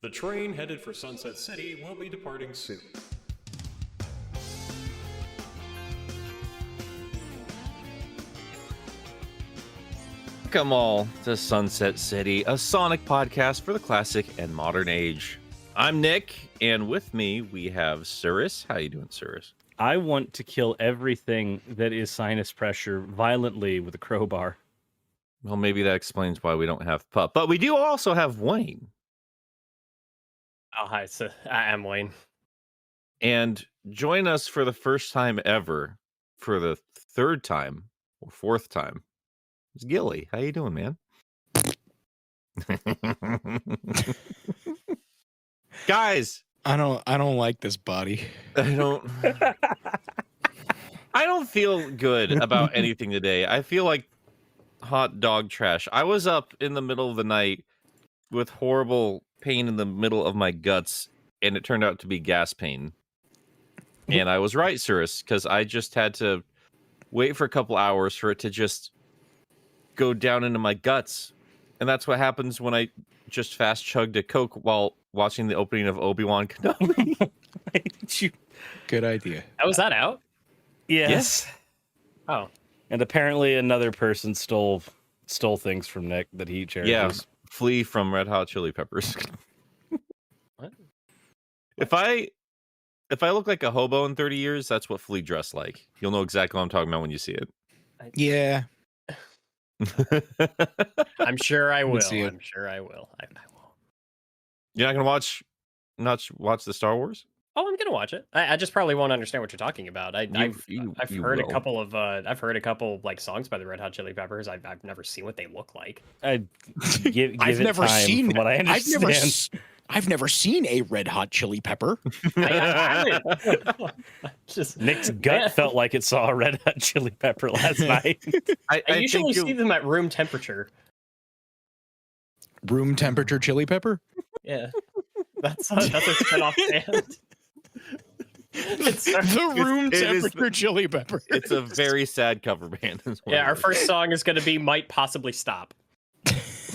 The train headed for Sunset City will be departing soon. Welcome all to Sunset City, a Sonic podcast for the classic and modern age. I'm Nick, and with me we have Cirrus. How you doing, Cirrus? I want to kill everything that is sinus pressure violently with a crowbar. Well, maybe that explains why we don't have Pup, but we do also have Wayne. Oh, hi. So I am Wayne. And join us for the first time ever, for the third time or fourth time. It's Gilly. How you doing, man? Guys, I don't like this body. I don't feel good about anything today. I feel like hot dog trash. I was up in the middle of the night with horrible pain in the middle of my guts, and it turned out to be gas pain. And I was right, Cirrus, because I just had to wait for a couple hours for it to just go down into my guts. And that's what happens when I just fast chugged a Coke while watching the opening of Obi-Wan Kenobi. Good idea. Oh, was that out? Yes. Oh, And apparently another person stole things from Nick that he cherishes. Yeah, Flea from Red Hot Chili Peppers. what? If I look like a hobo in 30 years, that's what Flea dressed like. You'll know exactly what I'm talking about when you see it. Yeah. I'm sure I will. see it. I'm sure I will. I will. You're not gonna watch the Star Wars? Oh, I'm gonna watch it. I just probably won't understand what you're talking about. I've You heard will. a couple of like songs by the Red Hot Chili Peppers. I've never seen what they look like. Give I've it never time, seen. from what I understand. I've never seen a Red Hot Chili Pepper. I haven't. Just Nick's gut felt like it saw a Red Hot Chili Pepper last night. I usually think see them at room temperature. Room temperature chili pepper. Yeah, that's a spin-off band. The room it is temperature chili pepper. It's a very sad cover band. Yeah, our first song is gonna be "Might Possibly Stop."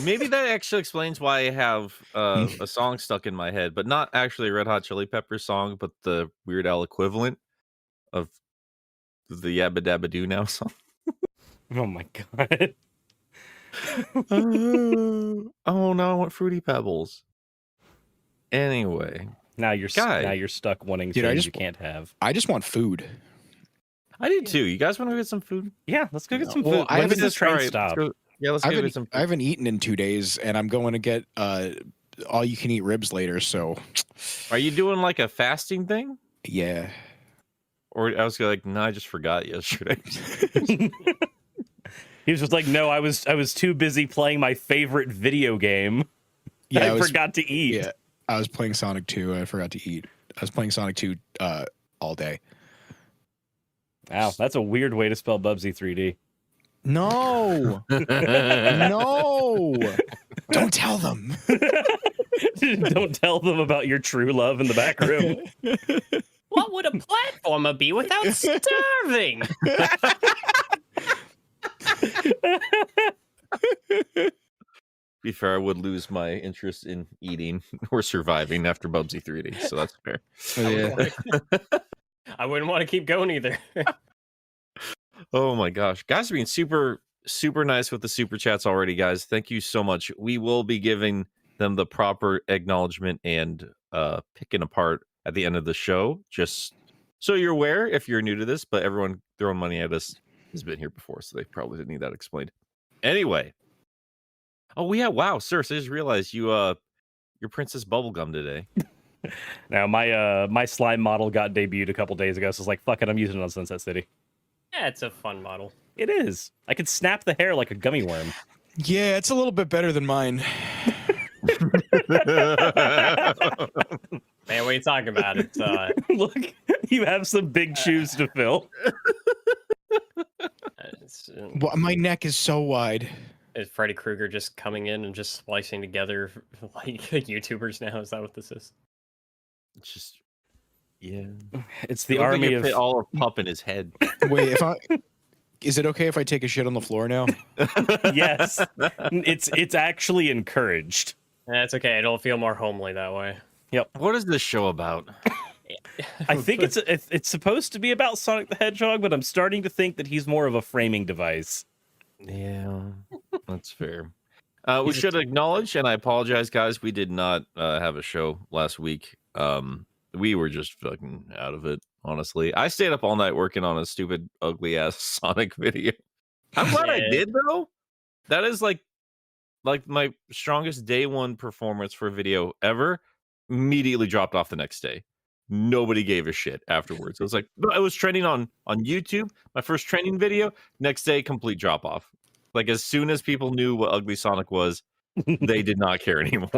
Maybe that actually explains why I have a song stuck in my head, but not actually a Red Hot Chili Peppers song, but the Weird Al equivalent of the Yabba Dabba Doo Now song. Oh my god. Oh no, I want Fruity Pebbles. Anyway, Now you're Guys. stuck wanting Dude, I things just- you can't have. I just want food. I did too. You guys want to get some food? Yeah, let's go get some Well, food. I When does haven't- this train All right, stop? let's I go get haven't, some I haven't eaten in 2 days, and I'm going to get all you can eat ribs later. So, Are you doing like a fasting thing? yeah. Or I was like, no, I just forgot yesterday. He was just like, no, I was too busy playing my favorite video game. Yeah, I forgot to eat. Yeah, I was playing Sonic 2. I forgot to eat. I was playing Sonic 2 all day. Wow, that's a weird way to spell Bubsy 3D. No, no, don't tell them. Don't tell them about your true love in the back room. What would a platformer be without starving? Be fair, I would lose my interest in eating or surviving after Bubsy 3D, so that's fair. Yeah. I wouldn't want to keep going either. Oh my gosh. Guys are being super, super nice with the super chats already, guys. Thank you so much. We will be giving them the proper acknowledgement and picking apart at the end of the show. Just so you're aware if you're new to this, but everyone throwing money at us has been here before, so they probably didn't need that explained. Anyway. Oh yeah, wow, sir. So I just realized your Princess Bubblegum today. Now my slime model got debuted a couple days ago, so it's like, fuck it, I'm using it on Sunset City. Yeah, it's a fun model. It is. I could snap the hair like a gummy worm. Yeah, it's a little bit better than mine. Man, what are you talking about? It's Look, you have some big shoes to fill. Well, my neck is so wide. is Freddy Krueger just coming in and just splicing together like YouTubers now? Is that what this is? It's just yeah. It's the It looked like army it of fit all of Pup in his head. Wait, is it okay if I take a shit on the floor now? yes. It's actually encouraged. That's okay. It'll feel more homely that way. What is this show about? I think it's supposed to be about Sonic the Hedgehog, but I'm starting to think that he's more of a framing device. Yeah, that's fair. We should acknowledge, and I apologize, guys. We did not have a show last week. We were just fucking out of it, honestly. I stayed up all night working on a stupid, ugly ass Sonic video. I'm glad I Yeah. did though. That is like my strongest day one performance for a video ever. Immediately dropped off the next day. Nobody gave a shit afterwards. It was like it was trending on YouTube. My first trending video. Next day, complete drop off. Like as soon as people knew what Ugly Sonic was, they did not care anymore.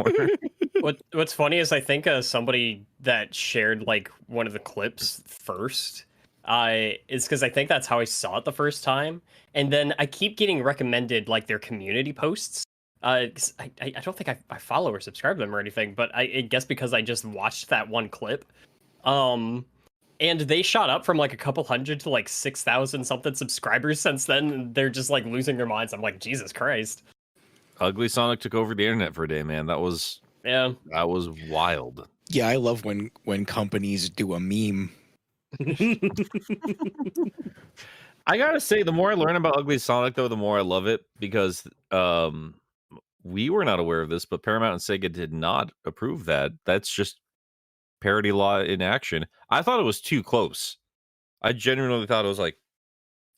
What's funny is I think somebody that shared like one of the clips first is because I think that's how I saw it the first time, and then I keep getting recommended like their community posts. 'Cause I don't think I follow or subscribe to them or anything, but I guess because I just watched that one clip, and they shot up from like a couple hundred to like 6,000 something subscribers since then. And they're just like losing their minds. I'm like, Jesus Christ. Ugly Sonic took over the internet for a day, man. That was wild. Yeah, I love when companies do a meme. I gotta say, the more I learn about Ugly Sonic, though, the more I love it because we were not aware of this, but Paramount and Sega did not approve that. That's just parody law in action. I thought it was too close. I genuinely thought it was like,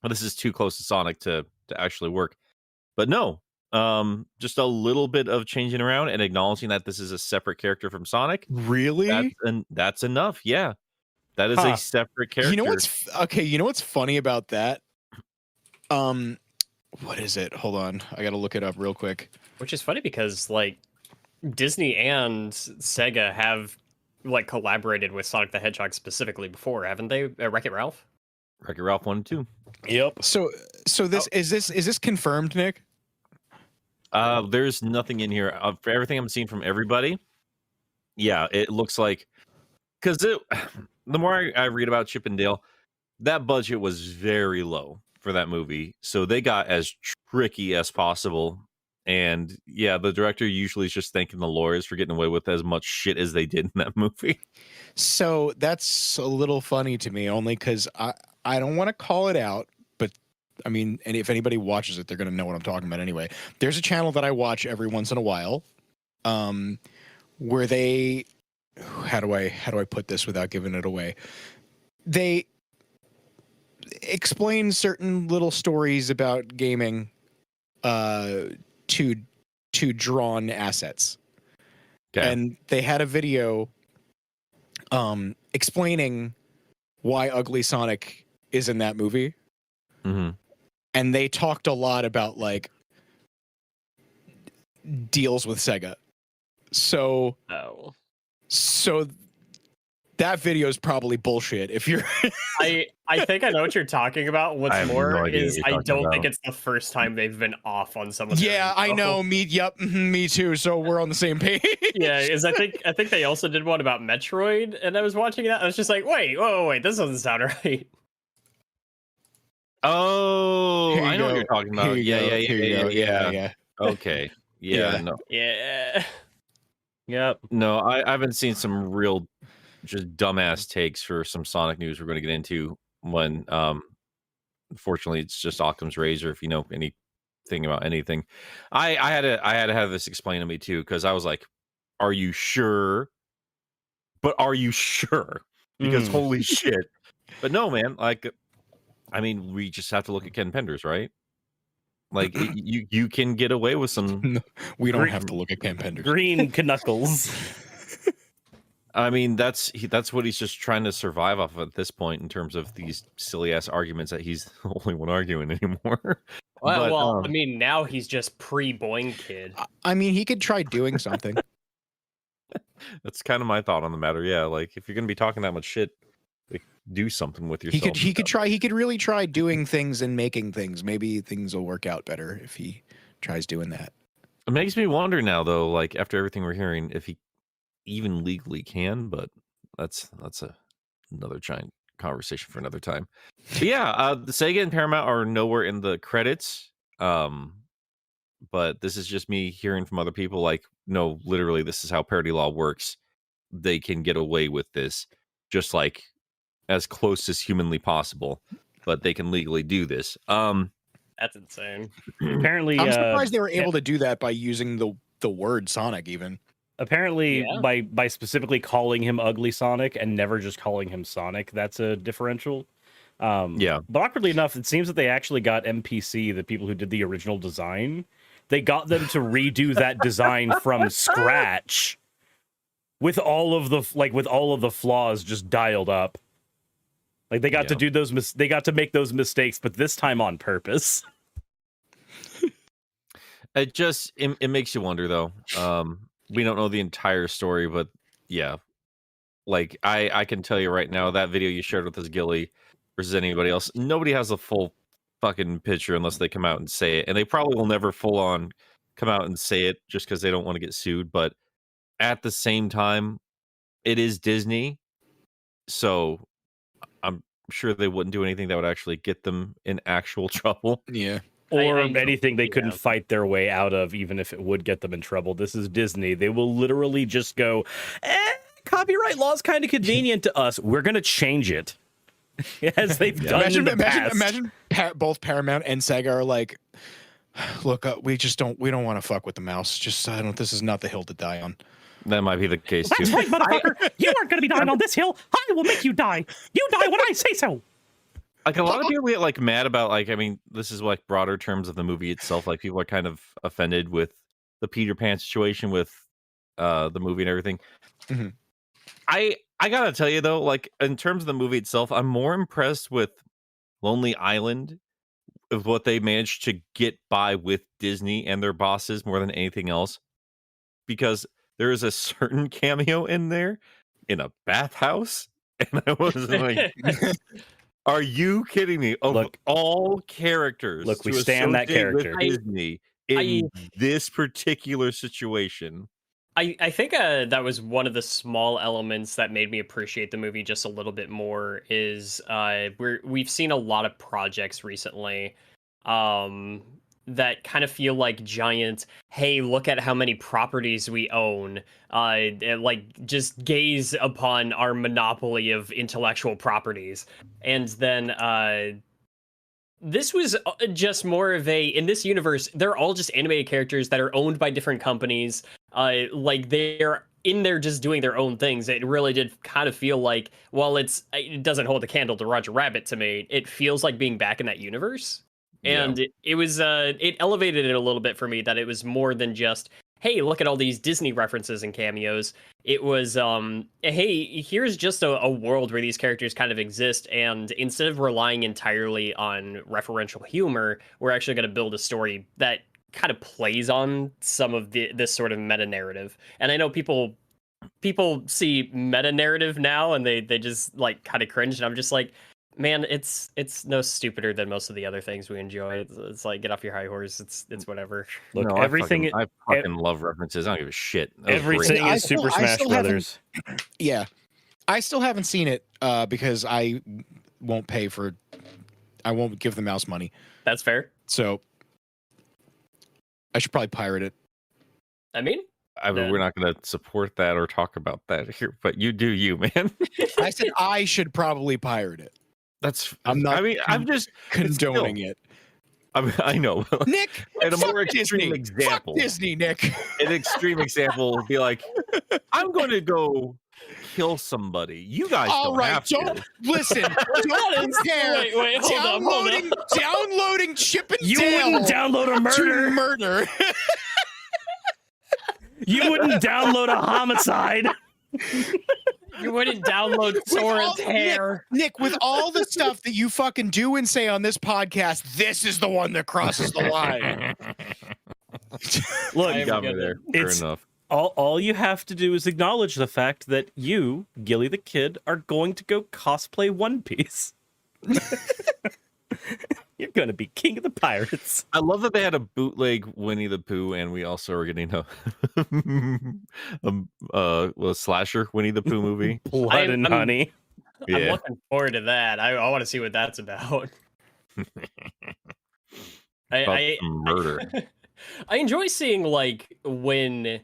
well, this is too close to Sonic to actually work. But no, just a little bit of changing around and acknowledging that this is a separate character from Sonic. Really? That's enough. Yeah, that is a separate character. You know what's okay? You know what's funny about that? What is it? Hold on, I gotta look it up real quick. Which is funny because like Disney and Sega have like collaborated with Sonic the Hedgehog specifically before, haven't they? Wreck-It Ralph. Wreck-It Ralph 1 and 2. Yep. So this is this confirmed, Nick? There's nothing in here for everything I'm seeing from everybody. Yeah, it looks like because the more I read about Chip and Dale, that budget was very low for that movie, so they got as tricky as possible. And yeah, the director usually is just thanking the lawyers for getting away with as much shit as they did in that movie. So that's a little funny to me, only because I don't want to call it out, but I mean, and if anybody watches it, they're gonna know what I'm talking about anyway. There's a channel that I watch every once in a while, where they, how do I put this without giving it away? They explain certain little stories about gaming, to drawn assets. Okay. And they had a video explaining why Ugly Sonic is in that movie. Mm-hmm. And they talked a lot about like deals with Sega. So that video is probably bullshit. If you're I think I know what you're talking about. I What's have more no idea what is you're I talking don't think about. it's the first time they've been off on some of their yeah, I info. know. Me too. So we're on the same page. Yeah, is I think they also did one about Metroid, and I was watching that. I was just like, wait, wait, this doesn't sound right. Oh, Here you I know what go. you're talking about. Here you go. Here you go. Yeah. Okay. Yeah. Yeah. No. Yeah. Yep. No, I've been seeing some real just dumbass takes for some Sonic news we're going to get into when unfortunately it's just Occam's razor if you know anything about anything. I had to have this explained to me too because I was like, are you sure? But are you sure? Because holy shit. But no, man, like I mean, we just have to look at Ken Penders, right? Like you can get away with some. No, we don't have to look at Ken Penders. Green knuckles. I mean, that's what he's just trying to survive off at this point in terms of these silly ass arguments that he's the only one arguing anymore. Well, I mean, now he's just pre-Boing Kid. I mean, he could try doing something. That's kind of my thought on the matter. Yeah, like if you're gonna be talking that much shit, like, do something with yourself. He could really try doing things and making things. Maybe things will work out better if he tries doing that. It makes me wonder now, though. Like after everything we're hearing, if he even legally can, but that's another giant conversation for another time. But yeah, the Sega and Paramount are nowhere in the credits. But this is just me hearing from other people. Like no, literally, this is how parody law works. They can get away with this, just like as close as humanly possible, but they can legally do this. That's insane. Apparently, I'm surprised they were able to do that by using the word Sonic even. apparently Yeah. by specifically calling him Ugly Sonic and never just calling him Sonic, that's a differential. Yeah. But awkwardly enough, it seems that they actually got MPC, the people who did the original design, they got them to redo that design from scratch with all of the flaws just dialed up. Like they got to do those they got to make those mistakes, but this time on purpose. It makes you wonder though. We don't know the entire story, but yeah, like I can tell you right now, that video you shared with us, Gilly, versus anybody else, nobody has a full fucking picture unless they come out and say it, and they probably will never full on come out and say it just because they don't want to get sued. But at the same time, it is Disney, so I'm sure they wouldn't do anything that would actually get them in actual trouble. Yeah. Or I anything they couldn't yeah. fight their way out of, even if it would get them in trouble. This is Disney. They will literally just go, copyright law is kind of convenient to us. We're going to change it. As they've done in the past. Imagine both Paramount and Sega are like, look, we don't want to fuck with the mouse. Just this is not the hill to die on. That might be the case That's too. right, motherfucker. You aren't going to be dying on this hill. I will make you die. You die when I say so. Like a lot of people get like mad about like, I mean, this is like broader terms of the movie itself. Like people are kind of offended with the Peter Pan situation with the movie and everything. Mhm. I gotta tell you though, like in terms of the movie itself, I'm more impressed with Lonely Island of what they managed to get by with Disney and their bosses more than anything else. Because there is a certain cameo in there in a bathhouse, and I was like, are you kidding me? Of Look, all characters, look, we to stand that associate with character. Disney in this particular situation. I think that was one of the small elements that made me appreciate the movie just a little bit more. Is we've seen a lot of projects recently that kind of feel like giant, hey, look at how many properties we own, and, like just gaze upon our monopoly of intellectual properties. And then this was just more of a, in this universe, they're all just animated characters that are owned by different companies. Like they're in there just doing their own things. It really did kind of feel like, while it doesn't hold a candle to Roger Rabbit to me, it feels like being back in that universe. And it was it elevated it a little bit for me, that it was more than just, hey, look at all these Disney references and cameos. It was, hey, here's just a world where these characters kind of exist, and instead of relying entirely on referential humor, we're actually going to build a story that kind of plays on some of this sort of meta narrative. And I know people see meta narrative now, and they just like kind of cringe, and I'm just like, man, it's no stupider than most of the other things we enjoy. It's like, get off your high horse. It's whatever. Look, No, everything. I fucking love references. I don't give a shit. That was great. Everything I is still- Super I Smash still haven't- Brothers. Yeah. I still haven't seen it because I won't give the mouse money. That's fair. So I should probably pirate it. I mean, I mean, Yeah. we're not going to support that or talk about that here, but you do you, man. I said I should probably pirate it. That's. I'm not I mean, I'm just condoning it. I mean, I know. Nick, And a fuck more extreme Disney. example. Fuck Disney, Nick. An extreme example would be like, I'm going to go kill somebody. You guys All don't right, have don't to. listen. Don't compare wait, hold up. downloading Chip and You Dale wouldn't download a to murder. murder. You wouldn't download a homicide. you wouldn't download With all- Sora's hair. Nick, with all the stuff that you fucking do and say on this podcast, this is the one that crosses the line. Look, You got me there. Fair It's- enough. all you have to do is acknowledge the fact that you, Gilly the Kid, are going to go cosplay One Piece. You're going to be king of the pirates. I love that they had a bootleg Winnie the Pooh, and we also are getting a slasher Winnie the Pooh movie. Blood and honey. I'm Yeah. looking forward to that. I want to see what that's about. About some murder. I enjoy seeing like when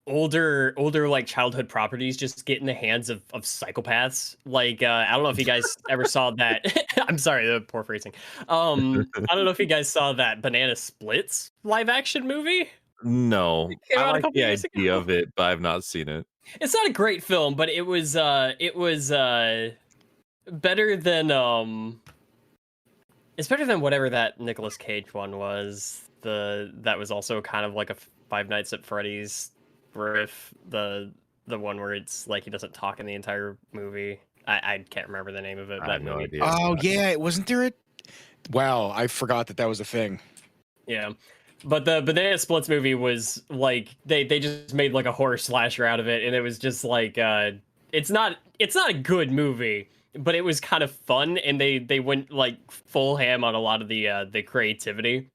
older like childhood properties just get in the hands of psychopaths. Like I don't know if you guys ever saw that. I'm sorry, the poor phrasing. I don't know if you guys saw that Banana Splits live action movie. No, It came I out a like couple the years idea ago. of it, but I've not seen it. It's not a great film, but it was better than it's better than whatever that Nicolas Cage one was. That was also kind of like a Five Nights at Freddy's riff. The one where it's like he doesn't talk in the entire movie. I can't remember the name of it. I That have no movie. idea. Oh yeah, wasn't there a? Wow, I forgot that was a thing. Yeah. But the Banana Splits movie was like they just made like a horror slasher out of it, and it was just like it's not a good movie, but it was kind of fun, and they went like full ham on a lot of the creativity.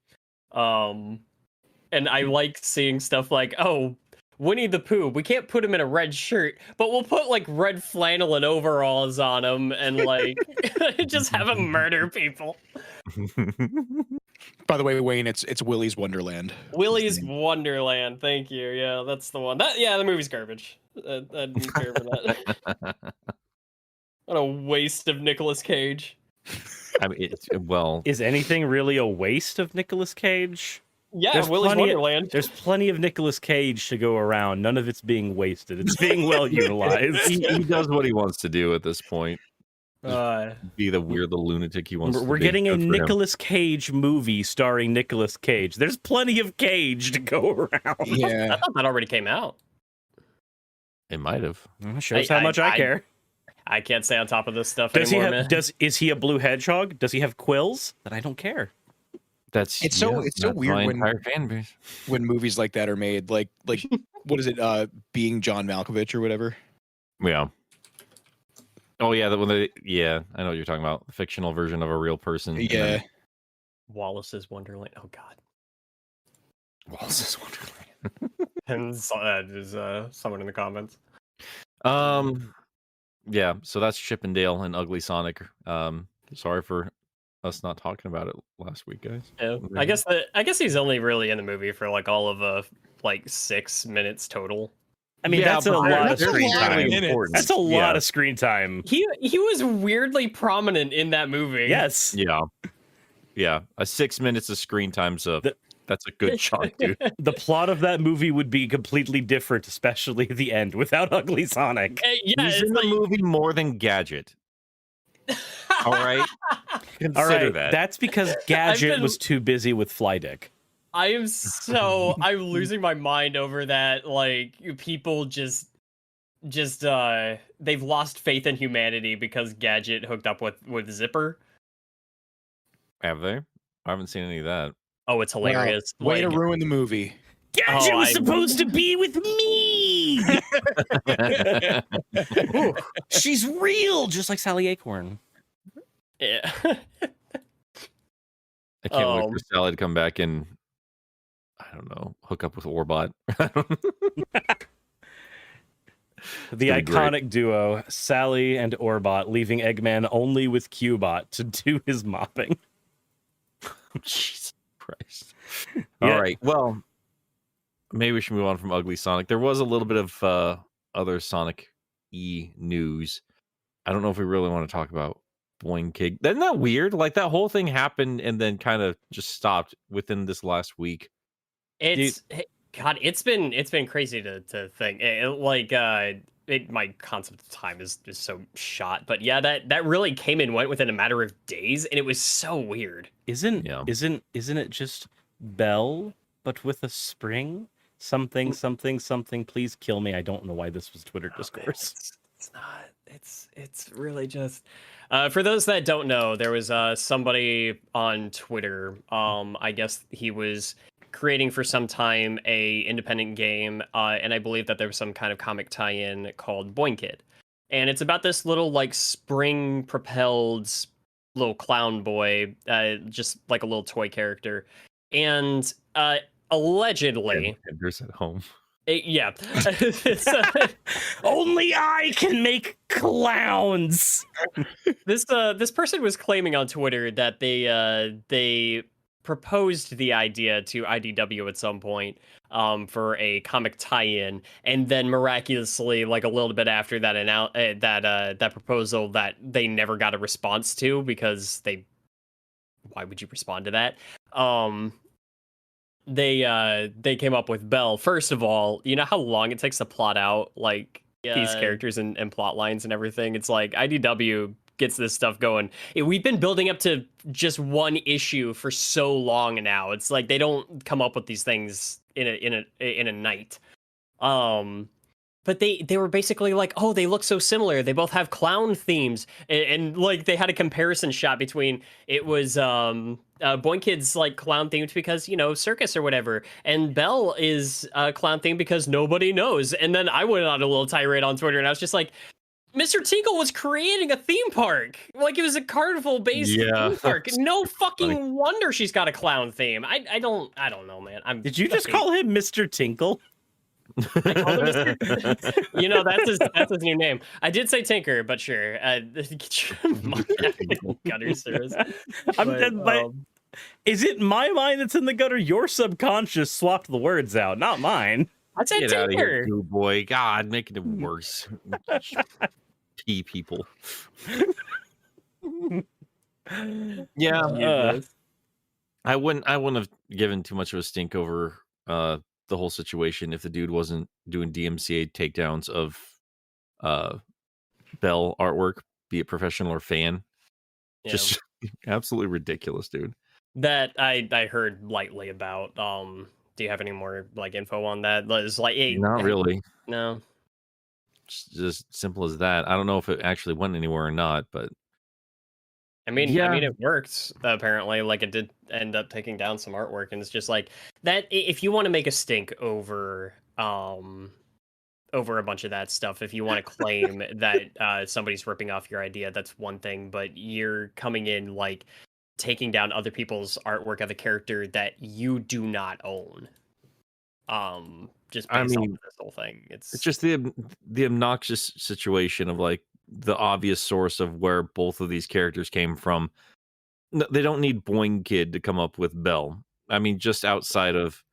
And I like seeing stuff like, oh, Winnie the Pooh, we can't put him in a red shirt, but we'll put like red flannel and overalls on him and like just have him murder people. By the way, Wayne, it's Willy's Wonderland. Willy's Wonderland, thank you. Yeah, that's the one. The movie's garbage. I didn't care for that. What a waste of Nicolas Cage. I mean, well, Is anything really a waste of Nicolas Cage? Yeah, There's Willy's plenty of- Wonderland. There's plenty of Nicolas Cage to go around. None of it's being wasted. It's being well utilized. he does what he wants to do at this point. Uh, Be the weird little lunatic he wants to be. We're getting a Good for him. Nicolas Cage movie starring Nicolas Cage. There's plenty of Cage to go around. I Yeah, thought that already came out. It might have. Shows how much I care. I can't stay on top of this stuff Does he anymore, have? man. Is he a blue hedgehog? Does he have quills? Then I don't care. That's It's so that's weird my when- entire fan base. when movies like that are made, like what is it? Being John Malkovich or whatever. Yeah. Oh yeah, yeah, I know what you're talking about. The fictional version of a real person. and Yeah, then Wallace's Wonderland. Oh God. Wallace's Wonderland. And there's someone in the comments. Yeah, so that's Chippendale and Ugly Sonic. Sorry for us not talking about it last week, guys. Yeah. I guess he's only really in the movie for like all of like 6 minutes total. I mean, Yeah, that's a but lot of that's a screen lot of time. minutes. That's a lot of screen time. He was weirdly prominent in that movie. Yes. Yeah. 6 minutes of screen time's that's a good chunk, dude. The plot of that movie would be completely different, especially the end, without Ugly Sonic. Yeah, He's it's in the movie more than Gadget. All right. Consider All right, that. that's because Gadget been- was too busy with Flydick. I'm losing my mind over that. Like people just they've lost faith in humanity because Gadget hooked up with Zipper. Have they? I haven't seen any of that. Oh, it's hilarious. Wow. Way to Like, ruin the movie. Gadget was I- supposed to be with me. She's real, just like Sally Acorn. yeah. I can't wait for Sally to come back and I don't know, hook up with Orbot. The gonna be great. iconic duo, Sally and Orbot, leaving Eggman only with Cubot to do his mopping. Jesus Christ. Yeah. All right. Well, maybe we should move on from Ugly Sonic. There was a little bit of other Sonic E news. I don't know if we really want to talk about Boing Kig. Isn't that weird? Like that whole thing happened and then kind of just stopped within this last week. God, it's been crazy to think. My concept of time is so shot, but yeah, that really came and went within a matter of days, and it was so weird. Isn't Yeah. it just Belle, but with a spring? Something, something, something. Please kill me. I don't know why this was Twitter discourse. It's not. It's really just. For those that don't know, there was somebody on Twitter. I guess he was creating for some time a independent game, and I believe that there was some kind of comic tie-in called Boing Kid, and it's about this little like spring propelled little clown boy, just like a little toy character, and allegedly, There's at home. yeah, it's, Only I can make clowns. this person was claiming on Twitter that they proposed the idea to IDW at some point for a comic tie-in, and then miraculously, like a little bit after that that proposal, that they never got a response to, because why would you respond to that? They came up with Belle. First of all, you know how long it takes to plot out like these characters and plot lines and everything. It's like IDW gets this stuff going. We've been building up to just one issue for so long now. It's like they don't come up with these things in a night. But they were basically like, oh, they look so similar. They both have clown themes, and like they had a comparison shot between it was Boing Kid's like clown themed because, you know, circus or whatever, and Belle is clown themed because nobody knows. And then I went on a little tirade on Twitter, and I was just like, Mr. Tinkle was creating a theme park. Like, it was a carnival-based theme park. No fucking wonder she's got a clown theme. I don't know, man. Did you just call him Mr. Tinkle? I called him Mr. You know, that's his new name. I did say Tinker, but sure. Gutter service. Is it my mind that's in the gutter? Your subconscious swapped the words out, not mine. I said Get out of here, Tinker. goo boy. God, making it worse. Pee people. Yeah. I wouldn't have given too much of a stink over the whole situation if the dude wasn't doing DMCA takedowns of Bell artwork, be it professional or fan. Yeah. Just absolutely ridiculous, dude. That I heard lightly about. Do you have any more like info on that? It's like, hey, Not really. No. Just simple as that. I don't know if it actually went anywhere or not, but I mean, it worked apparently. Like, it did end up taking down some artwork, and it's just like that. If you want to make a stink over a bunch of that stuff, if you want to claim that somebody's ripping off your idea, that's one thing. But you're coming in like taking down other people's artwork of a character that you do not own. Just based off of this whole thing, it's just the obnoxious situation of like the obvious source of where both of these characters came from. No, they don't need Boing Kid to come up with Belle. I mean, just outside of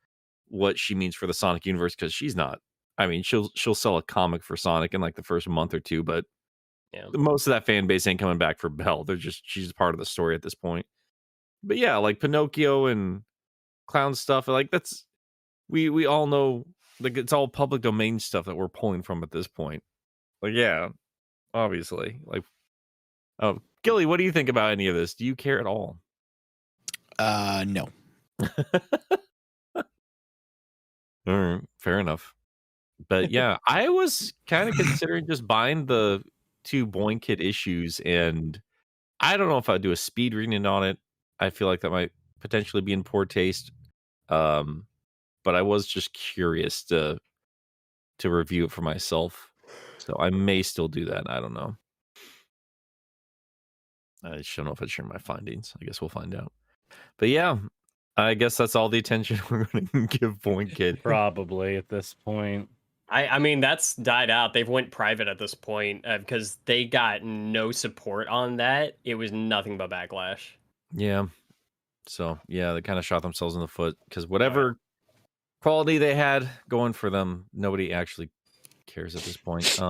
what she means for the Sonic universe, because she's not. I mean, she'll sell a comic for Sonic in like the first month or two, but most of that fan base ain't coming back for Belle. She's part of the story at this point. But yeah, like Pinocchio and clown stuff, like that's we all know, like it's all public domain stuff that we're pulling from at this point. Like, yeah, obviously. Like, oh, Gilly, what do you think about any of this? Do you care at all? No. All right, fair enough. But yeah, I was kind of considering just buying the 2 Boing Kid issues, and I don't know if I'd do a speed reading on it. I feel like that might potentially be in poor taste. But I was just curious to review it for myself. So I may still do that. I don't know. I just don't know if I'd share my findings. I guess we'll find out. But yeah, I guess that's all the attention we're going to give Boing Kid. Probably at this point. I mean, that's died out. They've went private at this point because they got no support on that. It was nothing but backlash. Yeah. So, yeah, they kind of shot themselves in the foot because whatever quality they had going for them, nobody actually cares at this point.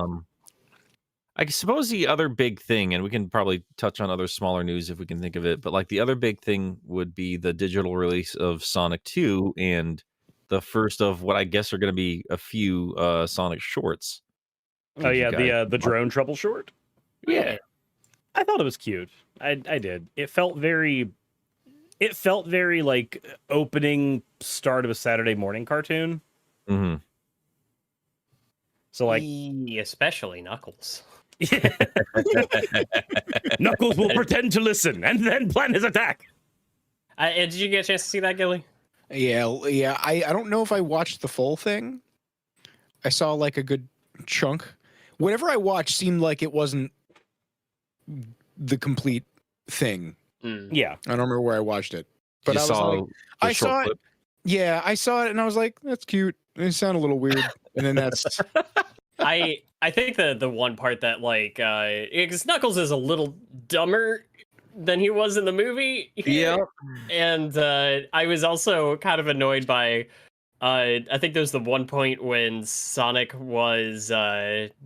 I suppose the other big thing, and we can probably touch on other smaller news if we can think of it, but like the other big thing would be the digital release of Sonic 2 and the first of what I guess are going to be a few Sonic shorts. Oh yeah, the drone trouble short. Yeah, I thought it was cute. I did. It felt very like opening start of a Saturday morning cartoon. Mm-hmm. So like, especially Knuckles. Knuckles will pretend to listen and then plan his attack. Did you get a chance to see that, Gilly? Yeah. I don't know if I watched the full thing. I saw like a good chunk. Whatever I watched seemed like it wasn't the complete thing. Yeah, I don't remember where I watched it, but you I saw it. Yeah, I saw it and I was like, "That's cute." It sounded a little weird, and then that's. I think the one part that like because Knuckles is a little dumber than he was in the movie. Yeah. And I was also kind of annoyed by. I think there was the one point when Sonic was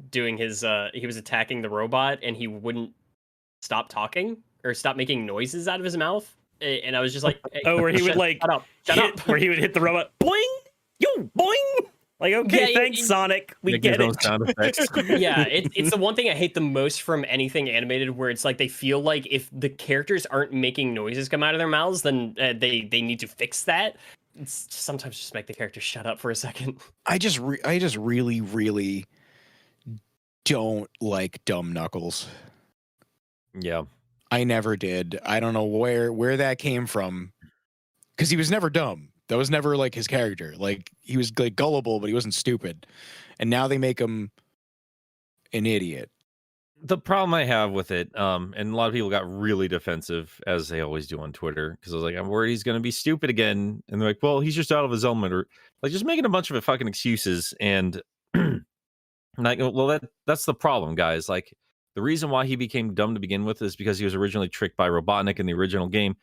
doing his. He was attacking the robot, and he wouldn't stop talking or stop making noises out of his mouth. And I was just like, hey, Oh, where he would shut- like shut up. where he would hit the robot, boing, yo, boing. Like, okay, Yeah, thanks, Sonic. We Make his get own it. sound effects. Yeah, it's the one thing I hate the most from anything animated, where it's like they feel like if the characters aren't making noises come out of their mouths, then they need to fix that. It's sometimes just make the character shut up for a second. I just really don't like dumb Knuckles. Yeah. I never did. I don't know where that came from, because he was never dumb. That was never like his character. Like, he was like gullible, but he wasn't stupid. And now they make him an idiot. The problem I have with it, and a lot of people got really defensive, as they always do on Twitter, because I was like, I'm worried he's going to be stupid again. And they're like, well, he's just out of his element, or like just making a bunch of fucking excuses. And like, well, that's the problem, guys. Like, the reason why he became dumb to begin with is because he was originally tricked by Robotnik in the original game.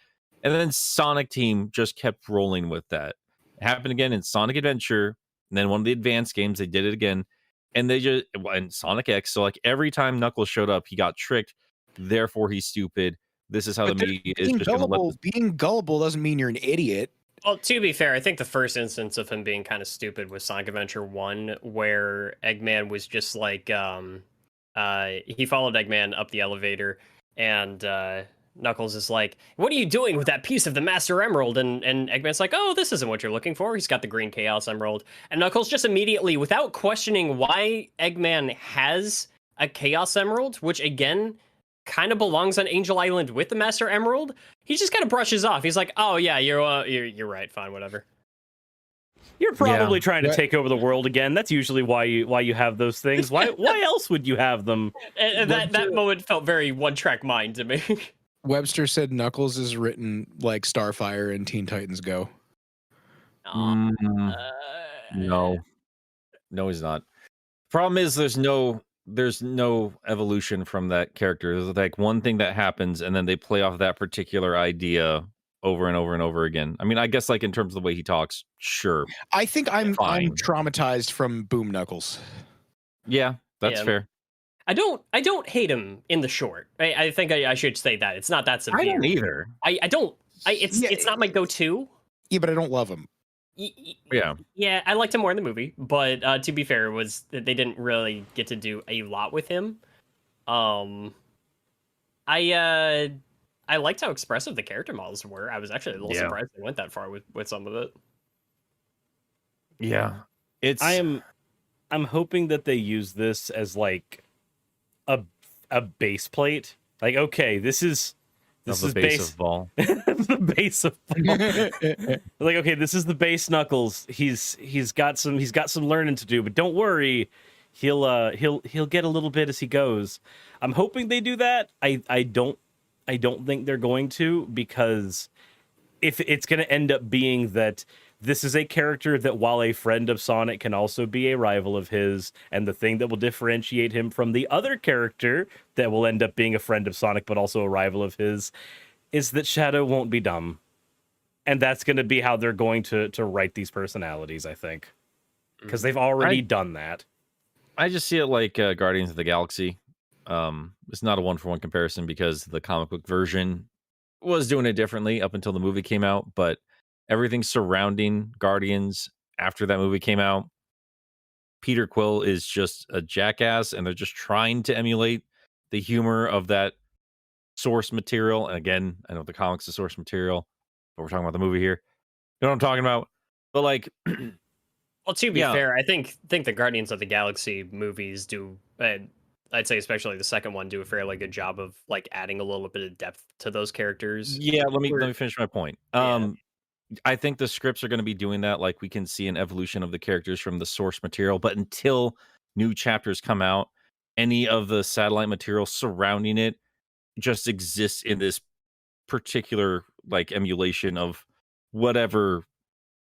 And then Sonic Team just kept rolling with that. It happened again in Sonic Adventure. And then one of the advanced games, they did it again. And they just, and Sonic X. So, like, every time Knuckles showed up, he got tricked. Therefore, he's stupid. This is how the media is just going to let this. Being gullible doesn't mean you're an idiot. Well, to be fair, I think the first instance of him being kind of stupid was Sonic Adventure 1, where Eggman was just like, he followed Eggman up the elevator, and Knuckles is like, what are you doing with that piece of the Master Emerald? And Eggman's like, oh, this isn't what you're looking for. He's got the green Chaos Emerald. And Knuckles just immediately, without questioning why Eggman has a Chaos Emerald, which again, kind of belongs on Angel Island with the Master Emerald, he just kind of brushes off. He's like, oh yeah, you're right, fine, whatever. You're probably Yeah. trying to take over the world again. That's usually why you have those things. Why else would you have them? And that moment felt very One-Track Mind to me. Webster said Knuckles is written like Starfire in Teen Titans Go. Mm, no, he's not. Problem is, there's no evolution from that character. There's like one thing that happens, and then they play off that particular idea over and over and over again. I mean, I guess like in terms of the way he talks, sure. I think I'm Fine. traumatized from Boom Knuckles. Yeah, that's Yeah. fair. I don't hate him in the short. I think I should say that it's not that severe. I don't either. It's not my go-to. Yeah, but I don't love him. Yeah. Yeah, I liked him more in the movie, but to be fair, it was they didn't really get to do a lot with him. I liked how expressive the character models were. I was actually a little Yeah. surprised they went that far with some of it. Yeah. It's I'm hoping that they use this as like a base plate. Like, okay, this is the base of ball. the base of like, okay, this is the base Knuckles. He's got some learning to do, but don't worry, he'll get a little bit as he goes. I'm hoping they do that. I don't think they're going to, because if it's going to end up being that this is a character that, while a friend of Sonic, can also be a rival of his, and the thing that will differentiate him from the other character that will end up being a friend of Sonic but also a rival of his is that Shadow won't be dumb. And that's going to be how they're going to write these personalities, I think. Because they've already done that. I just see it like Guardians of the Galaxy. It's not a one-for-one comparison because the comic book version was doing it differently up until the movie came out, but everything surrounding Guardians after that movie came out, Peter Quill is just a jackass, and they're just trying to emulate the humor of that source material. And again, I know the comics is source material, but we're talking about the movie here. You know what I'm talking about? But like, Well, to be Yeah. fair, I think the Guardians of the Galaxy movies do. I'd say especially the second one do a fairly good job of like adding a little bit of depth to those characters. yeah, let me finish my point. Yeah. I think the scripts are going to be doing that. Like, we can see an evolution of the characters from the source material, but until new chapters come out, any of the satellite material surrounding it just exists in this particular like emulation of whatever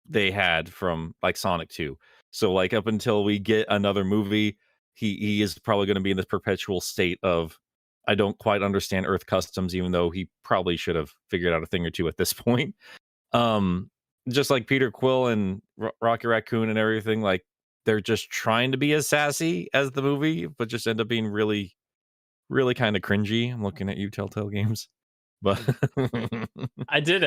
they had from like Sonic 2. So like up until we get another movie, he is probably going to be in this perpetual state of I don't quite understand Earth customs, even though he probably should have figured out a thing or two at this point. Just like Peter Quill and Rocky Raccoon and everything, like they're just trying to be as sassy as the movie, but just end up being really, really kind of cringy. I'm looking at you, Telltale Games. But I did.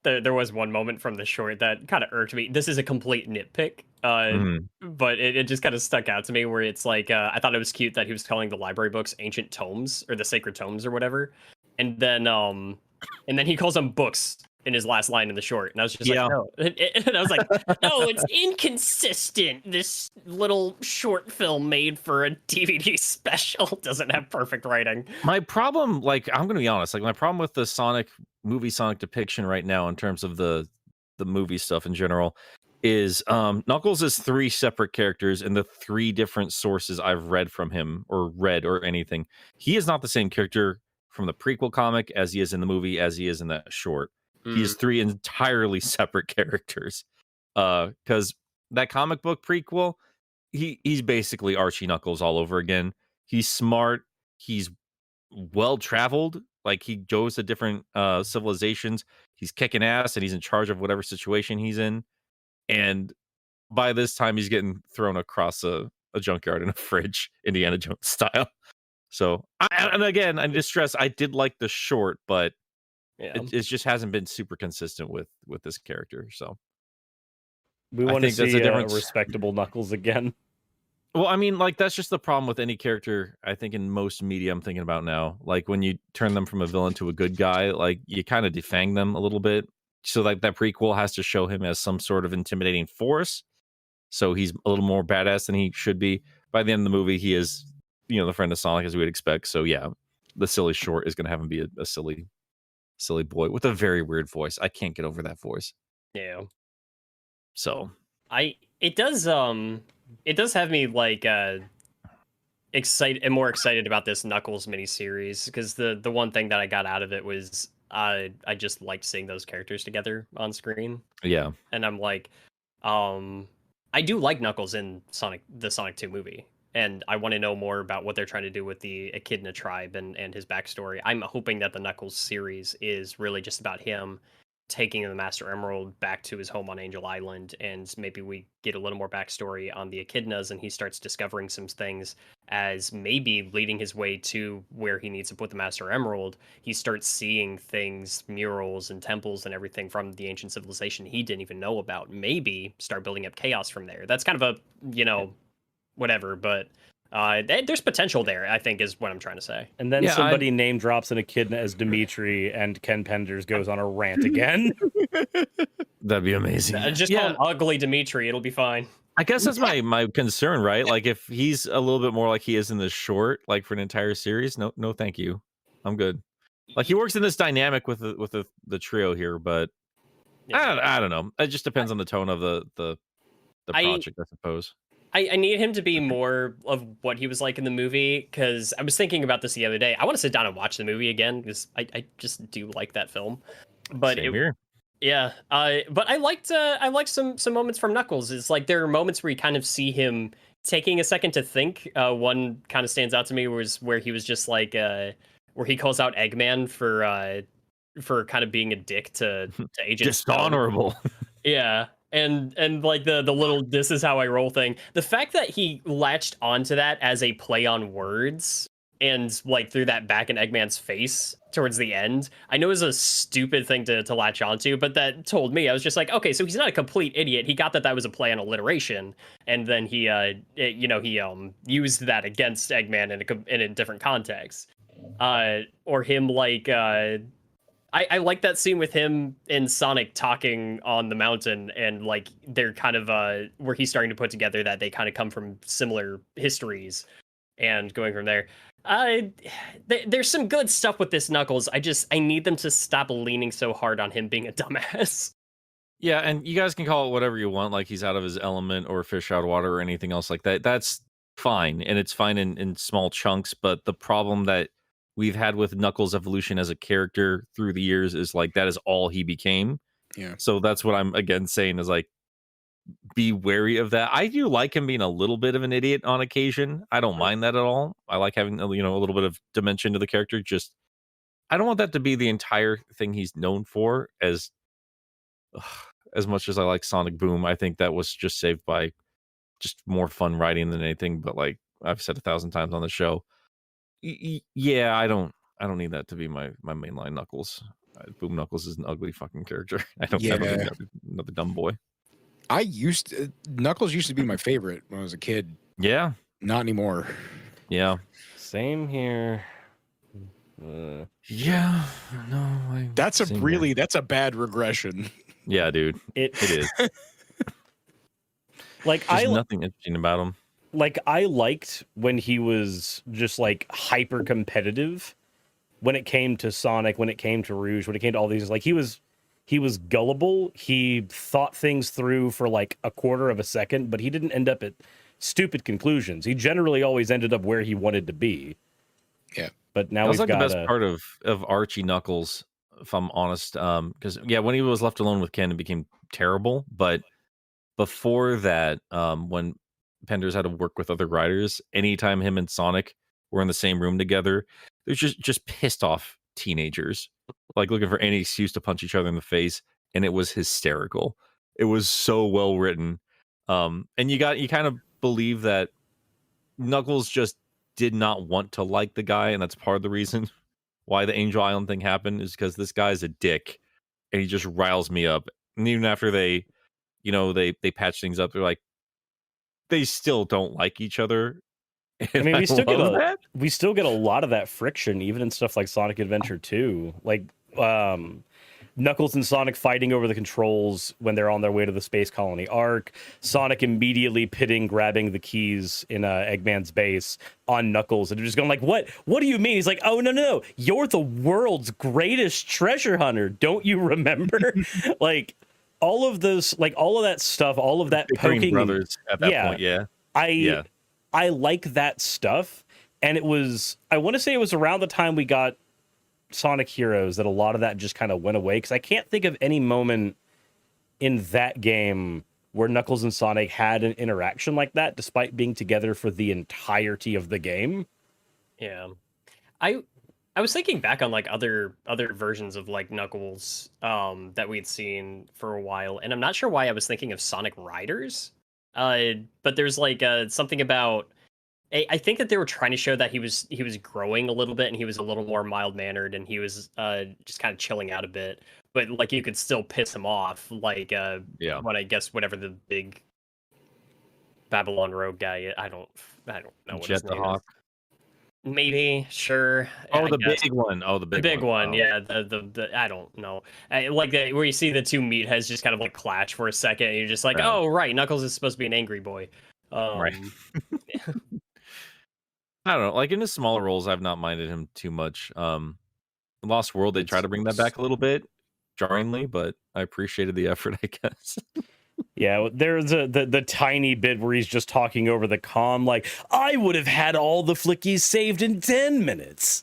There was one moment from the short that kind of irked me. This is a complete nitpick. But it just kind of stuck out to me where it's like I thought it was cute that he was calling the library books ancient tomes or the sacred tomes or whatever, and then he calls them books in his last line in the short, and I was just like, no, and I was like, no, it's inconsistent. This little short film made for a DVD special doesn't have perfect writing. My problem, like, I'm gonna be honest, like my problem with the Sonic depiction right now in terms of the movie stuff in general is Knuckles is 3 separate characters in the 3 different sources I've read from him or anything. He is not the same character from the prequel comic as he is in the movie as he is in that short. He is 3 entirely separate characters. Because that comic book prequel, he's basically Archie Knuckles all over again. He's smart. He's well traveled. Like he goes to different civilizations. He's kicking ass and he's in charge of whatever situation he's in. And by this time, he's getting thrown across a junkyard in a fridge, Indiana Jones style. So, and again, I just stress I did like the short, but it just hasn't been super consistent with this character. So we want to see a respectable Knuckles again. Well, I mean, like that's just the problem with any character. I think in most media, I'm thinking about now, like when you turn them from a villain to a good guy, like you kind of defang them a little bit. So like that prequel has to show him as some sort of intimidating force. So he's a little more badass than he should be. By the end of the movie, he is, the friend of Sonic as we would expect. So yeah, the silly short is going to have him be a silly boy with a very weird voice. I can't get over that voice. Yeah. So it does have me like more excited about this Knuckles miniseries because the one thing that I got out of it was I just liked seeing those characters together on screen. Yeah. And I'm like, I do like Knuckles in the Sonic 2 movie. And I want to know more about what they're trying to do with the Echidna tribe and his backstory. I'm hoping that the Knuckles series is really just about him taking the Master Emerald back to his home on Angel Island, and maybe we get a little more backstory on the Echidnas, and he starts discovering some things as maybe leading his way to where he needs to put the Master Emerald. He starts seeing things, murals and temples and everything from the ancient civilization he didn't even know about. Maybe start building up chaos from there. That's kind of a, whatever, but there's potential there, I think, is what I'm trying to say. And then somebody name drops an Echidna as Dimitri, and Ken Penders goes on a rant again. That'd be amazing. Just call him Ugly Dimitri. It'll be fine. I guess that's my concern, right? Like if he's a little bit more like he is in the short, like for an entire series, no, thank you. I'm good. Like he works in this dynamic with the trio here, but I don't know. It just depends on the tone of the project, I suppose. I need him to be more of what he was like in the movie, because I was thinking about this the other day. I want to sit down and watch the movie again because I just do like that film. But Same here. Yeah, but I liked some moments from Knuckles. It's like there are moments where you kind of see him taking a second to think. One kind of stands out to me was where he was just like where he calls out Eggman for kind of being a dick to Agent dishonorable. Yeah. And like the little "this is how I roll" thing. The fact that he latched onto that as a play on words and like threw that back in Eggman's face towards the end, I know is a stupid thing to latch onto, but that told me, I was just like, okay, so he's not a complete idiot. He got that was a play on alliteration, and then he used that against Eggman in a different context. Or him like I like that scene with him and Sonic talking on the mountain, and like they're kind of where he's starting to put together that they kind of come from similar histories and going from there. There's some good stuff with this Knuckles. I need them to stop leaning so hard on him being a dumbass. Yeah, and you guys can call it whatever you want, like he's out of his element or fish out of water or anything else like that. That's fine, and it's fine in small chunks, but the problem that we've had with Knuckles' evolution as a character through the years is like that is all he became. Yeah. So that's what I'm again saying is like be wary of that. I do like him being a little bit of an idiot on occasion. I don't mind that at all. I like having a little bit of dimension to the character. Just I don't want that to be the entire thing he's known for. As much as I like Sonic Boom, I think that was just saved by just more fun writing than anything. But like I've said 1,000 times on the show, yeah, I don't need that to be my mainline Knuckles. Boom Knuckles is an ugly fucking character. I don't need another dumb boy. Knuckles used to be my favorite when I was a kid. Yeah. Not anymore. Yeah. Same here. Yeah. No. That's a bad regression. Yeah, dude. It is. Like There's nothing interesting about him. Like I liked when he was just like hyper competitive when it came to Sonic, when it came to Rouge, when it came to all these. Like he was gullible. He thought things through for like a quarter of a second, but he didn't end up at stupid conclusions. He generally always ended up where he wanted to be. Yeah. But now that was we've like got the best part of Archie Knuckles, if I'm honest. Because when he was left alone with Ken, it became terrible. But before that, when Penders had to work with other writers, anytime him and Sonic were in the same room together, they're just pissed off teenagers, like looking for any excuse to punch each other in the face, and it was hysterical. It was so well written, and you kind of believe that Knuckles just did not want to like the guy, and that's part of the reason why the Angel Island thing happened, is because this guy's a dick, and he just riles me up. And even after they patch things up, they're like, they still don't like each other. I mean, we still get a lot of that friction, even in stuff like Sonic Adventure 2. Like Knuckles and Sonic fighting over the controls when they're on their way to the Space Colony Arc. Sonic immediately grabbing the keys in Eggman's base on Knuckles, and they're just going like, "What? What do you mean?" He's like, "Oh no, you're the world's greatest treasure hunter. Don't you remember?" Like all of those, like all of that stuff, all of that poking brothers at that point. Yeah. I like that stuff, and I want to say it was around the time we got Sonic Heroes that a lot of that just kind of went away, because I can't think of any moment in that game where Knuckles and Sonic had an interaction like that, despite being together for the entirety of the game. Yeah. I was thinking back on like other versions of like Knuckles that we'd seen for a while, and I'm not sure why I was thinking of Sonic Riders. But there's like something about I think that they were trying to show that he was growing a little bit, and he was a little more mild mannered, and he was just kind of chilling out a bit. But like you could still piss him off, like when I guess whatever the big Babylon Rogue guy. I don't know what his name is. Maybe, sure. Oh, the big one. Oh, the big one. Yeah, the I don't know. Like where you see the two meatheads just kind of like clash for a second, and you're just like, oh right, Knuckles is supposed to be an angry boy. Right. I don't know. Like in his smaller roles, I've not minded him too much. Lost World, they try to bring that back a little bit, jarringly, but I appreciated the effort, I guess. Yeah, there's the tiny bit where he's just talking over the comm, like, I would have had all the flickies saved in 10 minutes.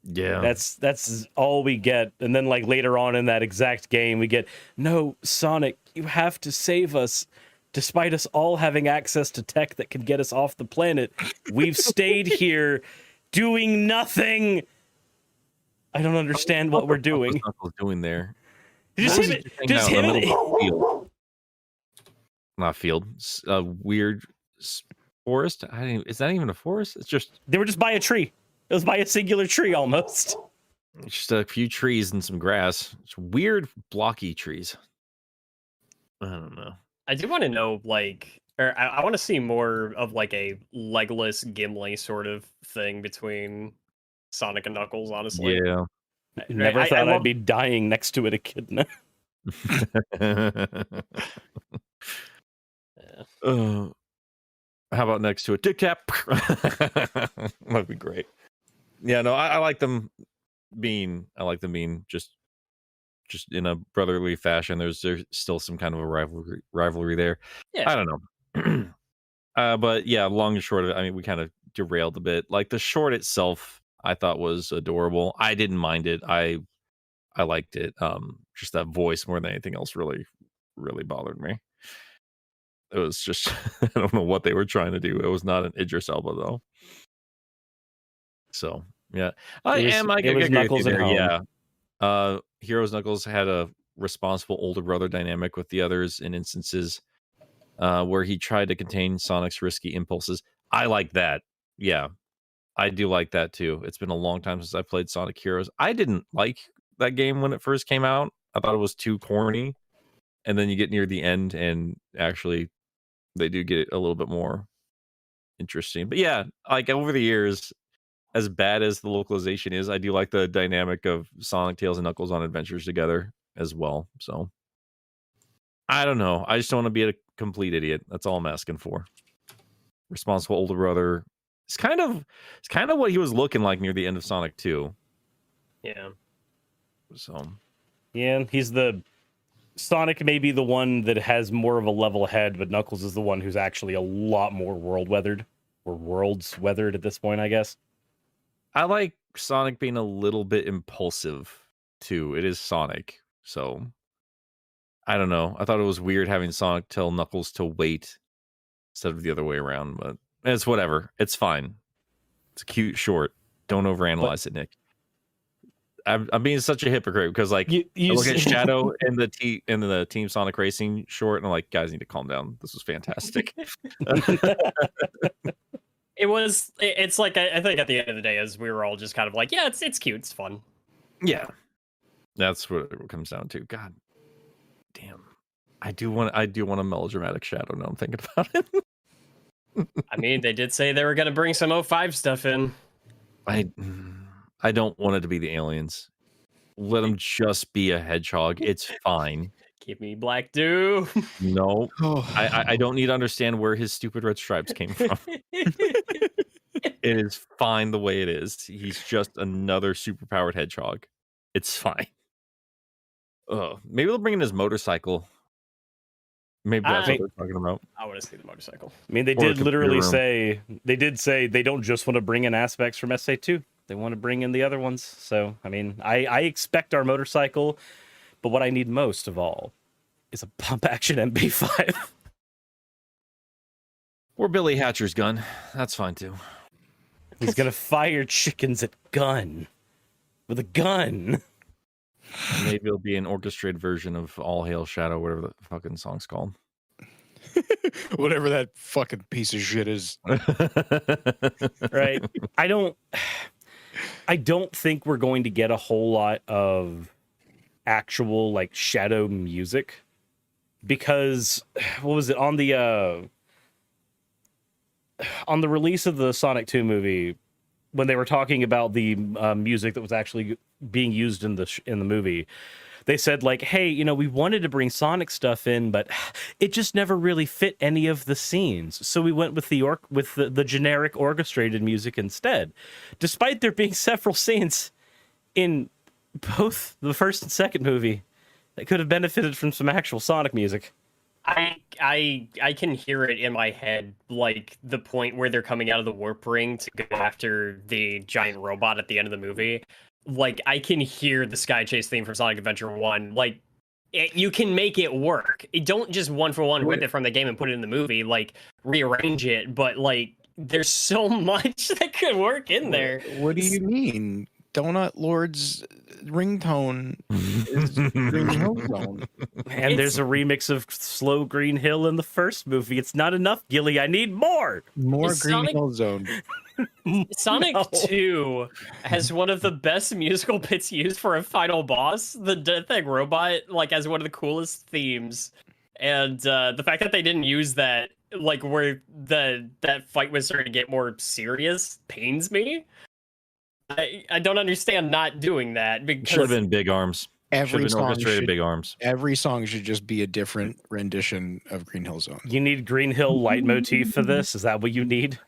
Yeah. That's all we get. And then like later on in that exact game, we get, no, Sonic, you have to save us. Despite us all having access to tech that can get us off the planet, we've stayed here doing nothing. I don't understand what we're doing. Knuckles doing there? Just him field. Not field. A weird forest. Is that even a forest? It's just they were just by a tree. It was by a singular tree almost. Just a few trees and some grass. It's weird, blocky trees. I don't know. I do want to know, like, or I want to see more of like a Legolas Gimli sort of thing between Sonic and Knuckles. Honestly, yeah. Never thought I'd be dying next to an echidna. How about next to a dick tap? That'd be great. Yeah, no, I like them being. Just in a brotherly fashion. There's still some kind of a rivalry there. Yeah. I don't know. But yeah, long and short of it, I mean, we kind of derailed a bit. Like the short itself, I thought was adorable. I didn't mind it. I liked it. Just that voice more than anything else really bothered me. It was just I don't know what they were trying to do. It was not an Idris Elba though. So yeah, I It was- am. I it was agree with you Knuckles at there. home. Yeah, Heroes Knuckles had a responsible older brother dynamic with the others in instances where he tried to contain Sonic's risky impulses. I like that. Yeah, I do like that too. It's been a long time since I played Sonic Heroes. I didn't like that game when it first came out. I thought it was too corny. And then you get near the end and actually they do get a little bit more interesting. But yeah, like over the years, as bad as the localization is, I do like the dynamic of Sonic, Tails, and Knuckles on adventures together as well. So I don't know. I just don't want to be a complete idiot. That's all I'm asking for. Responsible older brother. It's kind of what he was looking like near the end of Sonic 2. Yeah. So Yeah, he's the Sonic may be the one that has more of a level head, but Knuckles is the one who's actually a lot more worlds weathered at this point, I guess. I like Sonic being a little bit impulsive too. It is Sonic, so I don't know. I thought it was weird having Sonic tell Knuckles to wait instead of the other way around, but it's whatever. It's fine. It's a cute short. Don't overanalyze it, Nick. I'm being such a hypocrite because like You I look at Shadow in the Team Sonic Racing short, and I'm like, guys need to calm down. This was fantastic. It was. It's like I think at the end of the day, as we were all just kind of like, yeah, it's cute, it's fun. Yeah, that's what it comes down to. God damn, I do want a melodramatic Shadow. Now I'm thinking about it. I mean, they did say they were going to bring some 05 stuff in. I don't want it to be the aliens. Let them just be a hedgehog. It's fine. Give me Black Dew. No, Oh, I don't need to understand where his stupid red stripes came from. It is fine the way it is. He's just another superpowered hedgehog. It's fine. Maybe they'll bring in his motorcycle. Maybe that's what they're talking about. I want to see the motorcycle. I mean, they Or a did literally computer say they don't just want to bring in aspects from SA2. They want to bring in the other ones. So, I mean, I expect our motorcycle, but what I need most of all is a pump action MP5. Or Billy Hatcher's gun. That's fine too. He's going to fire chickens at gun. With a gun. Maybe it'll be an orchestrated version of All Hail Shadow, whatever the fucking song's called. whatever that fucking piece of shit is. Right? I don't think we're going to get a whole lot of actual like Shadow music because what was it on the release of the Sonic 2 movie when they were talking about the music that was actually being used in the movie, they said like, hey, you know, we wanted to bring Sonic stuff in, but it just never really fit any of the scenes. So we went with the generic orchestrated music instead. Despite there being several scenes in both the first and second movie that could have benefited from some actual Sonic music. I can hear it in my head, like the point where they're coming out of the warp ring to go after the giant robot at the end of the movie. Like, I can hear the Sky Chase theme from Sonic Adventure 1. Like, you can make it work. Don't just one for one rip it from the game and put it in the movie, like, rearrange it, but, like, there's so much that could work in there. What do you mean? Donut Lord's ringtone is Green Hill Zone. And there's a remix of Slow Green Hill in the first movie. It's not enough, Gilly. I need more. More Is Green Sonic- Hill Zone. Sonic No. 2 has one of the best musical bits used for a final boss. The Death Egg Robot, like, has one of the coolest themes. And the fact that they didn't use that, like, where that fight was starting to get more serious, pains me. I don't understand not doing that Should have because been Big Arms. Should Every have been song orchestrated should, Big Arms. every song should just be a different rendition of Green Hill Zone. You need Green Hill leitmotif for this? Is that what you need?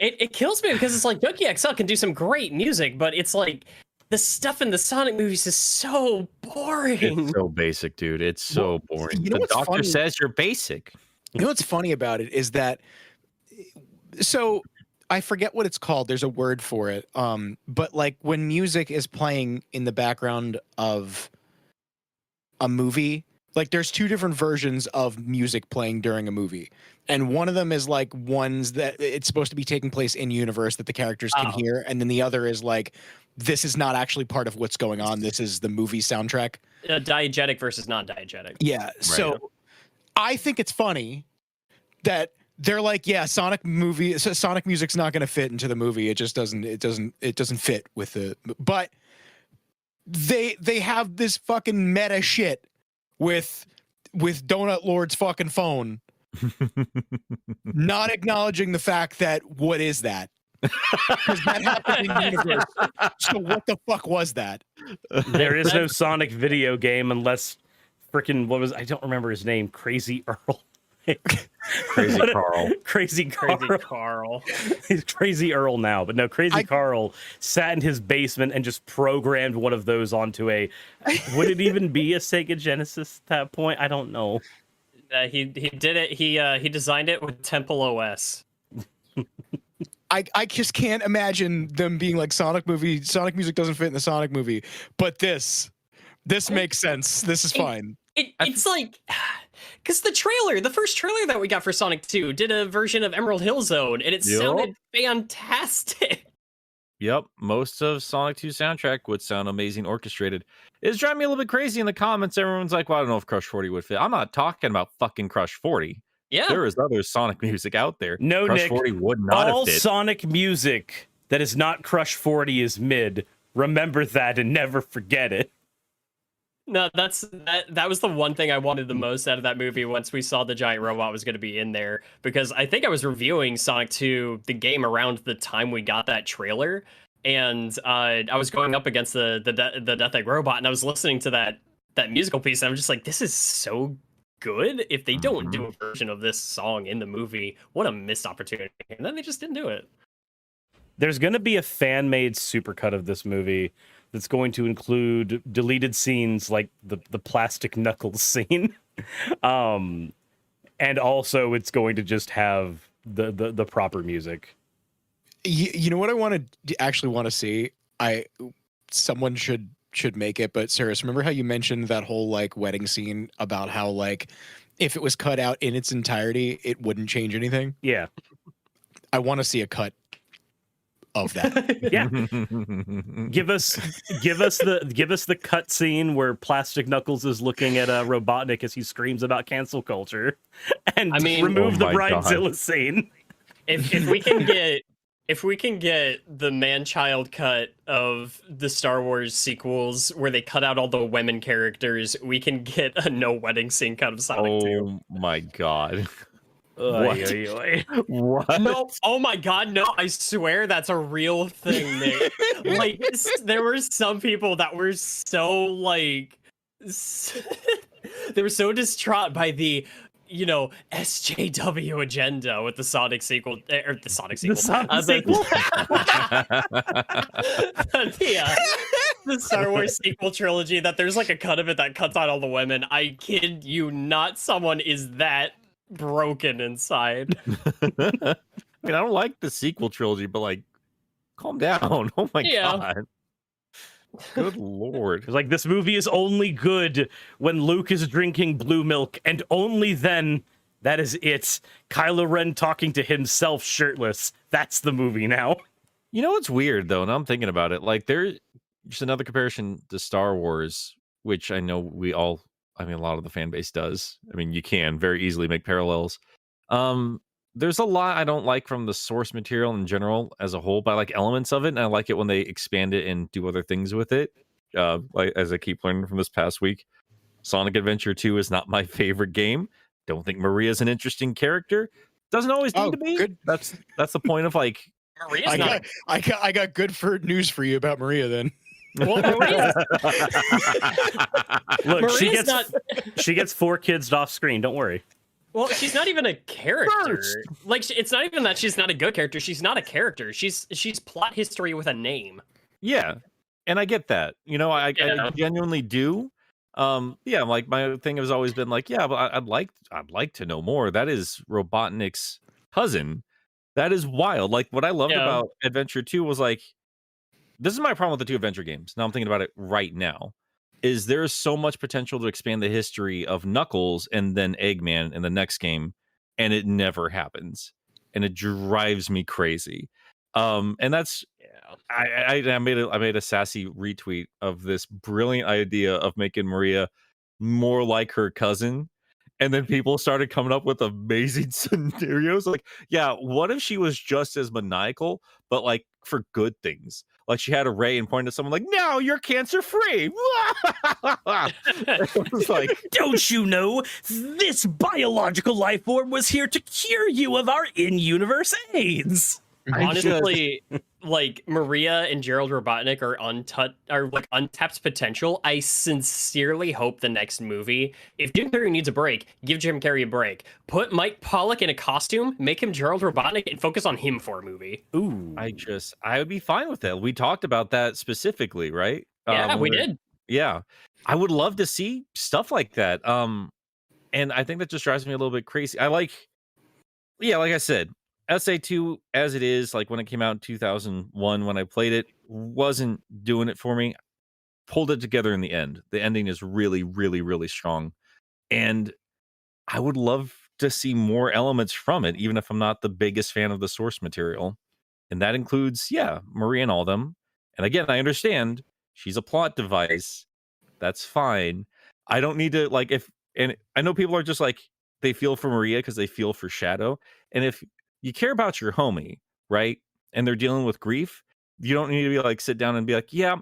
it kills me because it's like Donkey XL can do some great music, but it's like the stuff in the Sonic movies is so boring. It's so basic, dude. It's so boring. you know The what's doctor funny? says you're basic. You know what's funny about it is that, so I forget what it's called. There's a word for it. But like when music is playing in the background of a movie, Like there's two different versions of music playing during a movie. And one of them is like ones that it's supposed to be taking place in universe that the characters can hear. And then the other is like, this is not actually part of what's going on. This is the movie soundtrack. Diegetic versus non-diegetic. Yeah. So I think it's funny that they're like, yeah, Sonic music's not going to fit into the movie. It just doesn't fit with the, but they have this fucking meta shit with Donut Lord's fucking phone, not acknowledging the fact that what is that? Because that happened in universe. So what the fuck was that? There is no Sonic video game unless freaking I don't remember his name. Crazy Earl. Crazy Carl. Crazy Carl. He's Crazy Earl now, but no, Carl sat in his basement and just programmed one of those onto a. Would it even be a Sega Genesis at that point? I don't know. He did it. He designed it with Temple OS. I just can't imagine them being like Sonic music doesn't fit in the Sonic movie, but this makes sense. This is fine. It's like, because the first trailer that we got for Sonic 2 did a version of Emerald Hill Zone, and it sounded fantastic. Yep, most of Sonic 2 soundtrack would sound amazing orchestrated. It's driving me a little bit crazy in the comments. Everyone's like, well, I don't know if Crush 40 would fit. I'm not talking about fucking Crush 40. Yeah. There is other Sonic music out there. No, Crush Nick, 40 would not all have fit. Sonic music that is not Crush 40 is mid. Remember that and never forget it. No, that was the one thing I wanted the most out of that movie once we saw the giant robot was going to be in there, because I think I was reviewing Sonic 2, the game, around the time we got that trailer, and I was going up against the Death Egg robot, and I was listening to that musical piece, and I'm just like, this is so good. If they don't do a version of this song in the movie, what a missed opportunity. And then they just didn't do it. There's going to be a fan-made supercut of this movie that's going to include deleted scenes like the plastic knuckles scene. And also it's going to just have the proper music. You know what I actually want to see? Someone should make it, but Saris, remember how you mentioned that whole like wedding scene about how like if it was cut out in its entirety, it wouldn't change anything? Yeah. I want to see a cut of that. Yeah. give us the cut scene where Plastic Knuckles is looking at Robotnik as he screams about cancel culture, and remove the Bridezilla scene. If we can get the man-child cut of the Star Wars sequels where they cut out all the women characters, we can get a no wedding scene cut of Sonic 2. Oh my god. What? No, oh my god, no, I swear that's a real thing, Nick. Like, there were some people that were so, like, they were so distraught by the, SJW agenda with the Sonic sequel, or the Sonic sequel. The Star Wars sequel trilogy, that there's, like, a cut of it that cuts out all the women. I kid you not, someone is that broken inside. I don't like the sequel trilogy, but like, calm down. Oh my god. Good lord. It's like, this movie is only good when Luke is drinking blue milk, and only then. That is it. Kylo Ren talking to himself shirtless. That's the movie now. You know what's weird though, and I'm thinking about it, like there's just another comparison to Star Wars, which I know a lot of the fan base does. I mean, you can very easily make parallels. There's a lot I don't like from the source material in general as a whole, but I like elements of it, and I like it when they expand it and do other things with it. Like, as I keep learning from this past week, Sonic Adventure 2 is not my favorite game. Don't think Maria's an interesting character. Doesn't always need to be. Good. That's the point of like. Maria's I got good news for you about Maria then. Well, Look, she gets 4 kids off screen. Don't worry. Well, she's not even a character. Like, it's not even that she's not a good character. She's not a character. She's plot history with a name. Yeah, and I get that. I genuinely do. Like my thing has always been like, yeah, but I'd like to know more. That is Robotnik's cousin. That is wild. Like, what I loved about Adventure 2 was like, this is my problem with the 2 Adventure games. Now I'm thinking about it right now. is there's so much potential to expand the history of Knuckles and then Eggman in the next game, and it never happens, and it drives me crazy. And that's Yeah. I made a sassy retweet of this brilliant idea of making Maria more like her cousin. And then people started coming up with amazing scenarios. Like, yeah, what if she was just as maniacal, but like for good things? Like she had a ray and pointed at someone like, "No, you're cancer free." It was like, Don't you know this biological life form was here to cure you of our in-universe AIDS? Honestly, like Maria and Gerald Robotnik are like untapped potential. I sincerely hope the next movie, if Jim Carrey needs a break, give Jim Carrey a break. Put Mike Pollock in a costume, make him Gerald Robotnik, and focus on him for a movie. Ooh. I would be fine with that. We talked about that specifically, right? Yeah, we did. Yeah, I would love to see stuff like that. And I think that just drives me a little bit crazy. Like I said, SA2 as it is, like when it came out in 2001, when I played it, wasn't doing it for me. Pulled it together in the end. The ending is really, really, really strong. And I would love to see more elements from it, even if I'm not the biggest fan of the source material. And that includes, Marie and all them. And again, I understand she's a plot device. That's fine. I don't need to and I know people are just like, they feel for Maria because they feel for Shadow. And if you care about your homie, right? And they're dealing with grief, you don't need to be like, sit down and be like, yeah,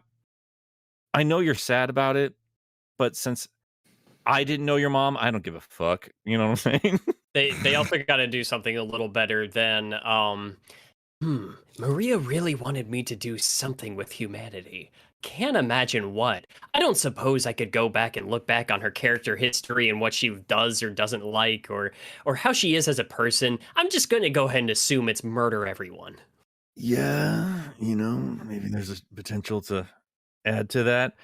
I know you're sad about it, but since I didn't know your mom, I don't give a fuck. You know what I'm saying? They also got to do something a little better than Maria really wanted me to do something with humanity. Can't imagine what. I don't suppose I could go back and look back on her character history and what she does or doesn't like or how she is as a person. I'm just going to go ahead and assume it's murder everyone. Yeah, maybe there's a potential to add to that.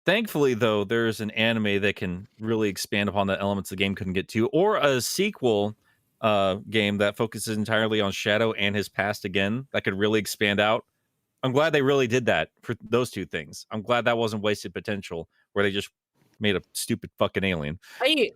Thankfully, though, there's an anime that can really expand upon the elements the game couldn't get to, or a sequel game that focuses entirely on Shadow and his past again that could really expand out. I'm glad they really did that for those two things. I'm glad that wasn't wasted potential where they just made a stupid fucking alien.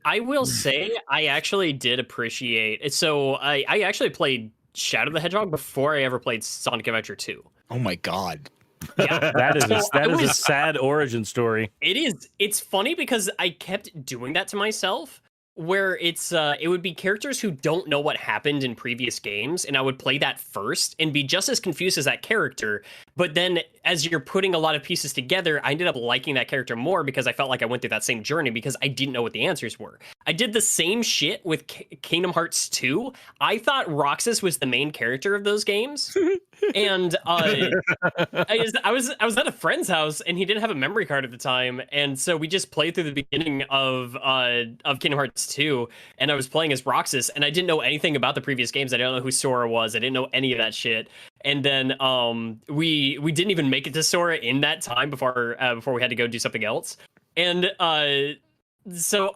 I will say I actually did appreciate it. So I actually played Shadow the Hedgehog before I ever played Sonic Adventure 2. Oh my god. Yeah. That is So a sad origin story. It is. It's funny because I kept doing that to myself where it would be characters who don't know what happened in previous games, and I would play that first and be just as confused as that character. But then as you're putting a lot of pieces together, I ended up liking that character more because I felt like I went through that same journey because I didn't know what the answers were. I did the same shit with Kingdom Hearts 2. I thought Roxas was the main character of those games. And I was at a friend's house and he didn't have a memory card at the time, and so we just played through the beginning of Kingdom Hearts 2, and I was playing as Roxas, and I didn't know anything about the previous games. I didn't know who Sora was. I didn't know any of that shit. And then we didn't even make it to Sora in that time before we had to go do something else. And so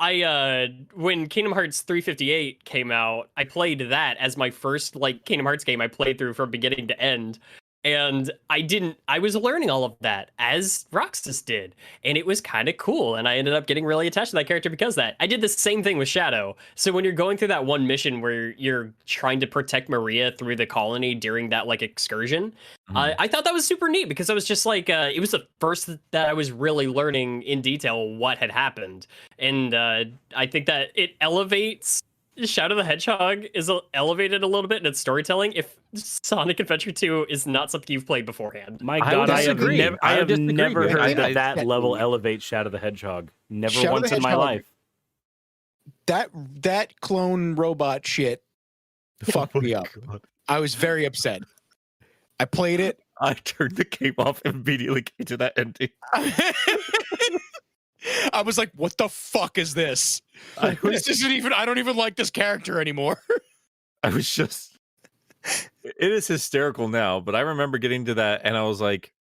when Kingdom Hearts 358 came out, I played that as my first Kingdom Hearts game I played through from beginning to end. And I was learning all of that as Roxas did. And it was kind of cool. And I ended up getting really attached to that character because of that. I did the same thing with Shadow. So when you're going through that one mission where you're trying to protect Maria through the colony during that excursion, I thought that was super neat because I was just it was the first that I was really learning in detail what had happened. And I think that it elevates Shadow the Hedgehog is elevated a little bit in its storytelling if Sonic Adventure 2 is not something you've played beforehand. My God, I have never heard that level yeah. elevates Shadow the Hedgehog. Never Shadow once the in my Hedgehog, life. That clone robot shit fucked me up. God. I was very upset. I played it. I turned the game off and immediately came to that ending. I was like, what the fuck is this? This isn't even, I don't even like this character anymore. I was just, it is hysterical now, but I remember getting to that and I was like,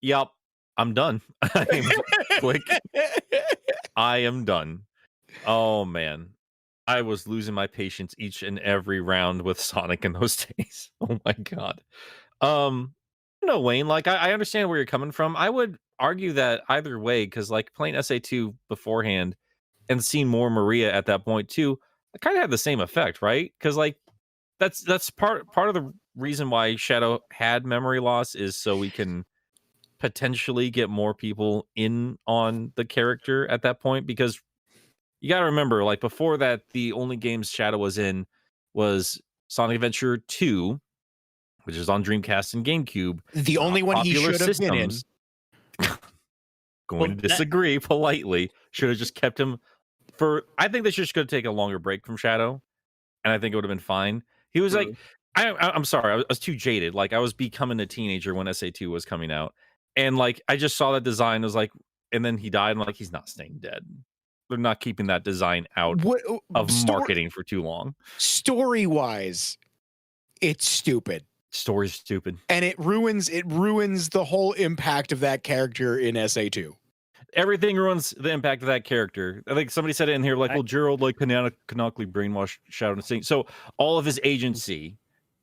yep, I'm done. I am done. Oh man. I was losing my patience each and every round with Sonic in those days. Oh my God. No, Wayne, I understand where you're coming from. I would argue that either way, because like playing SA2 beforehand and seeing more Maria at that point too, it kind of had the same effect, right? Because like that's part of the reason why Shadow had memory loss is so we can potentially get more people in on the character at that point, because you got to remember, like before that, the only games Shadow was in was Sonic Adventure 2, which is on Dreamcast and GameCube. The only one he Popular should have been in. systems. Going Well, to disagree politely. Should have just kept him for. I think they should have taken a longer break from Shadow, and I think it would have been fine. He was like, I'm sorry, I was too jaded. Like I was becoming a teenager when SA2 was coming out, and like I just saw that design. Was like, and then he died. And like he's not staying dead. They're not keeping that design out of marketing for too long. Story-wise, it's stupid. Story's stupid. And it ruins the whole impact of that character in SA2. Everything ruins the impact of that character. I think somebody said it in here, like, well, Gerald like canonically brainwashed Shadow and Sing. So all of his agency,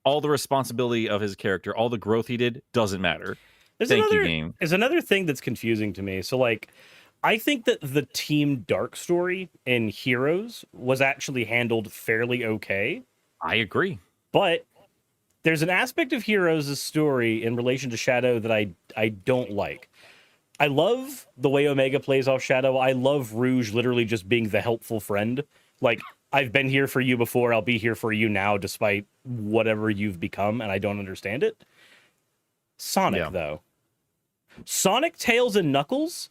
all the responsibility of his character, all the growth he did doesn't matter. Thank you, game. There's another thing that's confusing to me. So like, I think that the Team Dark story in Heroes was actually handled fairly okay. I agree. But there's an aspect of Heroes' story in relation to Shadow that I don't like. I love the way Omega plays off Shadow. I love Rouge literally just being the helpful friend. Like, I've been here for you before, I'll be here for you now, despite whatever you've become, and I don't understand it. Sonic, though. Sonic, Tails, and Knuckles,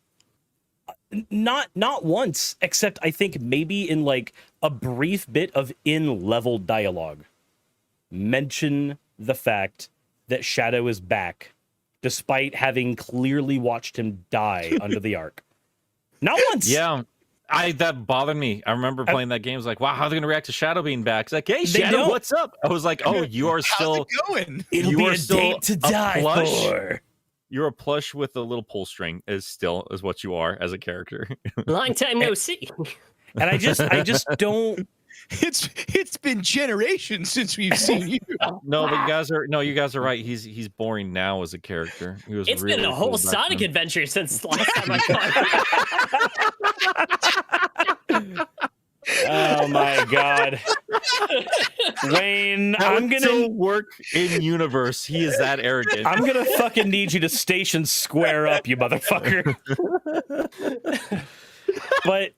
not once, except I think maybe in like a brief bit of in-level dialogue, mention the fact that Shadow is back, despite having clearly watched him die under the arc. Not once. Yeah, that bothered me. I remember playing that game. I was like, wow, how are they gonna react to Shadow being back? It's like, hey, Shadow, what's up? I was like, oh, you are still going. It'll you be are a still date to die for. You're a plush with a little pull string is what you are as a character. Long time no see. And I just don't. It's been generations since we've seen you. No, but you guys are right. He's boring now as a character. He was It's really been a whole cool back Sonic then. adventure since the last time I played. Oh my god, Wayne! I'm gonna still work in universe. He is that arrogant. I'm gonna fucking need you to station square up, you motherfucker. But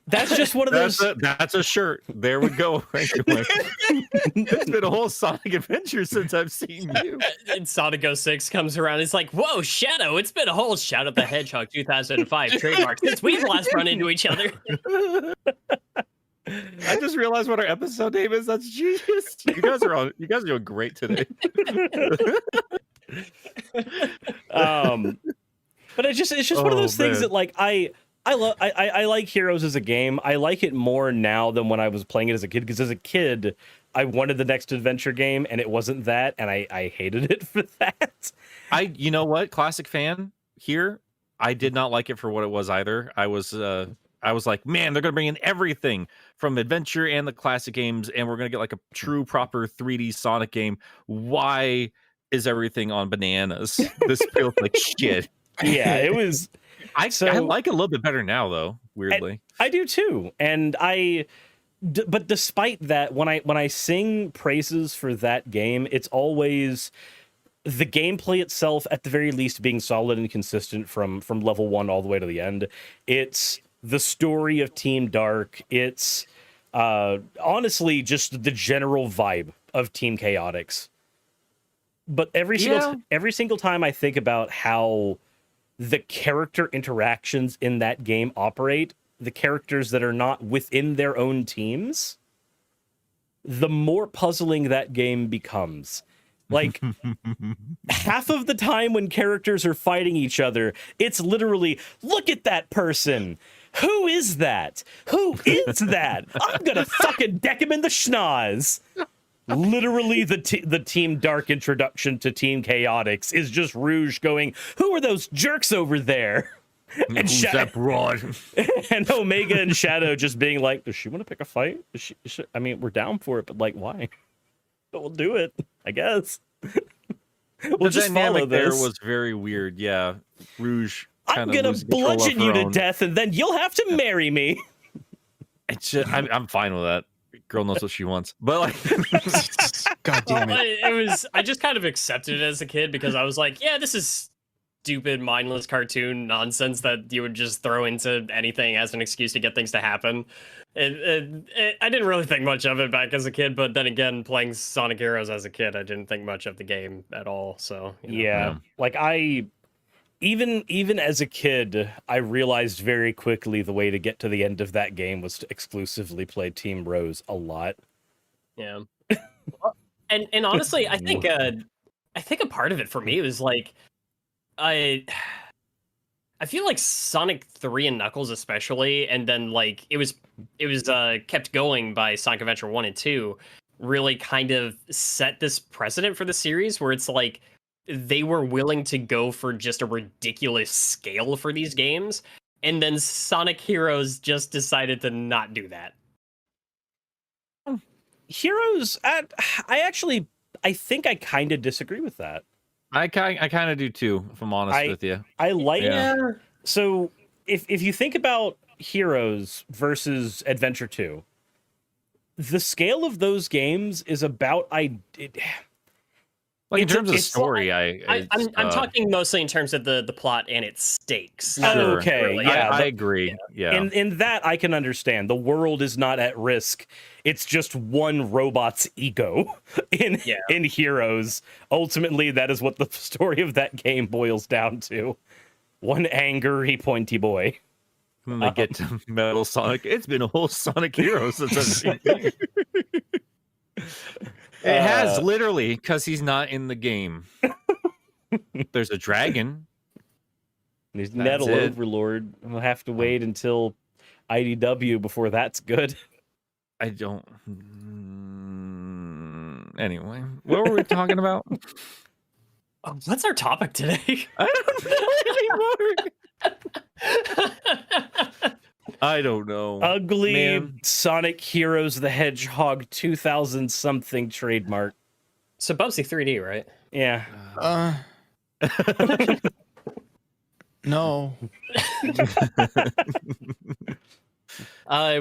that's just one of those. That's a shirt. There we go. It's been a whole Sonic adventure since I've seen you. And Sonic 06 comes around. It's like, whoa, Shadow! It's been a whole Shadow the Hedgehog 2005 trademark since we've last run into each other. I just realized what our episode name is. That's genius. You guys are doing great today. But it's just one of those things that like I like Heroes as a game. I like it more now than when I was playing it as a kid, because as a kid, I wanted the next adventure game and it wasn't that, and I hated it for that. You know what? Classic fan here. I did not like it for what it was either. I was like, man, they're gonna bring in everything from adventure and the classic games, and we're gonna get like a true proper 3D Sonic game. Why is everything on bananas? This feels like shit. Yeah, it was. I like it a little bit better now, though. Weirdly, I do too, and but despite that, when I sing praises for that game, it's always the gameplay itself, at the very least, being solid and consistent from level 1 all the way to the end. It's the story of Team Dark. It's honestly just the general vibe of Team Chaotix. But every single time I think about how the character interactions in that game operate, the characters that are not within their own teams, the more puzzling that game becomes. Like, half of the time when characters are fighting each other, it's literally, look at that person. Who is that? Who is that? I'm gonna fucking deck him in the schnoz. Literally, the Team Dark introduction to Team Chaotix is just Rouge going, who are those jerks over there? And who's that broad? And Omega and Shadow just being like, does she want to pick a fight? I mean, we're down for it, but like, why? But we'll do it, I guess. the just follow dynamic there this. was very weird. Yeah, Rouge. I'm kinda gonna losing control of bludgeon her you to own- death, and then you'll have to marry me. It's just, I'm fine with that. Girl knows what she wants, but like, God damn Well, it. I just kind of accepted it as a kid because I was like, yeah, this is stupid, mindless cartoon nonsense that you would just throw into anything as an excuse to get things to happen. I didn't really think much of it back as a kid, but then again, playing Sonic Heroes as a kid, I didn't think much of the game at all. So you know. Yeah, like even as a kid, I realized very quickly the way to get to the end of that game was to exclusively play Team Rose a lot. Yeah. And honestly, I think a part of it for me was like I feel like Sonic 3 and Knuckles especially, and then like it was kept going by Sonic Adventure 1 and 2, really kind of set this precedent for the series where it's like they were willing to go for just a ridiculous scale for these games, and then Sonic Heroes just decided to not do that. Heroes, I think I kind of disagree with that. I kind of do too, if I'm honest with you. I like Yeah. So if you think about Heroes versus Adventure 2, the scale of those games is about Like in terms of it's- story, I'm talking mostly in terms of the plot and its stakes. Oh, not okay, really- yeah, I agree. Yeah. in that I can understand. The world is not at risk. It's just one robot's ego in Heroes. Ultimately, that is what the story of that game boils down to. One angry, pointy boy. When they get to Metal Sonic, it's been a whole Sonic Heroes since I've seen it. It has literally, because he's not in the game. There's a dragon. He's That's Nettle it. Overlord. We'll have to wait until IDW before that's good. I don't. Anyway, what were we talking about? Oh, what's our topic today? I don't know anymore. I don't know. Ugly Man. Sonic Heroes the Hedgehog 2000 something trademark. So Bubsy 3D, right? Yeah. No.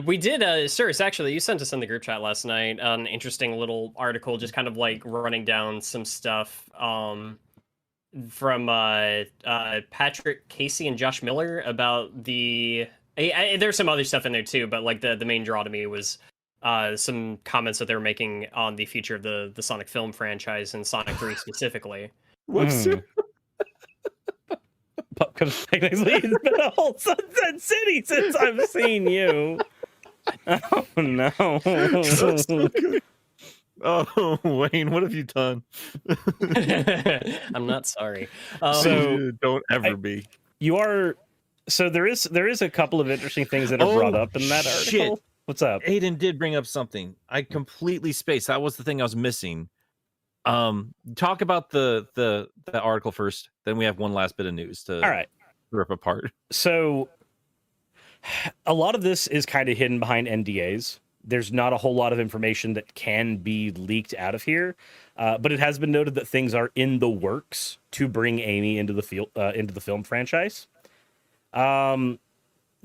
We did, Sirs, actually, you sent us in the group chat last night an interesting little article, just kind of like running down some stuff from Patrick Casey and Josh Miller about the. There's some other stuff in there too, but like the main draw to me was some comments that they were making on the future of the Sonic film franchise and Sonic 3 specifically. Whoops. Because technically it's been a whole Sunset City since I've seen you. Oh no. Oh, Wayne, what have you done? I'm not sorry. So don't ever be. you are so there is a couple of interesting things that are brought up in that article. Shit. What's up? Aiden did bring up something. I completely spaced. That was the thing I was missing. Talk about the article first, then we have one last bit of news to All right. rip apart. So a lot of this is kind of hidden behind NDAs. There's not a whole lot of information that can be leaked out of here, but it has been noted that things are in the works to bring Amy into the film franchise.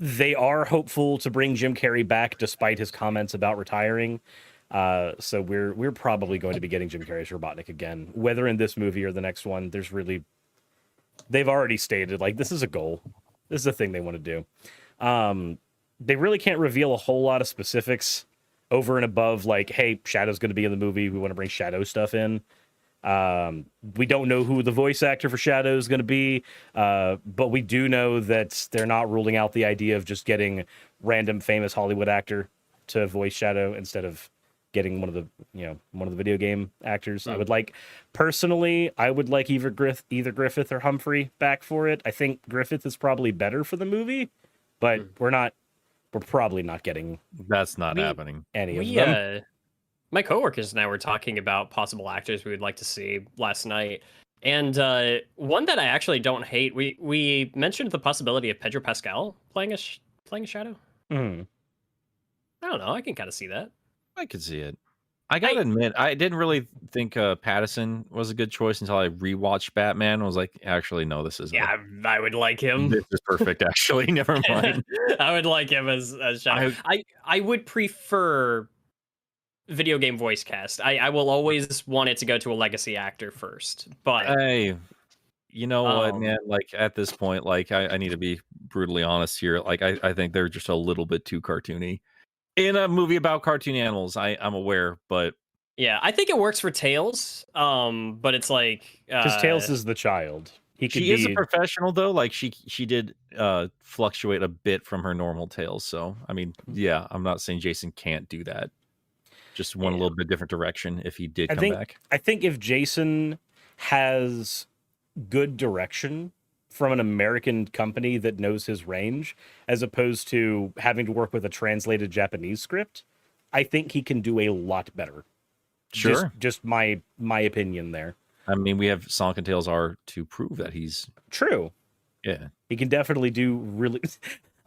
They are hopeful to bring Jim Carrey back despite his comments about retiring. So we're probably going to be getting Jim Carrey as Robotnik again, whether in this movie or the next one. They've already stated like this is a goal. This is a thing they want to do. They really can't reveal a whole lot of specifics over and above like, hey, Shadow's going to be in the movie. We want to bring Shadow stuff in. We don't know who the voice actor for Shadow is going to be, but we do know that they're not ruling out the idea of just getting random famous Hollywood actor to voice Shadow instead of getting one of the video game actors. I would like either Griffith or Humphrey back for it. I think Griffith is probably better for the movie, but we're probably not getting That's not happening. any of them. My coworkers and I were talking about possible actors we would like to see last night, and one that I actually don't hate. We mentioned the possibility of Pedro Pascal playing a Shadow. Mhm. I don't know. I can kind of see that. I could see it. I gotta admit, I didn't really think Pattinson was a good choice until I rewatched Batman. I was like, actually, no, this is Yeah, I would like him. this is perfect. Actually, never mind. I would like him as Shadow. I would prefer video game voice cast. I will always want it to go to a legacy actor first, but Hey, you know what, Um, man? Like at this point, like I need to be brutally honest here. Like I think they're just a little bit too cartoony in a movie about cartoon animals. I'm aware, but yeah, I think it works for Tails. But it's like Because Tails is the child. He could she is a be. professional though. Like she did fluctuate a bit from her normal Tails. So I mean, yeah, I'm not saying Jason can't do that. Just went a little bit different direction if he did come back. I think if Jason has good direction from an American company that knows his range, as opposed to having to work with a translated Japanese script, I think he can do a lot better. Sure. Just my opinion there. I mean, we have Sonic and Tails are to prove that he's True. yeah. He can definitely do really.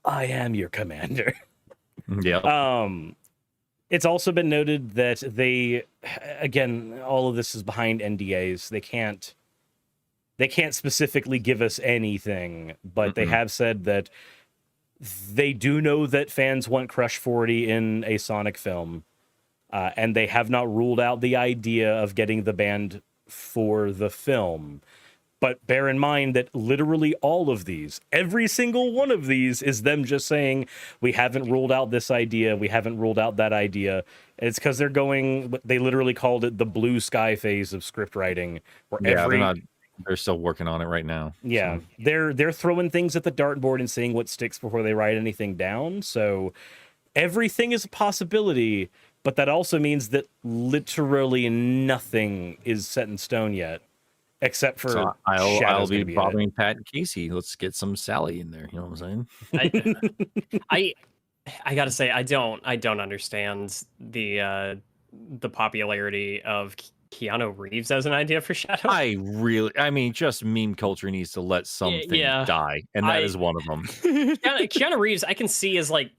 I am your commander. Yeah. It's also been noted that they, again, all of this is behind NDAs. They can't specifically give us anything, but they have said that they do know that fans want Crush 40 in a Sonic film, and they have not ruled out the idea of getting the band for the film. But bear in mind that literally all of these, every single one of these is them just saying, we haven't ruled out this idea, we haven't ruled out that idea. It's because they're going, they literally called it the blue sky phase of script writing, where they're still working on it right now. Yeah, So. they're throwing things at the dartboard and seeing what sticks before they write anything down. So everything is a possibility, but that also means that literally nothing is set in stone yet. Except for So I'll Shadow's be gonna be bothering Pat and Casey. Let's get some Sally in there. You know what I'm saying? I gotta say I don't understand the popularity of Keanu Reeves as an idea for Shadow. I mean, just meme culture needs to let something die, and that is one of them. Keanu Reeves, I can see as like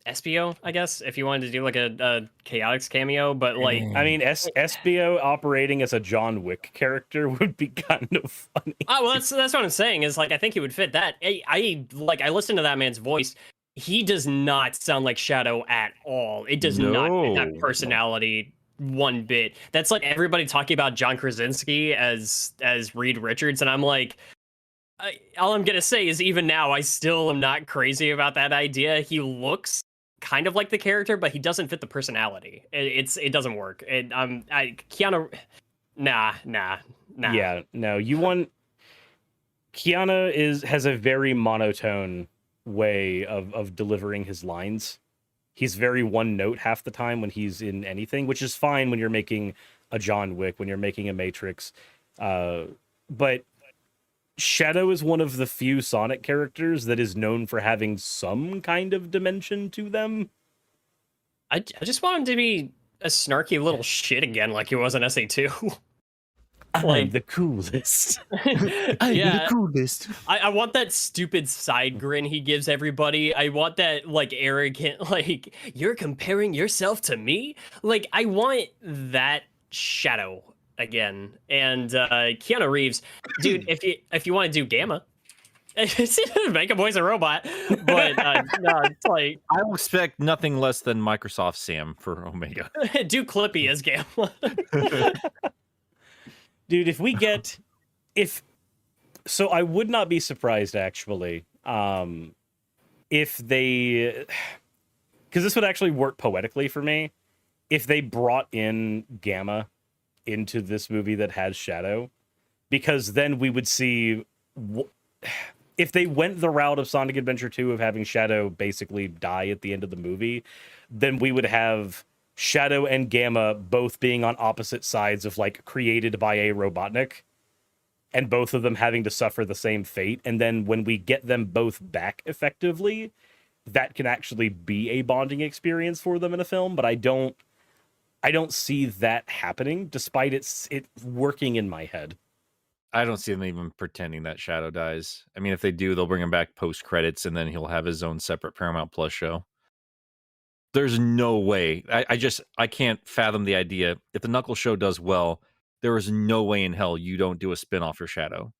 SBO, I guess, if you wanted to do like a Chaotix cameo, but like, I mean, SBO operating as a John Wick character would be kind of funny. well, that's what I'm saying is like I think he would fit that. I listened to that man's voice. He does not sound like Shadow at all. It does not fit that personality one bit. That's like everybody talking about John Krasinski as Reed Richards, and I'm like, all I'm gonna say is even now I still am not crazy about that idea. He looks kind of like the character, but he doesn't fit the personality. It doesn't work. Keanu, nah. Yeah, no. You want Keanu has a very monotone way of delivering his lines. He's very one note half the time when he's in anything, which is fine when you're making a John Wick, when you're making a Matrix. But Shadow is one of the few Sonic characters that is known for having some kind of dimension to them. I just want him to be a snarky little shit again, like he was in SA2. I'm the coolest. The coolest. I want that stupid side grin he gives everybody. I want that like arrogant, like you're comparing yourself to me. Like I want that Shadow again. And Keanu Reeves, dude, if you want to do Gamma, make a boy's a robot. But no, it's like I will expect nothing less than Microsoft Sam for Omega. do Clippy as Gamma. Dude, so I would not be surprised actually, if they, because this would actually work poetically for me, if they brought in Gamma into this movie that has Shadow, because then we would see, if they went the route of Sonic Adventure 2 of having Shadow basically die at the end of the movie, then we would have Shadow and Gamma both being on opposite sides of like created by a Robotnik, and both of them having to suffer the same fate. And then when we get them both back effectively, that can actually be a bonding experience for them in a film. But I don't see that happening, despite it working in my head. I don't see them even pretending that Shadow dies. I mean, if they do, they'll bring him back post credits, and then he'll have his own separate Paramount Plus show. There's no way. I can't fathom the idea. If the Knuckles show does well, there is no way in hell you don't do a spin-off for Shadow.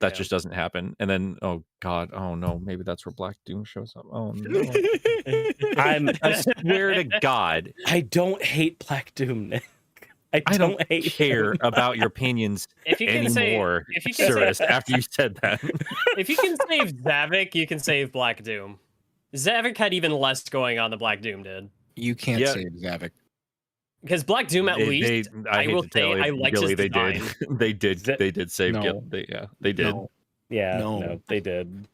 That just doesn't happen. And then, oh god, oh no, maybe that's where Black Doom shows up. Oh no. I swear to God, I don't hate Black Doom, Nick. I I don't don't hate care him. about your opinions If you can say, anymore, if you can Cirrus, say, after you said that. if you can save Zavik, you can save Black Doom. Zavik had even less going on than Black Doom did. You can't Yeah. save Zavik. Because Black Doom, at least, I hate will to tell say, you, I liked Billy, his they design. did. They did save. No. They did. No. Yeah, No. no, they did.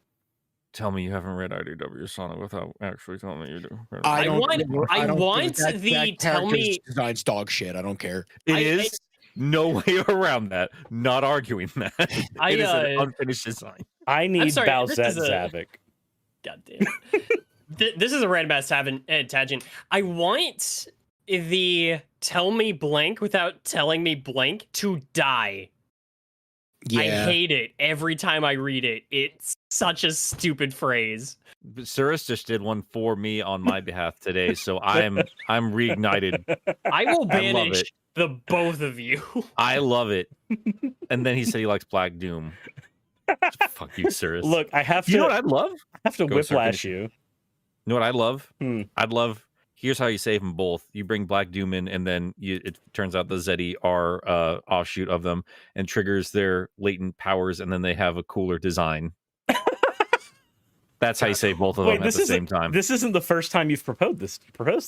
Tell me you haven't read IDW Sonic without actually telling me you do. I don't- want that the tell character's me. design's dog shit. I don't care. It is no way around that. Not arguing that. It is an unfinished design. I need sorry, Bowsette this is a- Zavik. God damn. This is a random ass tangent. I want the tell me blank without telling me blank to die. Yeah. I hate it every time I read it. It's such a stupid phrase. But Cirrus just did one for me on my behalf today, so I'm reignited. I will I love banish it. the both of you. I love it. And then he said he likes Black Doom. Fuck you, Cirrus. Look, I have to. You know what I'd love? I have to Go, sir, whiplash finish. you. You know what I'd love? Hmm. I'd love. Here's how you save them both. You bring Black Doom in, and then it turns out the Zeti are offshoot of them and triggers their latent powers, and then they have a cooler design. That's how you save both of them at the same time. This isn't the first time you've proposed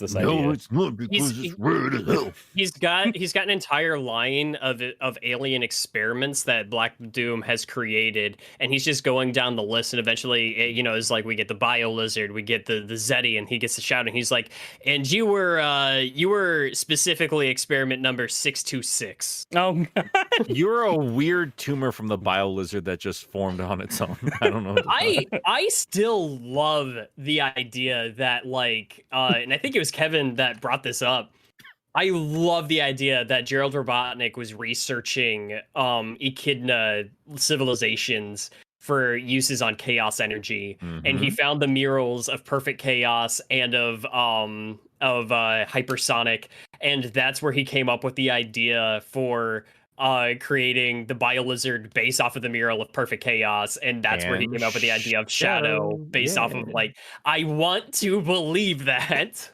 this idea. No, it's not because it's weird as hell. He's got an entire line of alien experiments that Black Doom has created, and he's just going down the list. And eventually, it's like we get the Bio Lizard, we get the Zeti, and he gets to shout, and he's like, "And you were specifically experiment number 626." Oh, God. You're a weird tumor from the Bio Lizard that just formed on its own. I don't know. I still love the idea that and I think it was Kevin that brought this up. I love the idea that Gerald Robotnik was researching Echidna civilizations for uses on chaos energy, and he found the murals of perfect chaos and of hypersonic, and that's where he came up with the idea for creating the Biolizard based off of the mural of perfect chaos, and that's where he came up with the idea of Shadow based off of I want to believe that.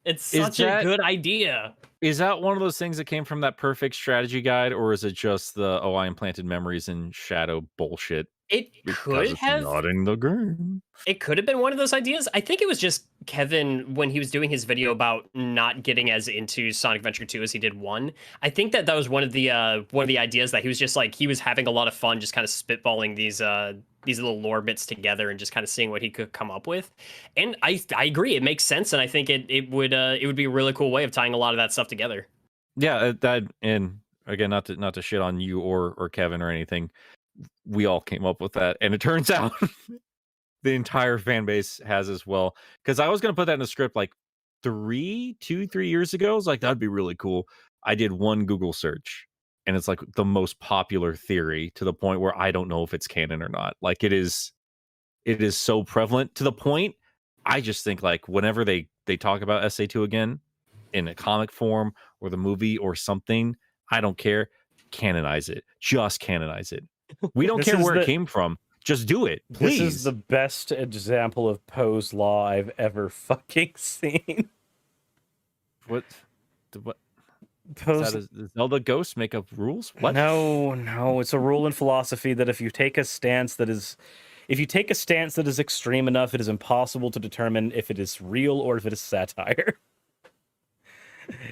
It's such a good idea. Is that one of those things that came from that perfect strategy guide, or is it just the I implanted memories in Shadow bullshit? It could have not in the game. It could have been one of those ideas. I think it was just Kevin when he was doing his video about not getting as into Sonic Adventure 2 as he did 1. I think that was one of the ideas that he was just he was having a lot of fun just kind of spitballing these little lore bits together and just kind of seeing what he could come up with. And I agree, it makes sense, and I think it would be a really cool way of tying a lot of that stuff together. Yeah, that, and again, not to shit on you or Kevin or anything. We all came up with that, and it turns out the entire fan base has as well. Because I was going to put that in a script 3 years ago. I was like, that'd be really cool. I did one Google search, and it's the most popular theory to the point where I don't know if it's canon or not. It is so prevalent to the point. I just think whenever they talk about SA2 again in a comic form or the movie or something, I don't care. Canonize it. Just canonize it. We don't care where it came from. Just do it, please. This is the best example of Poe's law I've ever fucking seen. What? Poe's... Does Zelda Ghost make up rules? What? No. It's a rule in philosophy that if you take a stance that is extreme enough, it is impossible to determine if it is real or if it is satire.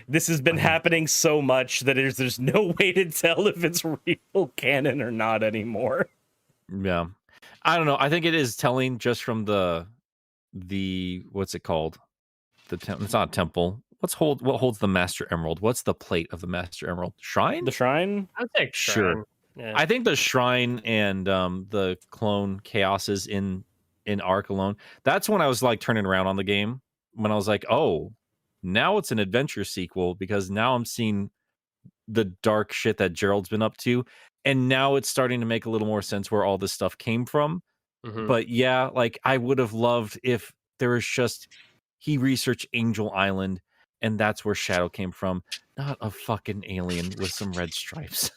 This has been happening so much that there's no way to tell if it's real canon or not anymore. Yeah, I don't know. I think it is telling just from the what's it called? It's not a temple. What holds the Master Emerald? What's the plate of the Master Emerald? Shrine? The shrine? I would say Sure. Yeah. I think the shrine and the clone chaoses in Ark alone. That's when I was turning around on the game. When I was like, oh, now it's an adventure sequel because now I'm seeing the dark shit that Gerald's been up to, and now it's starting to make a little more sense where all this stuff came from. But yeah, I would have loved if there is just he researched Angel Island, and that's where Shadow came from, not a fucking alien with some red stripes.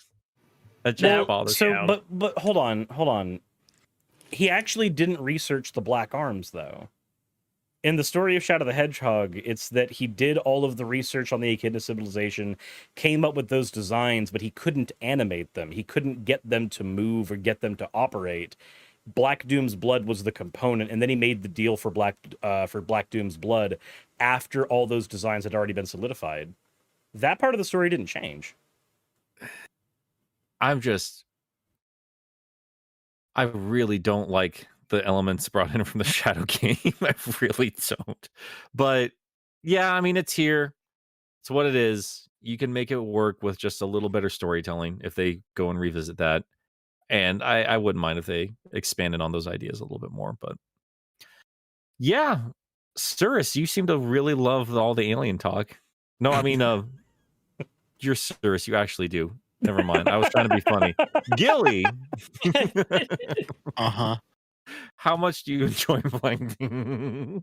That just bothers me. So, but hold on. He actually didn't research the Black Arms, though. In the story of Shadow the Hedgehog, it's that he did all of the research on the Echidna civilization, came up with those designs, but he couldn't animate them. He couldn't get them to move or get them to operate. Black Doom's blood was the component, and then he made the deal for Black Doom's blood after all those designs had already been solidified. That part of the story didn't change. I really don't like the elements brought in from the Shadow game. I really don't. But yeah, I mean, it's here. It's what it is. You can make it work with just a little better storytelling if they go and revisit that. And I wouldn't mind if they expanded on those ideas a little bit more. But yeah, Cirrus, you seem to really love all the alien talk. No, I mean, you're Cirrus. You actually do. Never mind. I was trying to be funny. Gilly. Uh-huh. How much do you enjoy playing?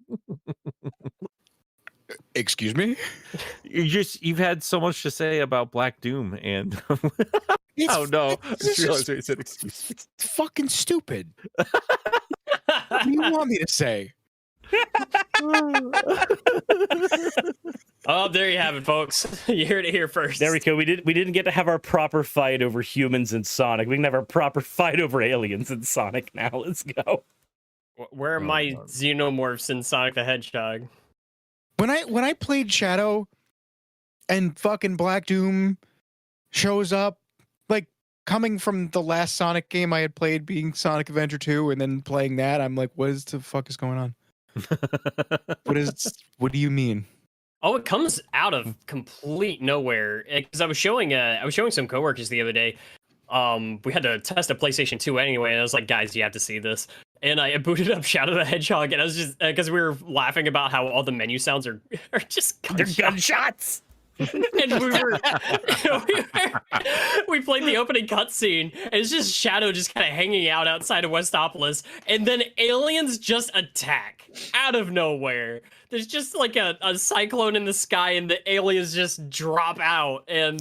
Excuse me? You've had so much to say about Black Doom and oh no. I just realized you said excuse me. It's fucking stupid. What do you want me to say? Oh, there you have it, folks. You heard it here first. There we go. We didn't get to have our proper fight over humans and Sonic. We can have our proper fight over aliens and Sonic now. Let's go. Where are my xenomorphs in Sonic the Hedgehog? When I played Shadow and fucking Black Doom shows up, like coming from the last Sonic game I had played being Sonic Adventure 2 and then playing that, I'm like, what the fuck is going on? What do you mean? Oh, it comes out of complete nowhere. Because I was showing some coworkers the other day. We had to test a PlayStation 2 anyway, and I was like, guys, you have to see this. And I booted up Shadow the Hedgehog, and I was just because we were laughing about how all the menu sounds are just gunshots. They're gunshots. And we played the opening cutscene, and it's just Shadow just kind of hanging out outside of Westopolis, and then aliens just attack out of nowhere. There's just like a cyclone in the sky, and the aliens just drop out, and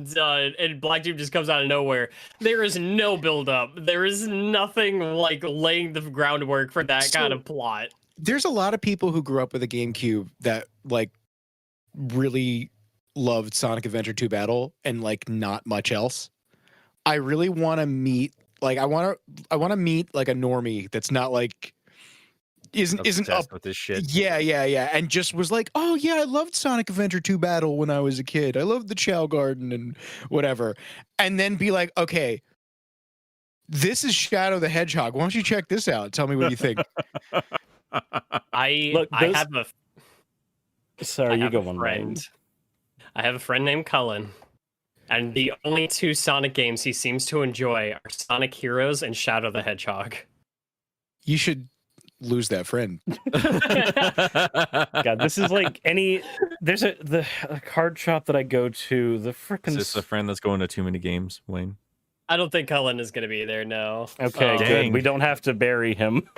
Black Doom just comes out of nowhere. There is no build up. There is nothing like laying the groundwork for that kind of plot. There's a lot of people who grew up with a GameCube that like really loved Sonic Adventure 2 Battle and like not much else. I really want to meet like I want to meet like a normie that's not like isn't up with this shit. Yeah, and just was like, "Oh yeah, I loved Sonic Adventure 2 Battle when I was a kid. I loved the Chow Garden and whatever." And then be like, "Okay, this is Shadow the Hedgehog. Why don't you check this out? Tell me what you think." I have a friend. Ryan. I have a friend named Cullen, and the only two Sonic games he seems to enjoy are Sonic Heroes and Shadow the Hedgehog. You should lose that friend. God, this is like there's a card shop that I go to. The frickin' Is this a friend that's going to too many games, Wayne? I don't think Cullen is going to be there, no. Okay, Dang. good. We don't have to bury him.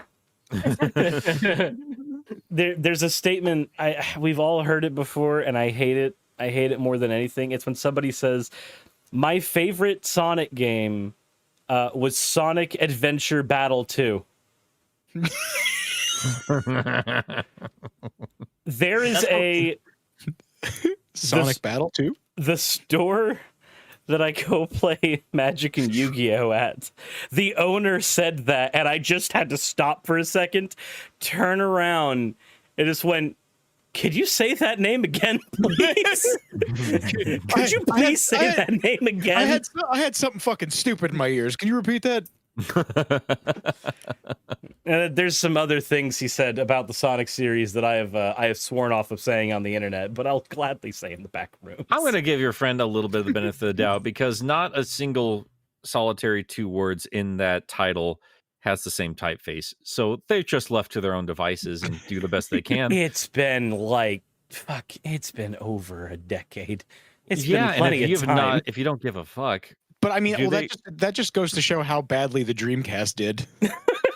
There's a statement we've all heard it before, and I hate it. I hate it more than anything. It's when somebody says, "My favorite Sonic game was Sonic Adventure Battle 2." There is Sonic Battle 2? The store that I go play Magic and Yu-Gi-Oh at. The owner said that, and I just had to stop for a second, turn around, and just went, "Could you say that name again, please? Could you please say that name again?" I had something fucking stupid in my ears. Can you repeat that? There's some other things he said about the Sonic series that I have sworn off of saying on the internet, but I'll gladly say in the back room. I'm going to give your friend a little bit of the benefit of the doubt because not a single solitary 2 words in that title has the same typeface. So they're just left to their own devices and do the best they can. It's been it's been over a decade. It's yeah, been plenty and of time. if you don't give a fuck. But I mean, that just goes to show how badly the Dreamcast did.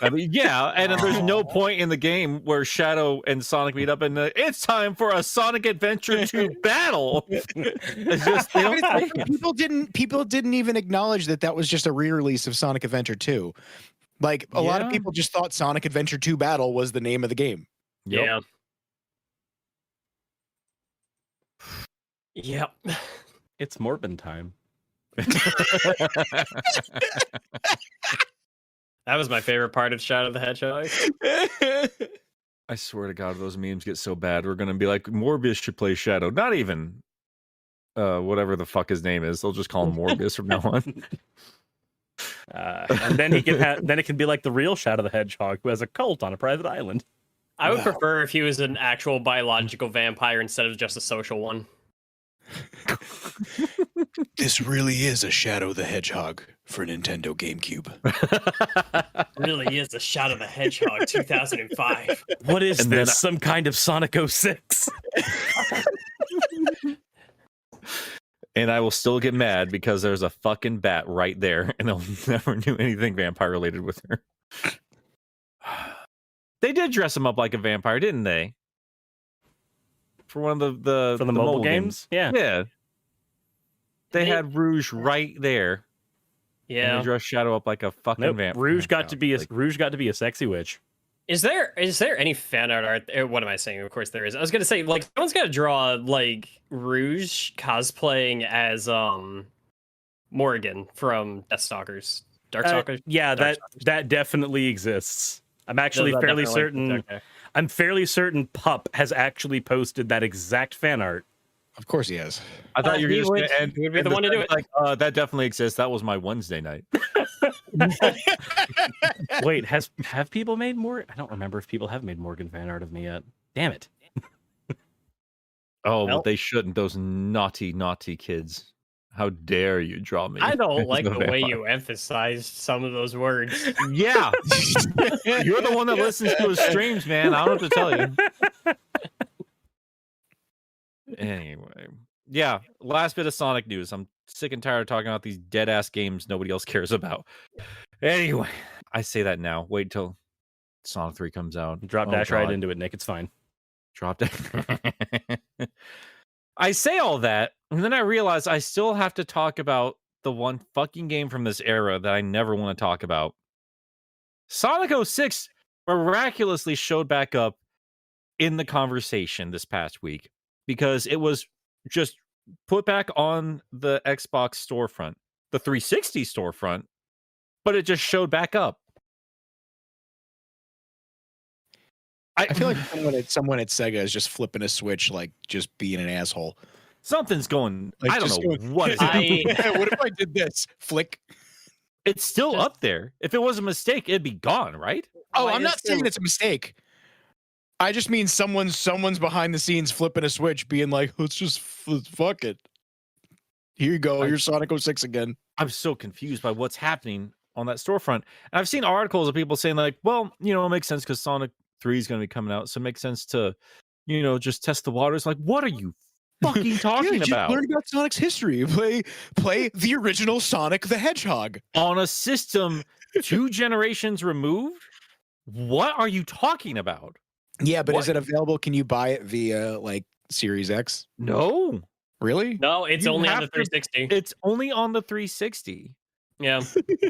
I mean, yeah, and then there's no point in the game where Shadow and Sonic meet up and it's time for a Sonic Adventure 2 battle. It's just they don't say it. People didn't even acknowledge that was just a re-release of Sonic Adventure 2. Like a lot of people just thought Sonic Adventure 2 Battle was the name of the game. Yeah. Yep. It's Morbin time. That was my favorite part of Shadow the Hedgehog. I swear to God, if those memes get so bad, we're gonna be like, Morbius should play Shadow. Not even whatever the fuck his name is. They'll just call him Morbius from now on. And then he can then it can be like the real Shadow the Hedgehog who has a cult on a private island. I would prefer if he was an actual biological vampire instead of just a social one. This really is a Shadow the Hedgehog for Nintendo GameCube. Really is a Shadow the Hedgehog 2005. What is And this? then- Some kind of Sonic 06? And I will still get mad because there's a fucking bat right there, and they'll never do anything vampire related with her. They did dress him up like a vampire, didn't they? For one of the For the mobile games? Yeah. Yeah. They had Rouge right there. And Yeah. they dressed Shadow up like a fucking Nope. vampire. Rouge got to be Like, a sexy witch. Is there any fan art? What am I saying? Of course there is. I was gonna say, like, someone's got to draw like Rouge cosplaying as Morrigan from Deathstalkers, Darkstalkers. Yeah, Dark that definitely exists. I'm actually That fairly definitely- certain. okay. I'm fairly certain Pup has actually posted that exact fan art. Of course he has. I thought you were He just would- going to end. he would be the one to do it. Like, that definitely exists. That was my Wednesday night. Wait, have people made more? I don't remember if people have made Morgan fan art of me yet. Damn it. Oh, Well- but they shouldn't. Those naughty, naughty kids. How dare you draw me? I don't as like a the way vampire. you emphasized some of those words. Yeah. You're the one that listens to his streams, man. I don't have to tell you. Anyway. Yeah. Last bit of Sonic news. I'm sick and tired of talking about these dead ass games nobody else cares about. Anyway, I say that now. Wait till Sonic 3 comes out. Drop Oh, dash right God. into it, Nick. It's fine. Drop that. I say all that, and then I realize I still have to talk about the one fucking game from this era that I never want to talk about. Sonic 06 miraculously showed back up in the conversation this past week because it was just put back on the Xbox storefront, the 360 storefront, but it just showed back up. I feel like someone at Sega is just flipping a switch, like just being an asshole. Something's going. Like, I don't just know going, what is I- happening. What if I did this? Flick. It's still Just- up there. If it was a mistake, it'd be gone, right? Oh, Why I'm is not saying there- it's a mistake. I just mean someone's behind the scenes flipping a switch, being like, "Let's just fuck it. Here you go. You're Sonic 06 again." I'm so confused by what's happening on that storefront. And I've seen articles of people saying like, well, you know, it makes sense because Sonic 3 is going to be coming out, so it makes sense to, you know, just test the waters. Like, what are you fucking talking just about? learn about Sonic's history. Play the original Sonic the Hedgehog. On a system 2 generations removed? What are you talking about? Yeah, but What? is it available? Can you buy it via like Series X? No, Really? No, it's You only on have the to- 360. it's only on the 360. Yeah,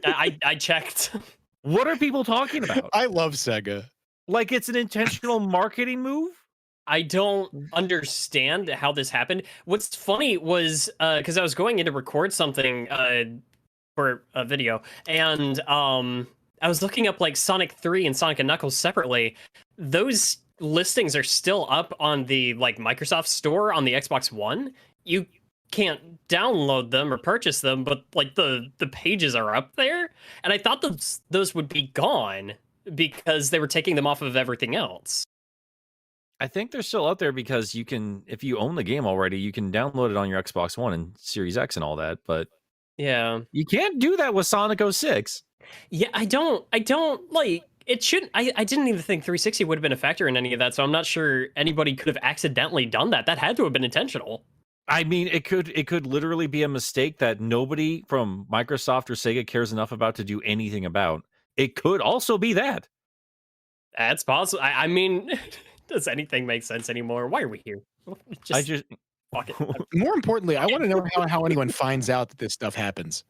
I checked. What are people talking about? I love Sega. Like it's an intentional marketing move? I don't understand how this happened. What's funny was because I was going in to record something for a video, and I was looking up like Sonic 3 and Sonic and Knuckles separately. Those listings are still up on the like Microsoft Store on the Xbox One. You can't download them or purchase them, but like the pages are up there, and I thought those would be gone because they were taking them off of everything else. I think they're still out there because you can, if you own the game already, you can download it on your Xbox One and Series X and all that, but Yeah. you can't do that with Sonic 06. Yeah, I don't like it shouldn't I didn't even think 360 would have been a factor in any of that, so I'm not sure anybody could have accidentally done that. That had to have been intentional. I mean, it could literally be a mistake that nobody from Microsoft or Sega cares enough about to do anything about. it could also be that. That's possible. I mean, does anything make sense anymore? Why are we here? I just fuck it. More importantly, I want to know how anyone finds out that this stuff happens.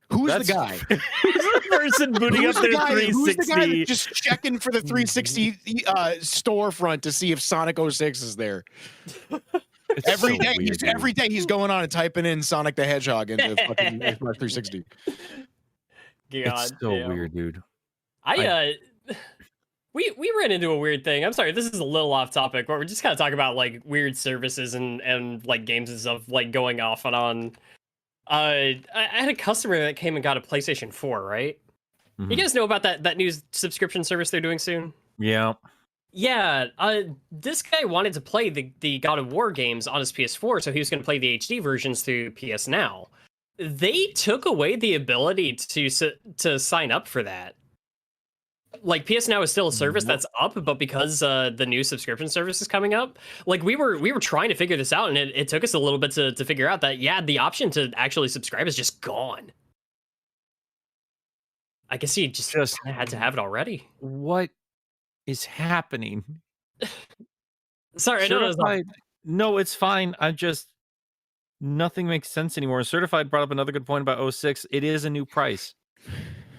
Who's the guy? Who's the person booting Who's up the their guy? Who's the guy 360? that's just checking for the 360 storefront to see if Sonic 06 is there? it's Every so day, weird, dude. every day he's going on and typing in Sonic the Hedgehog into fucking Xbox 360. God, It's so damn. weird, dude. We ran into a weird thing. I'm sorry, this is a little off topic, but we're just kind of talking about like weird services and like games and stuff like going off and on. I had a customer that came and got a PlayStation 4, right? Mhm. You guys know about that new subscription service they're doing soon? Yeah. Yeah, this guy wanted to play the God of War games on his PS4, so he was going to play the HD versions through PS Now. They took away the ability to sign up for that. Like PS Now is still a service that's up, but because the new subscription service is coming up, like we were trying to figure this out, and it took us a little bit to figure out that the option to actually subscribe is just gone. I guess you just kinda had to have it already. What is happening? Sorry, I know it was Certified. No, it's fine. Nothing makes sense anymore. Certified brought up another good point about 06. It is a new price.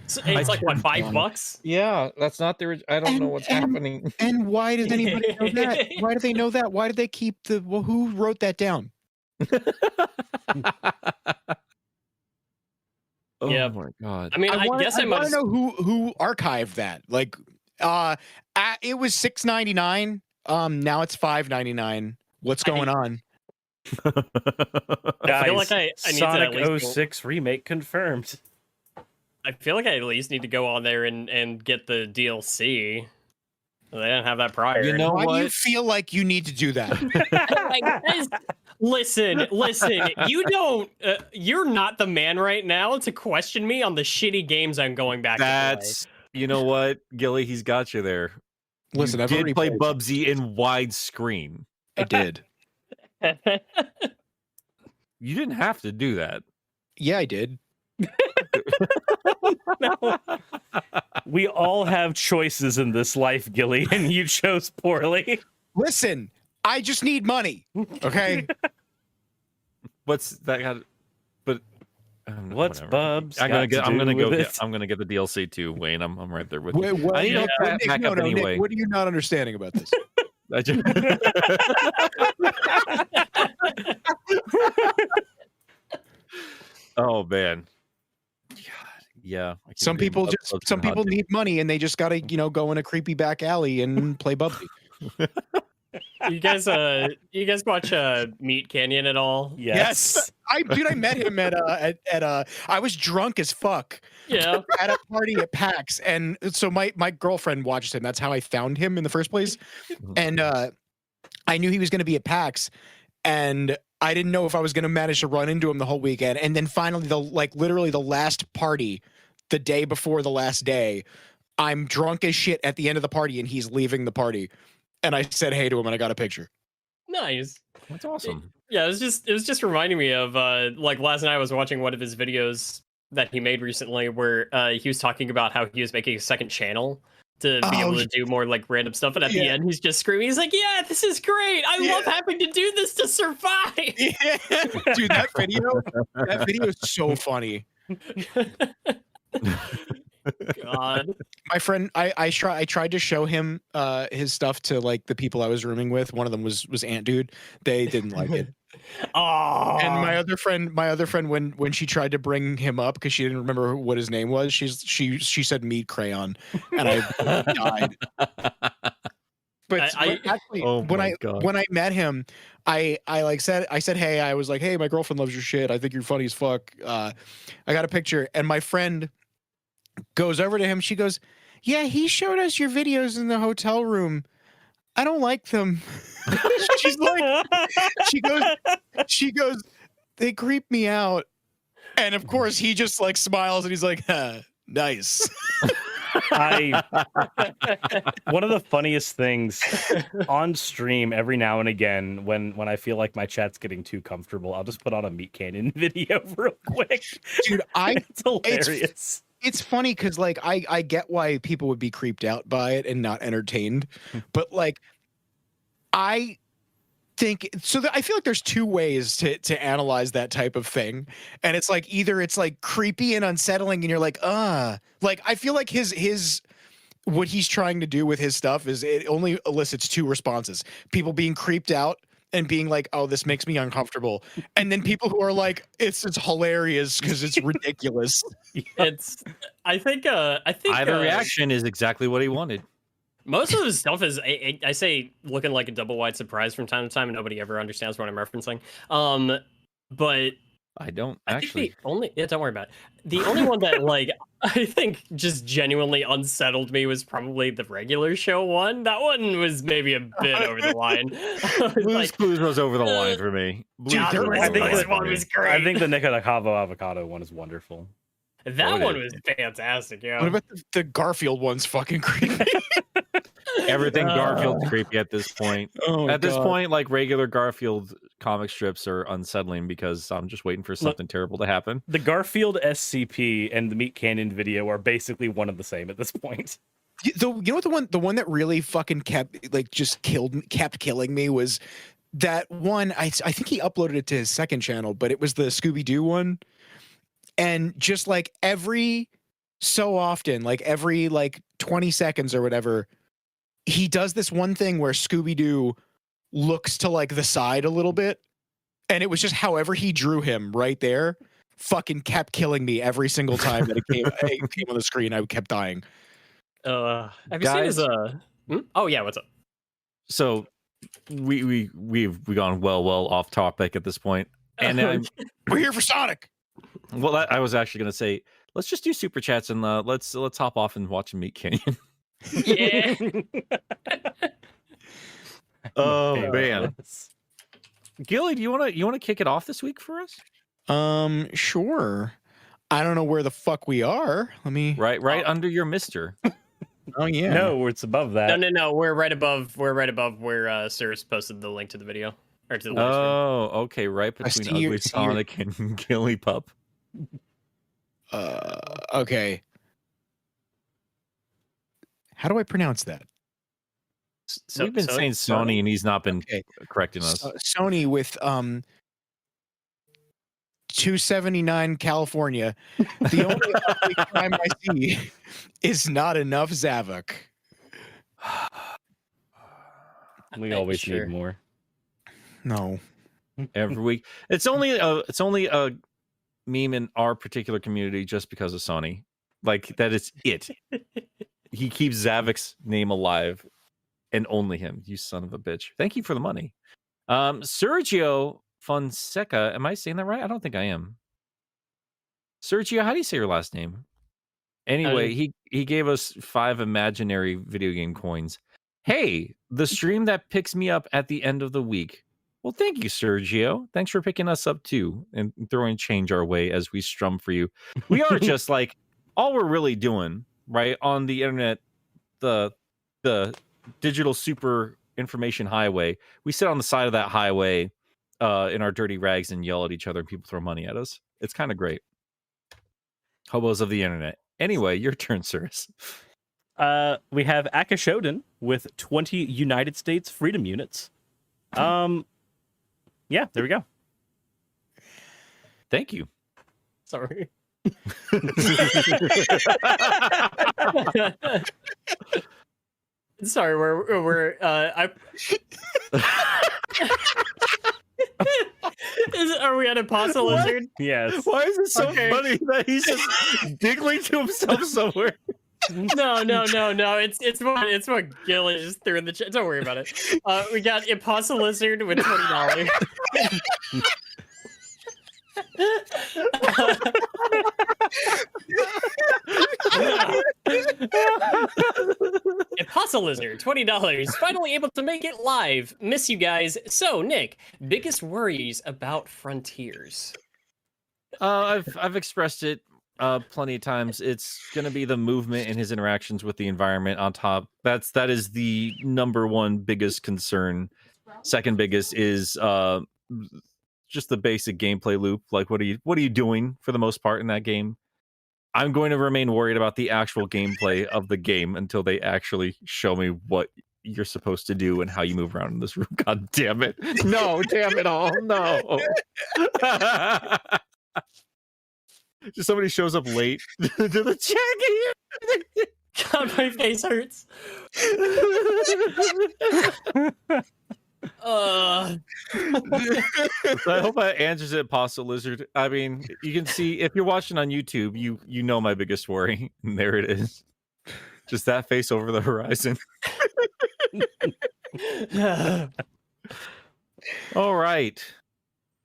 it's like what, $5? Yeah, that's not the. I don't know what's happening. And why does anybody know that? Why do they know that? Why did they keep the? Well, who wrote that down? Oh Yeah. my god. I mean, I guess I want must to know who archived that. Like, it was $6.99. Now it's $5.99. What's going on? I feel like I need to Sonic at least 06 remake confirmed. I feel like I at least need to go on there and get the DLC. They didn't have that prior. You know Why do you what? feel like you need to do that? Listen, you don't. You're not the man right now to question me on the shitty games I'm going back That's. You know what, Gilly? He's got you there. Listen, you I've did already play played. Bubsy in widescreen. I did. to play. You didn't have to do that. Yeah, I did. We all have choices in this life, Gilly, and you chose poorly. Listen, I just need money. Okay. What's that got? But What's whatever. Bubs? I'm got gonna to I'm gonna do go. with Get, it? I'm gonna get the DLC too, Wayne. I'm right there with Wait, you. I need to hook that Nick, back up Nick, anyway. what are you not understanding about this? I just- oh man. God, yeah. I keep Some getting people Bubs some and hot people take. need money and they just gotta, go in a creepy back alley and play Bubsy. you guys watch Meat Canyon at all? Yes. I met him at I was drunk as fuck Yeah. at a party at PAX, and so my girlfriend watched him. That's how I found him in the first place. And I knew he was going to be at PAX, and I didn't know if I was going to manage to run into him the whole weekend. And then finally, literally the last party, the day before the last day, I'm drunk as shit at the end of the party, and he's leaving the party. And I said hey to him, and I got a picture. Nice. That's awesome. Yeah, it was just reminding me of like last night I was watching one of his videos that he made recently where he was talking about how he was making a second channel to be able to do more like random stuff, and at the end he's just screaming. He's like, "Yeah, this is great! I love having to do this to survive." Yeah. Dude, that video is so funny. God. My friend, I tried to show him his stuff to like the people I was rooming with. One of them was Ant Dude. They didn't like it. Oh. And my other friend, when she tried to bring him up because she didn't remember what his name was, she said Meat Crayon, and I died. But actually, Oh when my God. I met him, I said hey, I was like, hey, my girlfriend loves your shit. I think you're funny as fuck. I got a picture, and my friend goes over to him. She goes, yeah, he showed us your videos in the hotel room. I don't like them. She's like, she goes, they creep me out. And of course he just like smiles and he's like, nice. One of the funniest things on stream every now and again when I feel like my chat's getting too comfortable, I'll just put on a Meat Canyon video real quick. Dude, It's hilarious. it's funny because like I get why people would be creeped out by it and not entertained, but like I think so. I feel like there's two ways to analyze that type of thing, and it's like either it's like creepy and unsettling, and you're like like I feel like his what he's trying to do with his stuff is it only elicits two responses: people being creeped out and being like, oh, this makes me uncomfortable, and then people who are like, it's hilarious because it's ridiculous. It's I think Either reaction is exactly what he wanted. most of the stuff is I say looking like a double wide surprise from time to time, and nobody ever understands what I'm referencing. But I don't I think actually. the only don't worry about it. The only one that like I think just genuinely unsettled me was probably the regular show one. That one was maybe a bit over the line. I was Blue's like, Clues was over the line for me. Blue's Dude, Clues the was I over the think Restless line for one me. was great. I think the Nicaragua avocado one is wonderful. that Oh, it one is. was fantastic. Yeah. What about the Garfield one's fucking creepy? Everything Garfield's creepy at this point. Oh, At this God. point, like regular Garfield comic strips are unsettling because I'm just waiting for something terrible to happen. The Garfield SCP and the Meat Canyon video are basically one and the same at this point. You know what the one that really fucking kept like just kept killing me was that one. I think he uploaded it to his second channel, but it was the Scooby Doo one, and just like every so often, like every like 20 seconds or whatever, he does this one thing where Scooby Doo looks to like the side a little bit, and it was just however he drew him right there, fucking kept killing me every single time that it came on the screen. I kept dying. Have you seen his Oh yeah, what's up? So we've gone well off topic at this point, and We're here for Sonic. well, I was actually going to say let's just do super chats and let's hop off and watch Meat Canyon. Yeah. Oh man, Gilly, do you want to kick it off this week for us? Sure. I don't know where the fuck we are. Let me. Right under your Mister. Oh yeah. No, it's above that. No. We're right above where Cirrus posted the link to the video or to the live stream. Oh, okay, right between see your- Ugly Sonic and Gilly Pup. Okay. How do I pronounce that? So, We've been saying Sony, and he's not been Okay. correcting us. Sony with 279 California. The only ugly crime I see is not enough Zavok. We always Sure. need more. No. Every week, it's only a meme in our particular community just because of Sony. Like that is it. He keeps Zavok's name alive, and only him. You son of a bitch. Thank you for the money, Sergio Fonseca. Am I saying that right? I don't think I am. Sergio, how do you say your last name? Anyway, he gave us 5 imaginary video game coins. Hey, the stream that picks me up at the end of the week. Well, thank you, Sergio. Thanks for picking us up too and throwing change our way as we strum for you. We are just like all we're really doing, right? On the internet, the digital super information highway. We sit on the side of that highway in our dirty rags and yell at each other and people throw money at us. It's kind of great. Hobos of the internet. Anyway, your turn, Cirrus. We have Akashodan with 20 United States Freedom Units. Yeah, there we go. Thank you. Sorry. Sorry, we're are we at a pasta lizard? Yes. Why is it so Okay. funny that he's just giggling to himself somewhere? No. It's what Gilly just threw in the chat. Don't worry about it. We got Impasta Lizard with $20. Impasta Lizard, $20. Finally able to make it live. Miss you guys. So, Nick, biggest worries about Frontiers? I've expressed it plenty of times. It's going to be the movement and his interactions with the environment on top. That is the number one biggest concern. Second biggest is just the basic gameplay loop. Like what are you doing for the most part in that game? I'm going to remain worried about the actual gameplay of the game until they actually show me what you're supposed to do and how you move around in this room. God damn it. No, damn it all. No. Just somebody shows up late to the check. God, my face hurts. So I hope that answers it, Pasta Lizard. I mean, you can see if you're watching on YouTube, you know my biggest worry. And there it is. Just that face over the horizon. All right.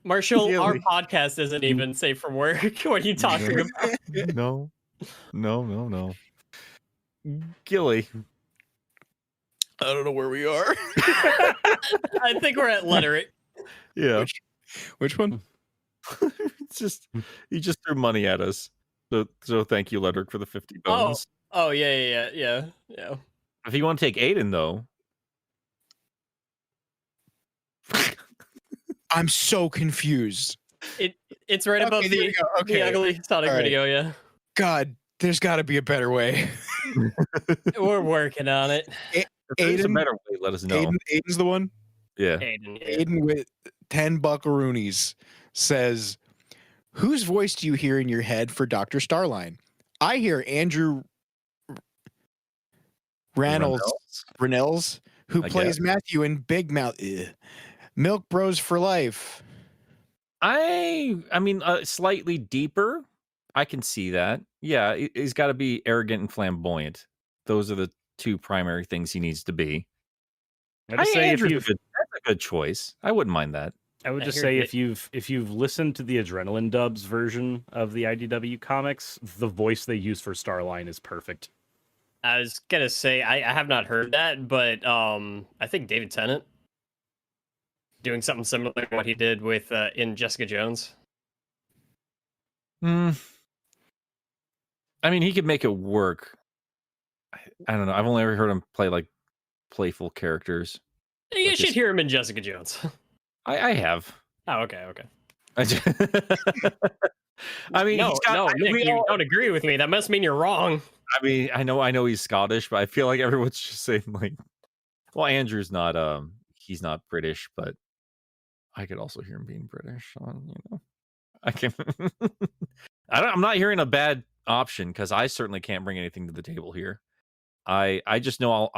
Marshall, Really? our podcast isn't even safe for work. What are you talking about? No. Gilly. I don't know where we are. I think we're at lettering. Yeah. Which one? It's just he just threw money at us. So thank you, Ledric, for the 50 bones. Oh, yeah. If you want to take Aiden, though. I'm so confused. It's right above Okay, there the, you go. Okay. the ugly Sonic All right. video, yeah. God, there's got to be a better way. We're working on it. If there's a Aiden- better way, let us know. Aiden's the one. Yeah. Aiden. Aiden with 10 buckaroonies says, "Whose voice do you hear in your head for Dr. Starline? I hear Andrew Rannells, who I plays guess. Matthew in Big Mouth. Milk Bros for Life." I mean, slightly deeper. I can see that. Yeah, he's got to be arrogant and flamboyant. Those are the two primary things he needs to be. I would say Andrew's that's a good choice. I wouldn't mind that. I would I just hear say it. if you've listened to the Adrenaline Dubs version of the IDW comics, the voice they use for Starline is perfect. I was gonna say I have not heard that, but I think David Tennant doing something similar to what he did with in Jessica Jones. I mean, he could make it work. I don't know. I've only ever heard him play like playful characters. You Like should his- hear him in Jessica Jones. I have. Oh, okay. I just- I mean, No, he's got, Nick, we you all- don't agree with me. That must mean you're wrong. I mean, I know he's Scottish, but I feel like everyone's just saying like, well, Andrew's not he's not British, but I could also hear him being British. So, you know, I can. I'm not hearing a bad option because I certainly can't bring anything to the table here. I just know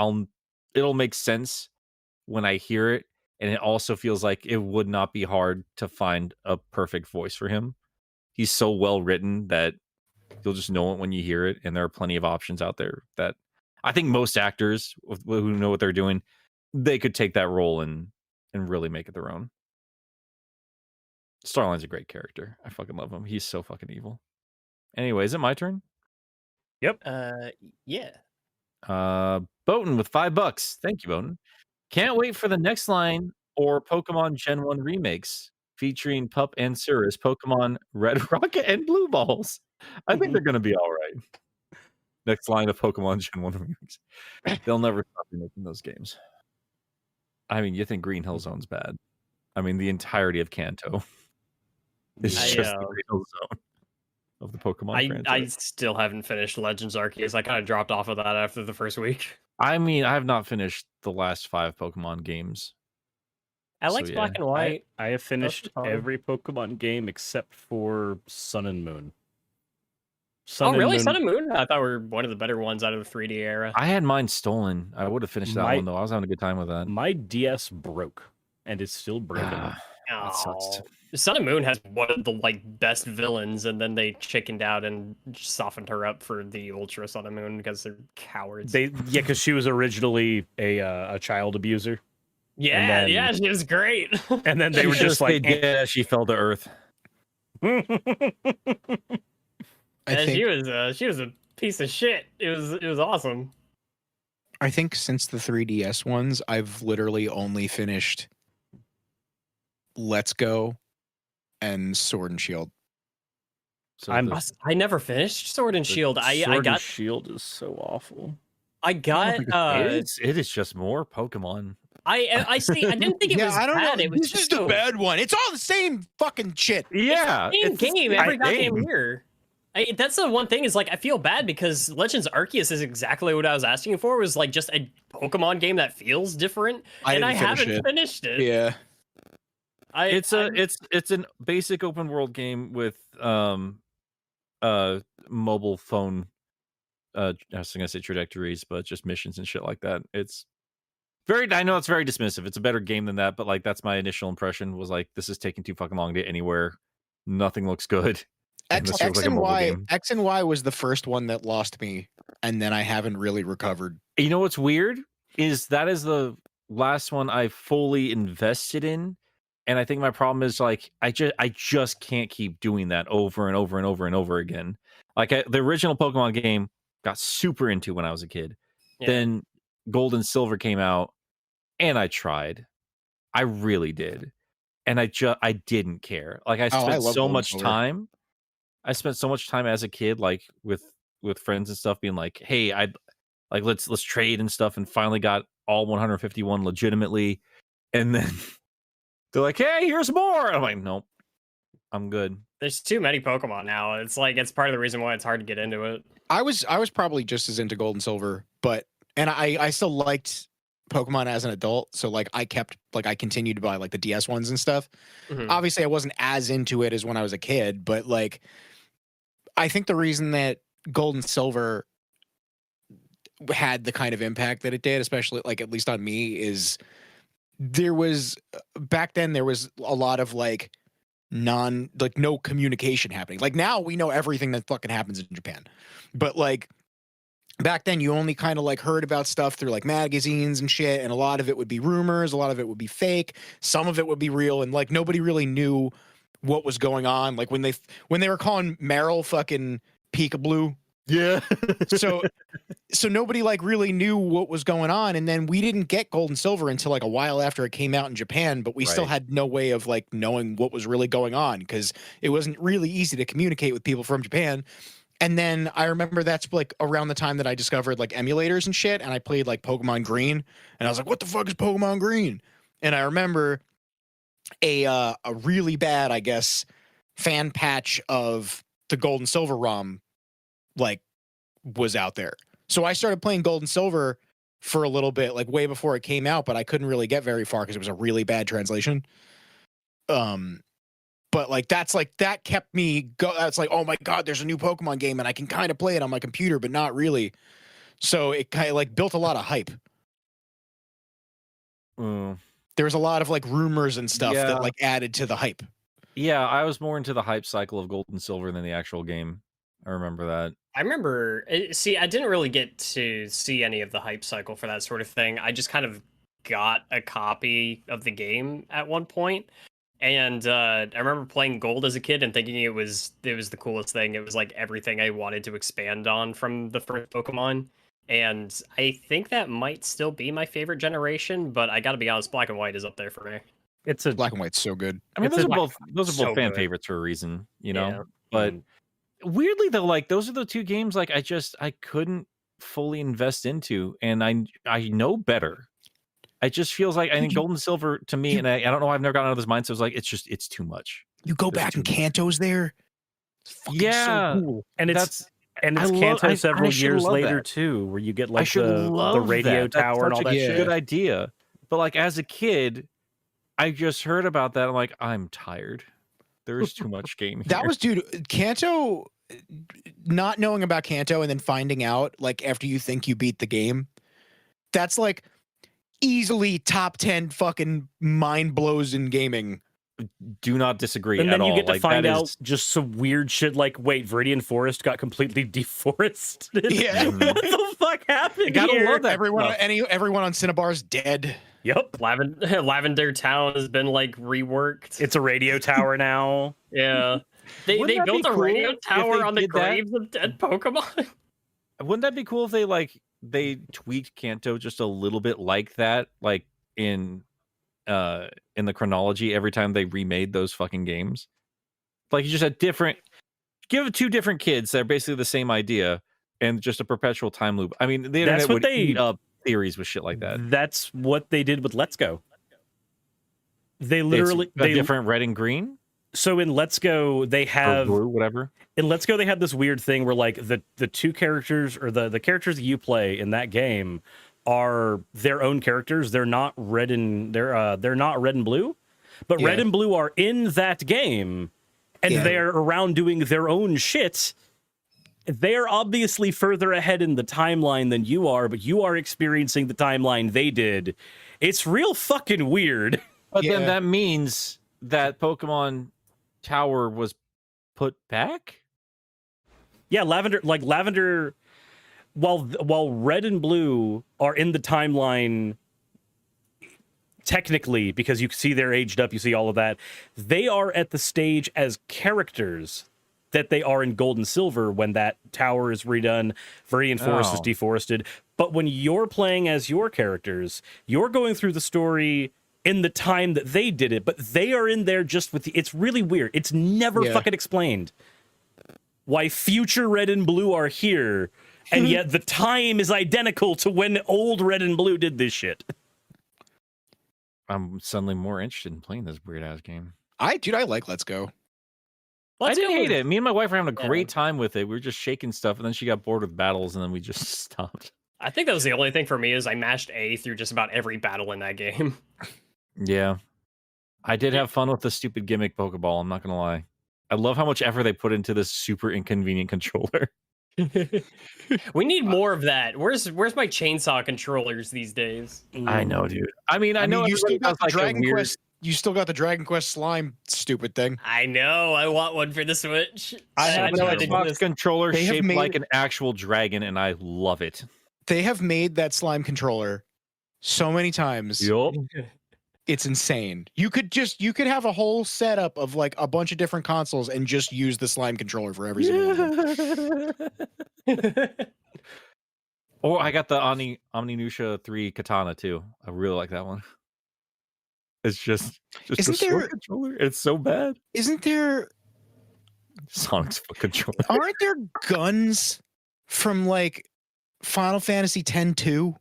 it'll make sense when I hear it, and it also feels like it would not be hard to find a perfect voice for him. He's so well written that you'll just know it when you hear it, and there are plenty of options out there that I think most actors who know what they're doing, they could take that role and really make it their own. Starline's a great character. I fucking love him. He's so fucking evil. Anyway, is it my turn? Yeah. Boatin with $5. Thank you, Boatin. Can't wait for the next line or Pokemon Gen 1 remakes featuring Pup and Cirrus, Pokemon Red Rocket and Blue Balls. I think they're going to be all right. Next line of Pokemon Gen 1 remakes. They'll never stop making those games. I mean, you think Green Hill Zone's bad. I mean, the entirety of Kanto is I, just the Green Hill Zone of the Pokemon franchise. I still haven't finished Legends Arceus. I kind of dropped off of that after the first week. I mean, I have not finished the last 5 Pokemon games. I liked yeah. Black and White. I have finished fine. every Pokemon game except for Sun and Moon. Oh, really? Sun and Moon? I thought were one of the better ones out of the 3D era. I had mine stolen. I would have finished that My- one though. I was having a good time with that. My DS broke, and it's still broken. Ah, that sucks. Sun and Moon has one of the best villains, and then they chickened out and softened her up for the Ultra Sun and Moon because they're cowards. Because she was originally a child abuser, yeah, then- she was great. and then they She were was just like, dead as she fell to earth. I Yeah, think she was a piece of shit. It was awesome. I think since the 3DS ones, I've literally only finished Let's Go and Sword and Shield. So I'm- the- I never finished Sword and Shield. I Sword and got Shield is so awful. it is just more Pokemon. I see. I didn't think it was I don't bad. know. It was It's just a bad one. It's all the same fucking shit. Yeah, Same it's- game every I- goddamn year. That's the one thing is like I feel bad because Legends Arceus is exactly what I was asking for. Was like just a Pokemon game that feels different, and I didn't finish haven't it. finished it. Yeah. It's an basic open world game with mobile phone I was gonna say trajectories, but just missions and shit like that. It's very, I know it's very dismissive. It's a better game than that, but like that's my initial impression was like this is taking too fucking long to get anywhere. Nothing looks good. And this feels like a mobile game. X and Y was the first one that lost me, and then I haven't really recovered. You know what's weird is that is the last one I fully invested in, and I think my problem is like I just can't keep doing that over and over and over and over again. Like the original Pokemon game got super into when I was a kid. Yeah. Then Gold and Silver came out, and I tried. I really did, and I didn't care. Like I spent love so Gold and much Silver. time. I spent so much time as a kid, like with friends and stuff, being like, "Hey, I'd like let's trade and stuff," and finally got all 151 legitimately, and then they're like, "Hey, here's more." I'm like, "Nope, I'm good." There's too many Pokemon now. It's like it's part of the reason why it's hard to get into it. I was probably just as into Gold and Silver, and I still liked Pokemon as an adult, so like I continued to buy like the DS ones and stuff. Mhm. Obviously, I wasn't as into it as when I was a kid, but like I think the reason that Gold and Silver had the kind of impact that it did, especially like at least on me, is there was back then there was a lot of like no communication happening. Like now we know everything that fucking happens in Japan, but like back then you only kind of like heard about stuff through like magazines and shit, and a lot of it would be rumors, a lot of it would be fake, some of it would be real, and like nobody really knew what was going on. Like when they were calling Meryl fucking Peekaboo, Yeah. so nobody like really knew what was going on, and then we didn't get Gold and Silver until like a while after it came out in Japan, but we still Right. had no way of like knowing what was really going on because it wasn't really easy to communicate with people from Japan. And then I remember that's like around the time that I discovered like emulators and shit, and I played like Pokemon Green, and I was like, what the fuck is Pokemon Green? And I remember a really bad, I guess, fan patch of the Gold and Silver ROM like was out there. So I started playing Gold and Silver for a little bit, like way before it came out, but I couldn't really get very far because it was a really bad translation. But like that kept me that's like, oh my god, there's a new Pokemon game and I can kind of play it on my computer, but not really. So it kind of like built a lot of hype. There was a lot of like rumors and stuff that like added to the hype. Yeah, I was more into the hype cycle of Gold and Silver than the actual game. I remember that. I remember. See, I didn't really get to see any of the hype cycle for that sort of thing. I just kind of got a copy of the game at one point, and I remember playing Gold as a kid and thinking it was the coolest thing. It was like everything I wanted to expand on from the first Pokemon. And I think that might still be my favorite generation, but I gotta be honest, Black and White is up there for me. It's a Black and White's so good. I mean, It's those a- are both so fan good. favorites for a reason, you know. Yeah. But weirdly though, like those are the two games like I couldn't fully invest into, and I know better. It just feels like I think Gold and Silver to me, and I don't know, I've never gotten out of this mindset. It was like it's too much. You go There's back too and much. Kanto's there. It's fucking Yeah. so cool. and it's I love- Kanto I several should years love later that. too, where you get I like should the love radio that. That's tower and all such that a shit. good idea. But like as a kid, I just heard about that. I'm like, I'm tired. There's too much game here. That was, dude, Kanto, not knowing about Kanto and then finding out like after you think you beat the game, that's like easily top 10 fucking mind blows in gaming. Do not disagree And at then you all. get to Like, find that out is- just some weird shit like, wait, Viridian Forest got completely deforested. Yeah. Mhm. What the fuck happened You gotta here? love that Everyone stuff. everyone on Cinnabar's dead. Yep. Lavender Town has been like reworked. It's a radio tower now. Yeah. They Wouldn't that built be a cool radio if tower they on the did that? graves of dead Pokemon. Wouldn't that be cool if they tweaked Kanto just a little bit like that, like in the chronology every time they remade those fucking games? Like you just had give it two different kids that are basically the same idea and just a perpetual time loop. I mean, the internet That's what would they- eat up theories with shit like that. That's what they did with Let's Go. They literally It's a different red and green. So in Let's Go, they Or have Blue, whatever. in Let's Go they have this weird thing where like the two characters or the characters that you play in that game are their own characters. They're not red and they're not red and blue, but red Yeah. and blue are in that game, and Yeah. they're around doing their own shit. They're obviously further ahead in the timeline than you are, but you are experiencing the timeline they did. It's real fucking weird. But Yeah. then that means that Pokemon Tower was put back? Yeah, Lavender, while red and blue are in the timeline technically, because you see they're aged up, you see all of that, they are at the stage as characters that they are in Gold and Silver when that tower is redone, Viridian Forest is Oh. deforested. But when you're playing as your characters, you're going through the story in the time that they did it, but they are in there just with it's really weird. It's never Yeah. fucking explained why future red and blue are here, and yet the time is identical to when old red and blue did this shit. I'm suddenly more interested in playing this weird ass game. I like Let's Go. I Let's didn't go hate with- it. Me and my wife were having a Yeah. great time with it. We were just shaking stuff, and then she got bored with battles, and then we just stopped. I think that was the only thing for me is I mashed A through just about every battle in that game. Yeah. I did have fun with the stupid gimmick Pokeball, I'm not gonna lie. I love how much effort they put into this super inconvenient controller. We need more of that. Where's my chainsaw controllers these days? I know, dude. I mean, I know you still everybody got does, the like, a Dragon weird- Quest. You still got the Dragon Quest slime stupid thing. I know. I want one for the Switch. I have an know I did Xbox this. controller They have shaped made like it- an actual dragon, and I love it. They have made that slime controller so many times. Yup. It's insane. You could have a whole setup of like a bunch of different consoles and just use the slime controller for every single one. Oh, I got the Omninusha 3 Katana too. I really like that one. It's just Isn't a short there- controller. It's so bad. Isn't there Sonic's foot controller. aren't there guns from like Final Fantasy X too?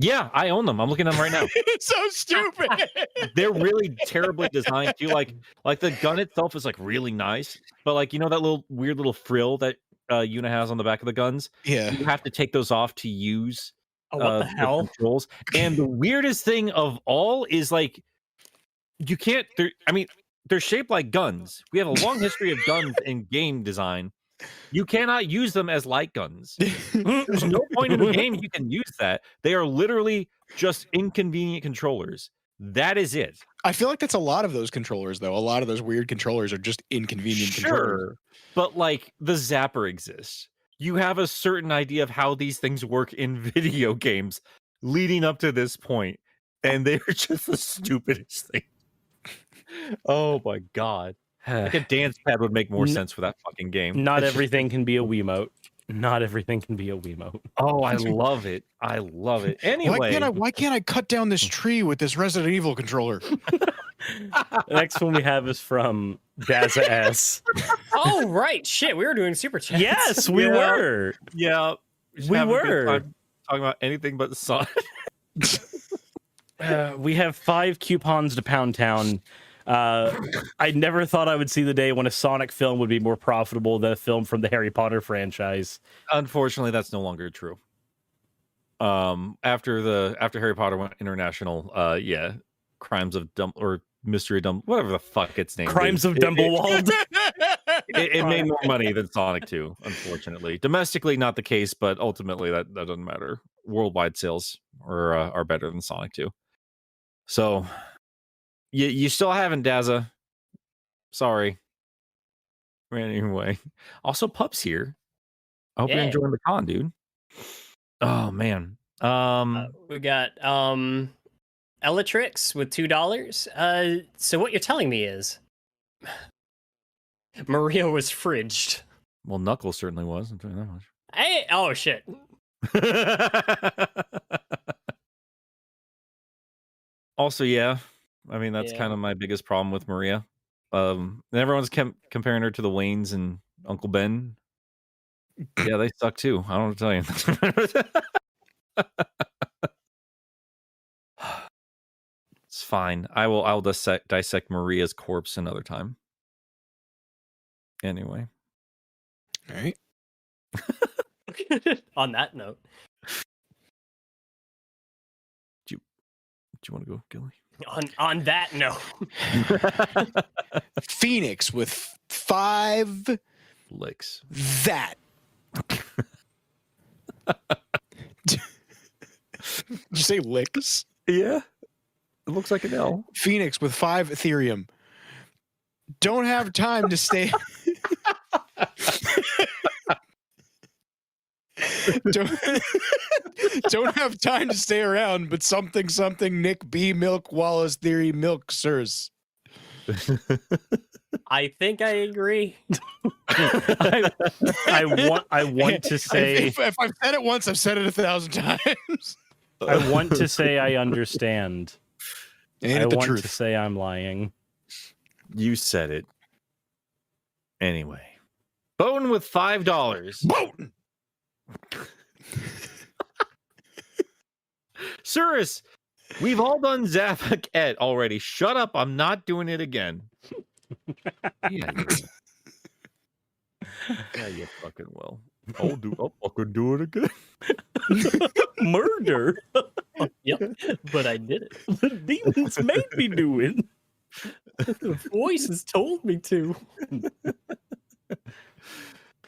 Yeah, I own them. I'm looking at them right now. It's so stupid. They're really terribly designed too. Like the gun itself is like really nice, but like you know that little weird little frill that Yuna has on the back of the guns. Yeah. You have to take those off to use Oh, what the hell? controls. And the weirdest thing of all is like you can't. They're shaped like guns. We have a long history of guns in game design. You cannot use them as light guns. There's no point in the game you can use that. They are literally just inconvenient controllers. That is it. I feel like that's a lot of those controllers though. A lot of those weird controllers are just inconvenient controllers. Sure, but like the zapper exists. You have a certain idea of how these things work in video games leading up to this point, and they're just the stupidest thing. Oh my god. Like a dance pad would make more sense for that fucking game. Not It's just- everything can be a Wiimote. Not everything can be a Wiimote. Oh, I love it. I love it. Anyway, Why can't I cut down this tree with this Resident Evil controller? The next one we have is from Daza S. Oh, right. Shit, we were doing super chats. Yes, we Yeah. were. yeah, just We having a good were. time talking about anything but Sonic. We have 5 coupons to Pound Town. I never thought I would see the day when a Sonic film would be more profitable than a film from the Harry Potter franchise. Unfortunately, that's no longer true. After Harry Potter went international, yeah, Crimes of Dumb or Mystery Dumb, whatever the fuck its name. Crimes of Dumbledore. It made more money than Sonic 2, unfortunately. Domestically, not the case, but ultimately that doesn't matter. Worldwide sales are better than Sonic 2. So you still haven't, Daza. Sorry. Anyway, also Pup's here. I hope you're Yeah. enjoying the con, dude. Oh man. We got Elatrix with $2. So what you're telling me is Maria was fridged. Well, Knuckles certainly was. I'm telling you that much. Oh shit. Also, yeah. I mean, that's Yeah. kind of my biggest problem with Maria. And everyone's comparing her to the Waynes and Uncle Ben. Yeah, they suck too. I don't know what to tell you. It's fine. I'll dissect Maria's corpse another time. Anyway. All right. On that note, Do you want to go, Gilly? on that note, Phoenix with 5 Licks. that. Did you say licks? Yeah. It looks like an L. Phoenix with 5 Ethereum. Don't have time to stay. don't have time to stay around, but something Nick B Milk Wallace Theory Milk Sirs. I think I agree. I want to say if I've said it once, I've said it 1,000 times. I want to say I understand. Ain't I it the want truth? to say I'm lying. You said it. Anyway. Bone with $5. Bone. Cirrus, we've all done Zappak Et already. Shut up. I'm not doing it again. Yeah, you fucking will. I'll fucking do it again. Murder. Yep, but I did it. The demons made me do it. The voices told me to.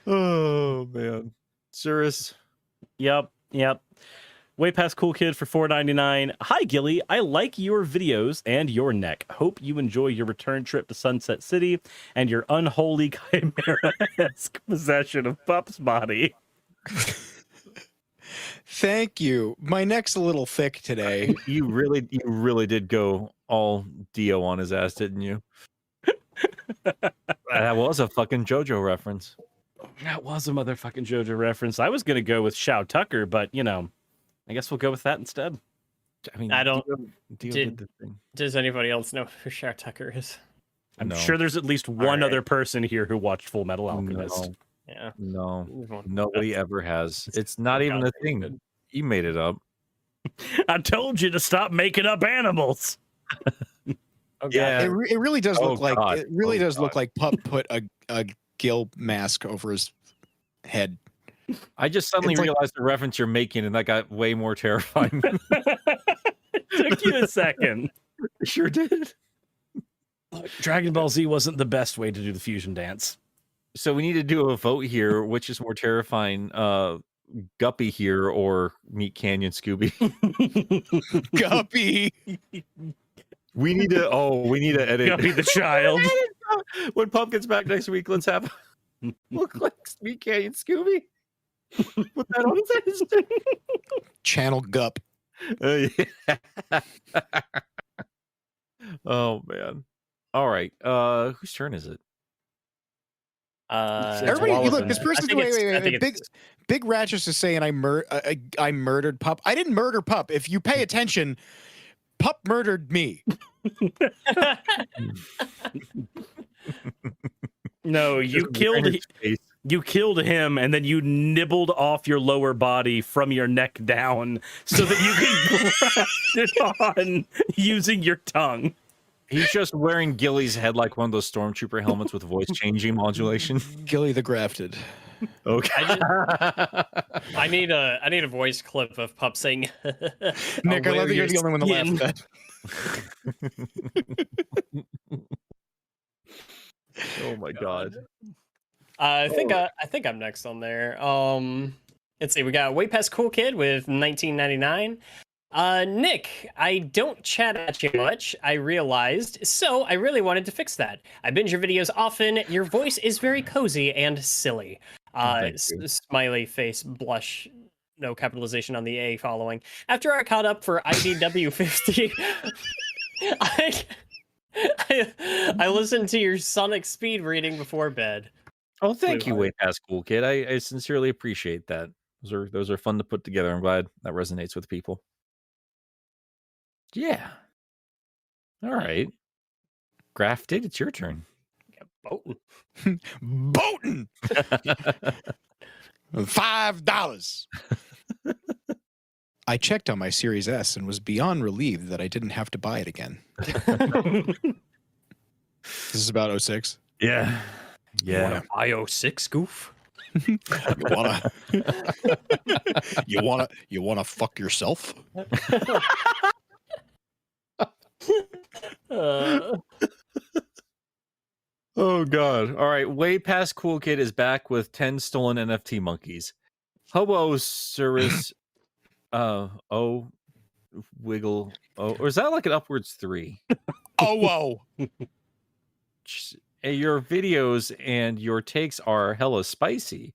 Oh man. Cirrus. Yep. Way past cool kid for $4.99. Hi Gilly, I like your videos and your neck. Hope you enjoy your return trip to Sunset City and your unholy chimera-esque possession of Pup's body. Thank you. My neck's a little thick today. You really did go all Dio on his ass, didn't you? That was a fucking JoJo reference. That was a motherfucking JoJo reference. I was gonna go with Shao Tucker, but I guess we'll go with that instead. I mean, I don't- Dio did- did the thing. Does anybody else know who Shar Tucker is? I'm No. sure there's at least one right. other person here who watched Full Metal Alchemist. Yeah. No, Move on. nobody ever has. It's not even a God, thing. good. You made it up. I told you to stop making up animals. Oh, God. Yeah. It really does Oh, look like God. it really Oh, does look God. like Pup put a gill mask over his head. I just suddenly It's like- realized the reference you're making, and that got way more terrifying. Took you a second. Sure did. Dragon Ball Z wasn't the best way to do the fusion dance. So we need to do a vote here. Which is more terrifying, Guppy here or Meat Canyon Scooby? Guppy. We need to edit. Guppy the child. When Pup gets back next week, let's have him look like Meat Canyon Scooby. Put that on his head. Channel Gup. Yeah. Oh man. All right. Whose turn is it? Everybody, Wallace look, and- this I person's think wait. it's- I think Big Ratchet's is saying I murdered Pup. I didn't murder Pup. If you pay attention, Pup murdered me. No, you Just killed wearing his face. you killed him, and then you nibbled off your lower body from your neck down so that you could graft it on using your tongue. He's just wearing Gilly's head like one of those stormtrooper helmets with voice changing modulation. Gilly the Grafted. Okay. I need a voice clip of Pup saying. Nick, I love that you're the only one that laughed at that. Oh my god. I think I'm next on there. Let's see. We got Way Past Cool Kid with 1999. Nick, I don't chat at you much, I realized, so I really wanted to fix that. I binge your videos often. Your voice is very cozy and silly. Thank you. Smiley face blush. No capitalization on the A following. After I caught up for IDW 50, I listened to your Sonic speed reading before bed. Oh, thank you, Blue Way Past Cool Kid. I sincerely appreciate that. Those are fun to put together. I'm glad that resonates with people. Yeah. All right. Grafted, it's your turn. Boatin'. Boatin'. $5. I checked on my Series S and was beyond relieved that I didn't have to buy it again. This is about 06. Yeah. Yeah. IO6 goof. You wanna fuck yourself? Oh god. All right. Way Past Cool Kid is back with 10 stolen NFT monkeys. Hobo Cirrus Wiggle. Oh, or is that like an upwards 3? Oh whoa. Your videos and your takes are hella spicy.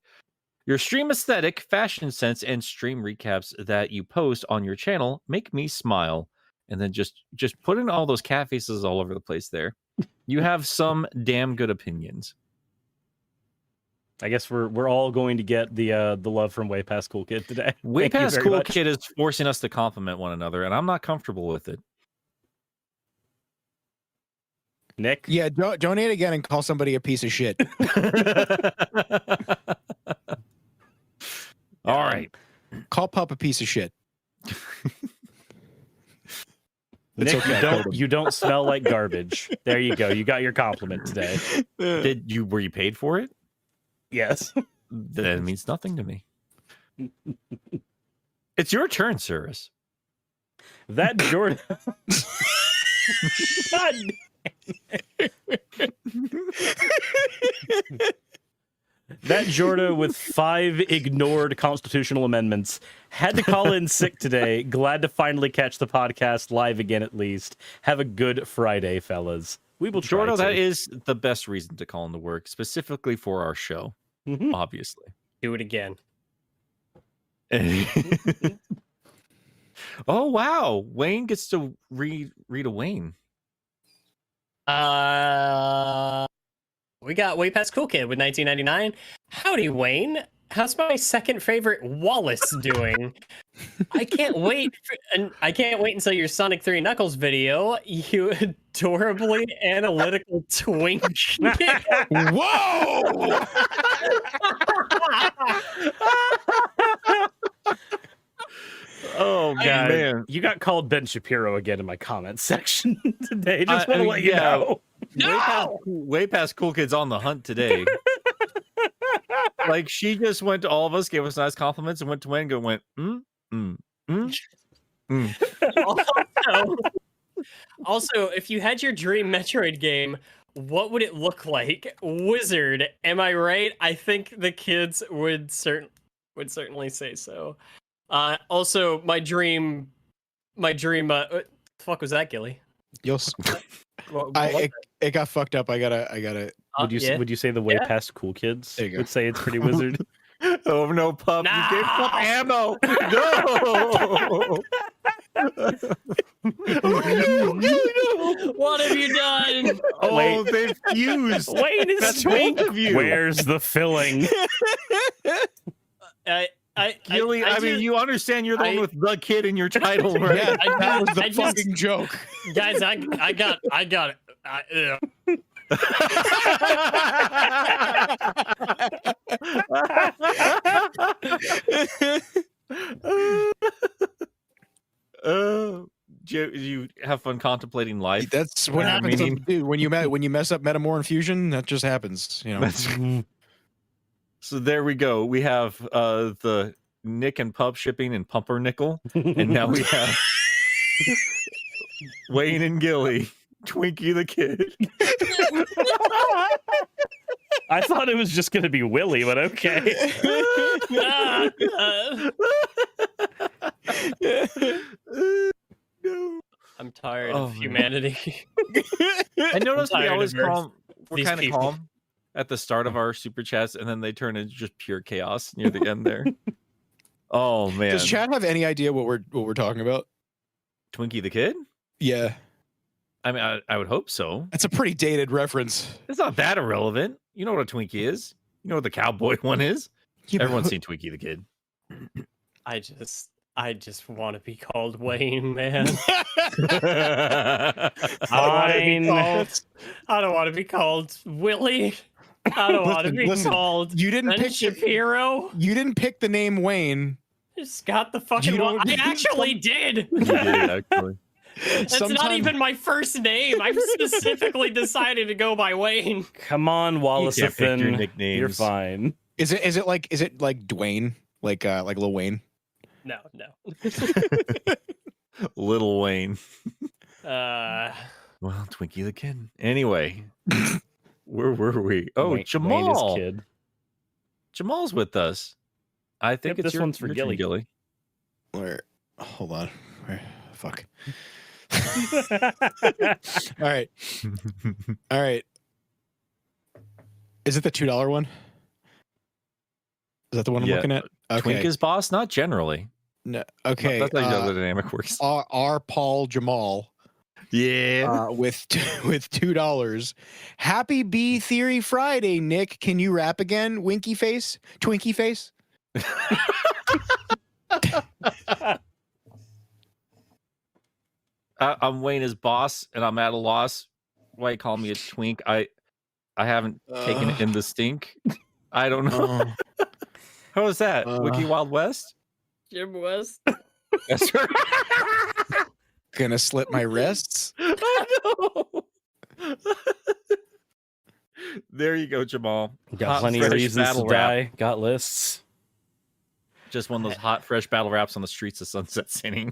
Your stream aesthetic, fashion sense, and stream recaps that you post on your channel make me smile. And then just put in all those cat faces all over the place there. You have some damn good opinions. I guess we're all going to get the love from Way Past Cool Kid today. Way Thank you Past very Cool much. Kid is forcing us to compliment one another, and I'm not comfortable with it. Nick? Yeah, donate again and call somebody a piece of shit. All right. Call Pup a piece of shit. It's Nick, okay. you don't smell like garbage. There you go. You got your compliment today. Were you paid for it? Yes. That means nothing to me. It's your turn, Cirrus. That Jordan. God. That Jordan with 5 ignored constitutional amendments had to call in sick today. Glad to finally catch the podcast live again at least. Have a good Friday, fellas. We will try Jordan, to. that is the best reason to call into work, specifically for our show, obviously. Do it again. Oh, wow. Wayne gets to read a Wayne. We got Way Past Cool Kid with 1999. Howdy, Wayne. How's my second favorite Wallace doing? I can't wait until your Sonic 3 Knuckles video. You adorably analytical twink. Whoa! Oh god, man. You got called Ben Shapiro again in my comments section today. Just want to let you know. Way past Cool Kids on the hunt today. Like she just went to all of us, gave us nice compliments, and went to Wayne and went, Also, if you had your dream Metroid game, what would it look like? Wizard, am I right? I think the kids would certainly say so. Also, my dream. Fuck was that, Gilly? It got fucked up. I gotta. Would you say the Way Past Cool Kids There you go. would say it's pretty wizard? Oh no, pup! No! You gave Pup ammo. No. What have you done? Oh, Wait. they fused. Wayne is That's twink. both of you. Where's the filling? Gilly, I mean, you understand you're the one with the kid in your title, right? Yeah, that was the I just- fucking joke. Guys, I got it. Do you have fun contemplating life? That's what happens, dude. When you mess up Metamore Infusion, that just happens. You know. So there we go. We have the Nick and Pup shipping and Pumpernickel, and now we have Wayne and Gilly, Twinkie the kid. I thought it was just going to be Willie, but okay. No. I'm tired Oh, of man. humanity. I noticed we tired always of calm. We're these kind of people. calm at the start of our super chats, and then they turn into just pure chaos near the end there. Oh man! Does Chad have any idea what we're talking about? Twinkie the kid? Yeah, I mean, I would hope so. that's a pretty dated reference. It's not that irrelevant. You know what a Twinkie is. You know what the cowboy one is. Yeah, Everyone's seen Twinkie the kid. I just want to be called Wayne, man. Fine. I don't want to be called Willie. I don't want to be Listen, called you didn't Ben pick Shapiro. You didn't pick the name Wayne. Just got the fucking You one. don't- I actually did. You did, actually. That's not even my first name. I've specifically decided to go by Wayne. Come on, Wallace. You can't pick your nicknames. You're fine. Is it like Dwayne, like Lil Wayne? No. Little Wayne. Uh, Well, Twinkie the Kid. Anyway, where were we? Oh, Wayne Jamal. is kid. Jamal's with us. I think Yep, it's this one's for your turn, Gilly. Gilly. Where? Hold on. Where? Fuck. All right. All right. Is it the $2 one? Is that the one I'm Yeah. looking at? Okay. Twink is boss? Not generally. No, okay. That's how the dynamic works. R. Paul Jamal Yeah. with $2. Happy B Theory Friday, Nick. Can you rap again? Winky face? Twinkie face? I'm Wayne as boss, and I'm at a loss. Why you call me a twink? I haven't taken it in the stink. I don't know. How was that? Wiki Wild West? Jim West. That's right. Gonna slip my wrists? Oh, no. There you go, Jamal. Got Hot, plenty of fresh reasons to battle rap. die. Got lists. Just one of those hot, fresh battle raps on the streets of Sunset City.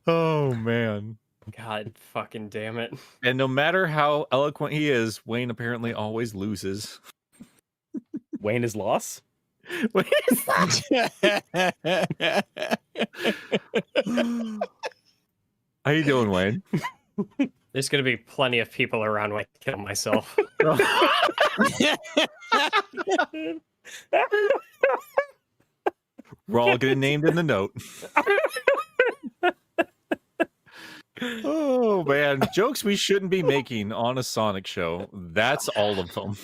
Oh, man. God fucking damn it. And no matter how eloquent he is, Wayne apparently always loses. Wayne is lost. Wayne is How you doing, Wayne? There's gonna be plenty of people around when I kill myself. We're all getting named in the note. Oh, man. Jokes we shouldn't be making on a Sonic show. That's all of them.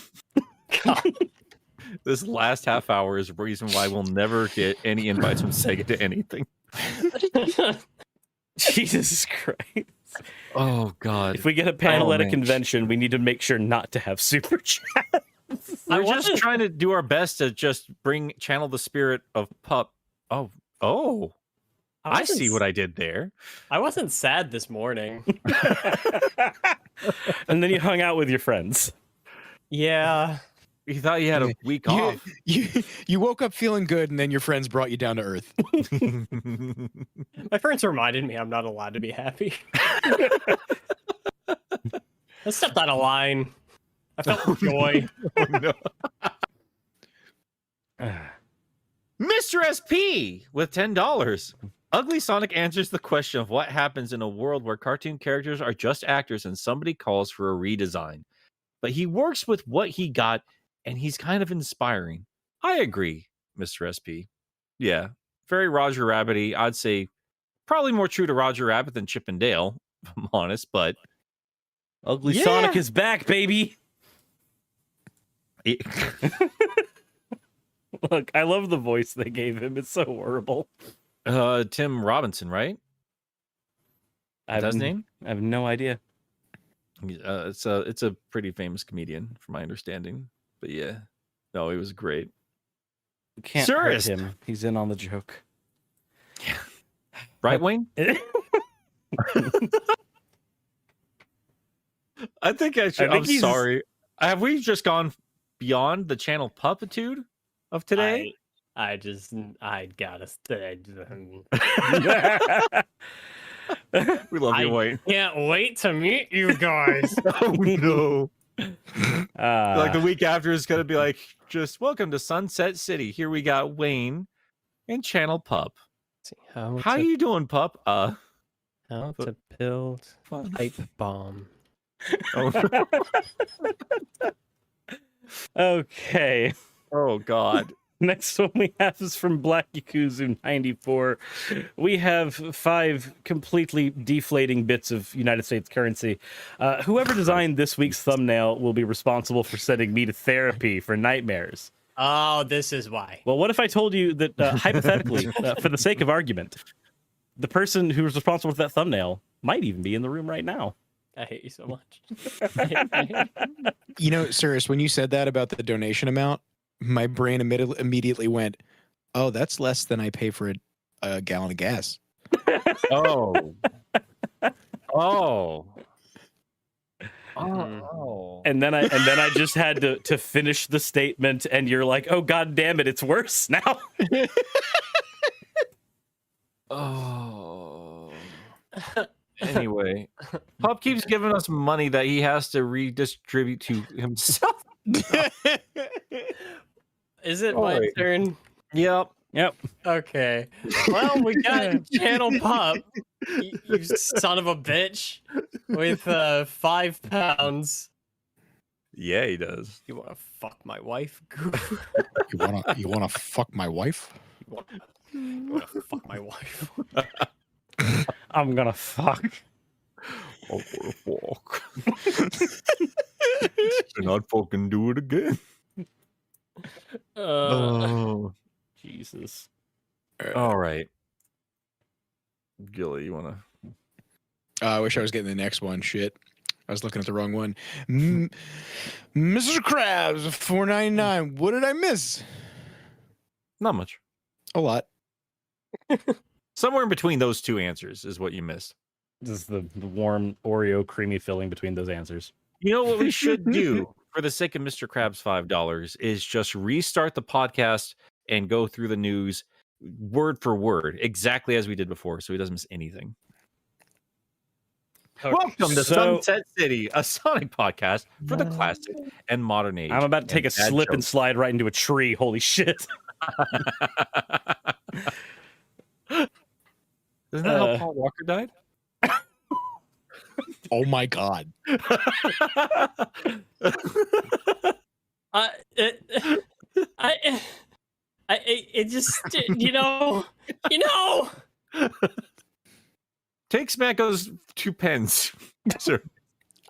This last half hour is the reason why we'll never get any invites from Sega to anything. Jesus Christ. Oh, God. If we get a panel at a man. convention, we need to make sure not to have super chat. We're just trying to do our best to just channel the spirit of Pup. Oh. I see what I did there. I wasn't sad this morning. And then you hung out with your friends. Yeah. You thought you had a week off. You woke up feeling good, and then your friends brought you down to earth. My friends reminded me I'm not allowed to be happy. I stepped out of line. I felt joy. Oh, no. Mr. SP with $10. Ugly Sonic answers the question of what happens in a world where cartoon characters are just actors and somebody calls for a redesign. But he works with what he got, and he's kind of inspiring. I agree, Mr. SP. Yeah, very Roger Rabbit-y. I'd say probably more true to Roger Rabbit than Chip and Dale, if I'm honest, but... Ugly Sonic is back, baby. Look, I love the voice they gave him. It's so horrible. Tim Robinson, right? That's his name? I have no idea. It's a pretty famous comedian, from my understanding. But yeah, no, he was great. You can't Surist. hurt him. He's in on the joke. Yeah. Right, Wayne? I think actually, I'm sorry. Have we just gone beyond the channel puppitude of today? I gotta say. We love you, Wayne. Can't wait to meet you guys. Oh, no. Like the week after is going to be like, just welcome to Sunset City. Here we got Wayne and Channel Pup. How you doing, Pup? How to build a pipe bomb. Oh. Okay. Oh, God. Next one we have is from Black Yakuzu 94. We have 5 completely deflating bits of United States currency. Whoever designed this week's thumbnail will be responsible for sending me to therapy for nightmares. Oh, this is why. Well, what if I told you that hypothetically, for the sake of argument, the person who was responsible for that thumbnail might even be in the room right now? I hate you so much. You know, Cyrus, when you said that about the donation amount, my brain immediately went, oh, that's less than I pay for a gallon of gas. Oh. Oh. Oh. And then I just had to finish the statement, and you're like, oh god damn it, it's worse now. Oh. Anyway, Pup keeps giving us money that he has to redistribute to himself. Is it Oh, my wait. turn? Yep. Okay. Well, we got Channel Pup, you son of a bitch, with 5 pounds. Yeah, he does. You want to fuck my wife? You wanna fuck my wife? You want to fuck my wife? I'm gonna fuck. Oh, for a walk. And I'd fucking do it again. Oh. Jesus. All right. Gilly, you wanna? I wish I was getting the next one. Shit. I was looking at the wrong one. Mr. Krabs, $4.99. What did I miss? Not much. A lot. Somewhere in between those two answers is what you missed. This is the warm Oreo creamy filling between those answers. You know what we should do for the sake of Mr. Krabs $5 is just restart the podcast and go through the news word for word, exactly as we did before, so he doesn't miss anything. Welcome to Sunset City, a Sonic podcast for the classic and modern age. I'm about to take a and bad slip and jokes. slide right into a tree. Holy shit. Isn't that how Paul Walker died? Oh my god. It just, you know. Take Smacko's 2 pens. Sir.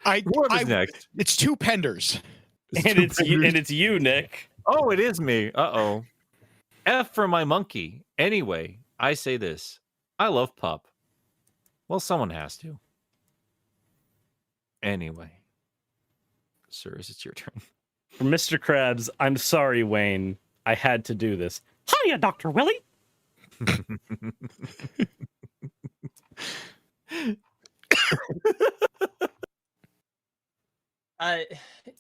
Whoever's next. It's 2 penders. And it's you, Nick. Oh, it is me. Uh-oh. F for my monkey. Anyway, I say this. I love Pup. Well, someone has to. Anyway. Sirs, it's your turn. For Mr. Krabs, I'm sorry, Wayne. I had to do this. Hiya, Dr. Willie.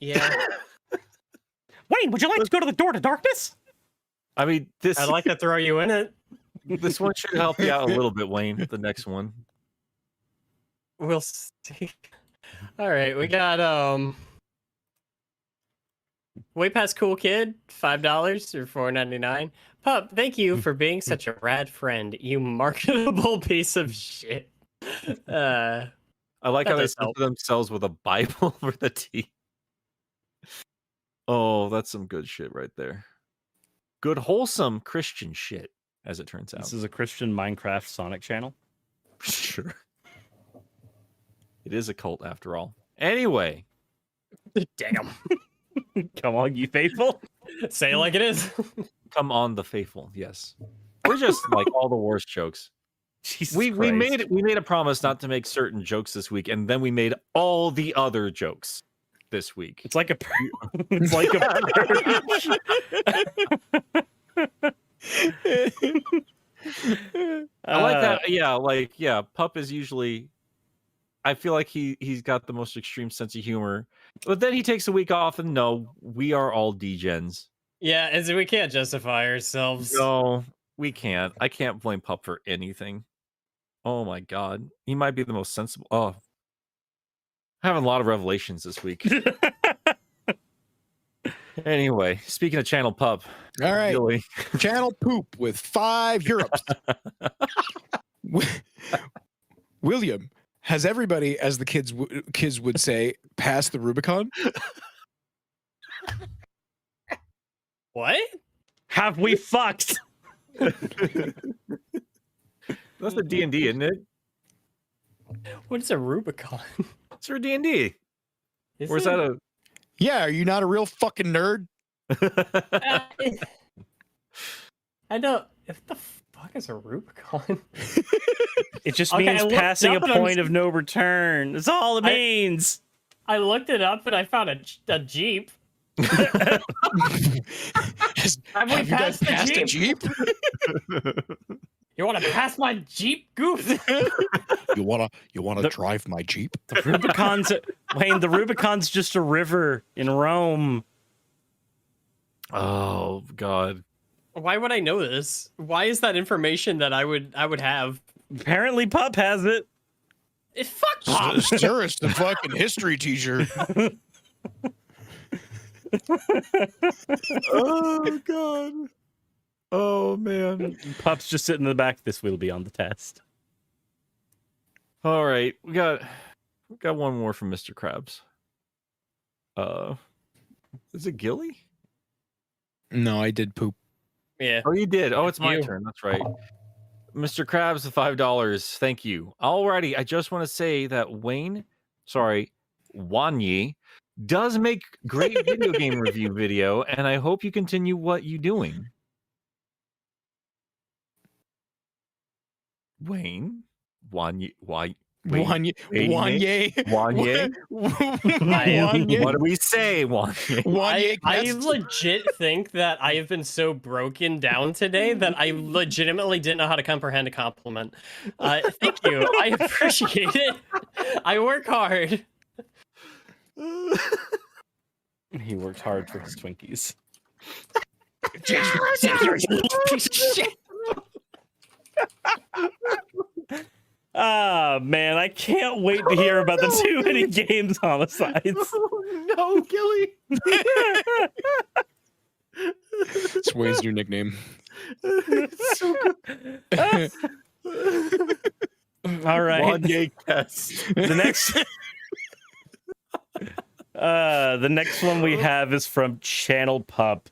Yeah. Wayne, would you like to go to the door to darkness? I mean, this I'd like to throw you in it. this one should help you out a little bit, Wayne. The next one. We'll see. All right, we got way past cool kid, $5 or $4.99. Pup, thank you for being such a rad friend, you marketable piece of shit. I like That how they does center help. themselves with a Bible for the T. Oh, that's some good shit right there. Good, wholesome Christian shit, as it turns out. This is a Christian Minecraft Sonic channel. Sure. It is a cult after all. Anyway. Damn. Come on, you faithful. Say it like it is. Come on, the faithful. Yes. We're just like all the worst jokes. Jesus We Christ. made a promise not to make certain jokes this week, and then we made all the other jokes this week. It's like a it's like a I like that. Yeah, Pup is usually. I feel like he's got the most extreme sense of humor, but then he takes a week off, and no, we are all degens. Yeah, and so we can't justify ourselves. No, we can't. I can't blame Pup for anything. Oh my god, he might be the most sensible. Oh, having a lot of revelations this week. Anyway, speaking of Channel Pup, All right. Billy. Channel poop with 5 Europes. William, has everybody, as the kids would say, passed the Rubicon? What? Have we fucked? That's the D&D, isn't it? What is a Rubicon? It's for D&D. Is Or is it? that a? Yeah, are you not a real fucking nerd? I don't. What the fuck is a Rubicon? It just Okay, I means looked passing a up and I'm point of no return. That's all it means. I looked it up and I found a Jeep. Have we you guys passed the passed a Jeep? Jeep? You want to pass my Jeep, goof? You wanna The- drive my Jeep? The Rubicon's Wayne. The Rubicon's just a river in Rome. Oh God. Why would I know this? Why is that information that I would have? Apparently, Pup has it. Fuck Pop. Sir, it's the fucking history teacher. Oh God. Oh man. Pup's just sitting in the back. This will be on the test. All right, we got one more from Mr. Krabs. Is it Gilly? No, I did poop. Yeah. Oh, you did. Oh, it's my You. turn. That's right. Mr. Krabs, the $5. Thank you. Alrighty, I just want to say that Wanye, does make great video game review video, and I hope you continue what you doing. Wayne, Wanye, why? Wanye. Wanye. Wanye. Wanye. What do we say, Wanye? Wanye. I that's- legit think that I have been so broken down today that I legitimately didn't know how to comprehend a compliment. Thank you. I appreciate it. I work hard. He worked hard for his Twinkies. Piece of shit. Ah, man, I can't wait to hear about the too many games homicides. No, Gilly. It's Wayne's new nickname. All right. Wanye test. The next one we have is from Channel Pup.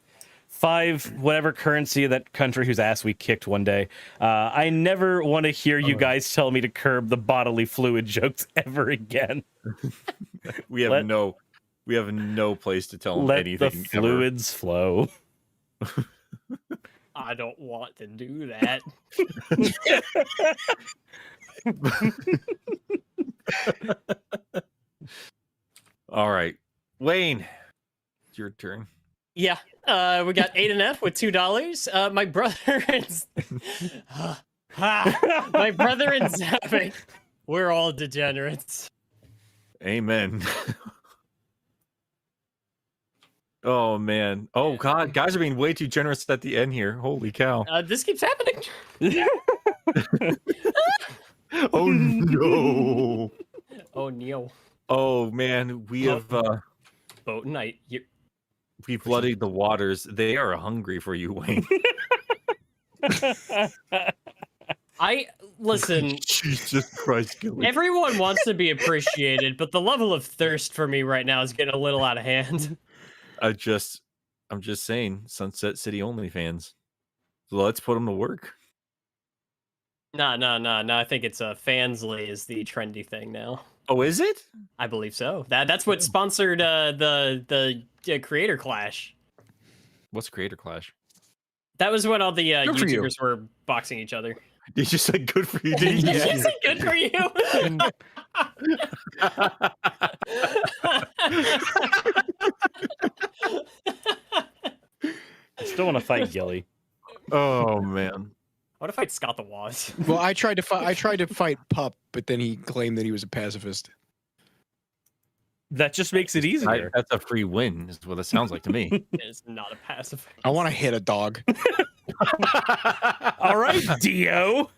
5 whatever currency of that country whose ass we kicked one day. I never want to hear you guys tell me to curb the bodily fluid jokes ever again. We have no place to tell him Let anything. the fluids flow. I don't want to do that. All right, Wayne, it's your turn. Yeah. We got 8 and F with $2. My brother and my brother and Zappic. We're all degenerates. Amen. Oh man. Oh God, guys are being way too generous at the end here. Holy cow. This keeps happening. Oh no. Oh no. Oh man, we have Boat night. we've bloodied the waters. They are hungry for you, Wayne. Listen. Jesus Christ, Gilly. Everyone wants to be appreciated, but the level of thirst for me right now is getting a little out of hand. I'm just saying, Sunset City only fans. So let's put them to work. No. I think it's Fansly is the trendy thing now. Oh, is it? I believe so. That's what sponsored the Creator Clash. What's Creator Clash? That was when all the Good for you. YouTubers were boxing each other. You just said good for you, didn't you? Did you say good for you? I still want to fight Gilly. Oh man. What if I Scott the Waz? Well, I tried to fight Pup, but then he claimed that he was a pacifist. That just makes it easier. That's a free win, is what it sounds like to me. It's not a pacifist. I want to hit a dog. All right, Dio.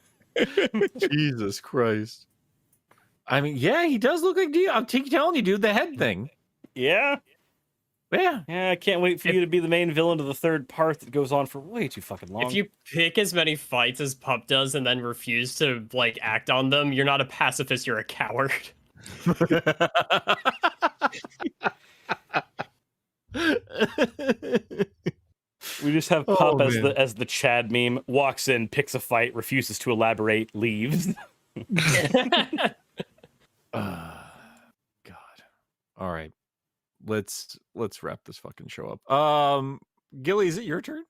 Jesus Christ. I mean, yeah, he does look like Dio. I'm telling you, dude, the head thing. Yeah. Yeah. Yeah, I can't wait for you to be the main villain of the third part that goes on for way too fucking long. If you pick as many fights as Pup does and then refuse to like act on them, you're not a pacifist, you're a coward. We just have Oh, Pup man. as the Chad meme, walks in, picks a fight, refuses to elaborate, leaves. God. All right. Let's wrap this fucking show up. Gilly, is it your turn?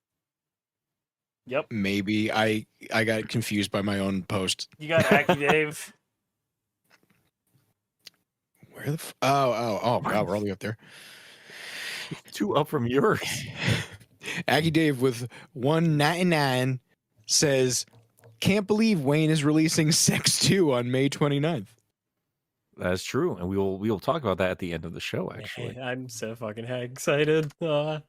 Yep. Maybe I got confused by my own post. You got Aki Dave. Where the oh god, we're all the way up there. 2 up from yours. Aggie Dave with 199 says, can't believe Wayne is releasing Sex 2 on May 29th. That's true, and we will talk about that at the end of the show. Actually, I'm so fucking excited. all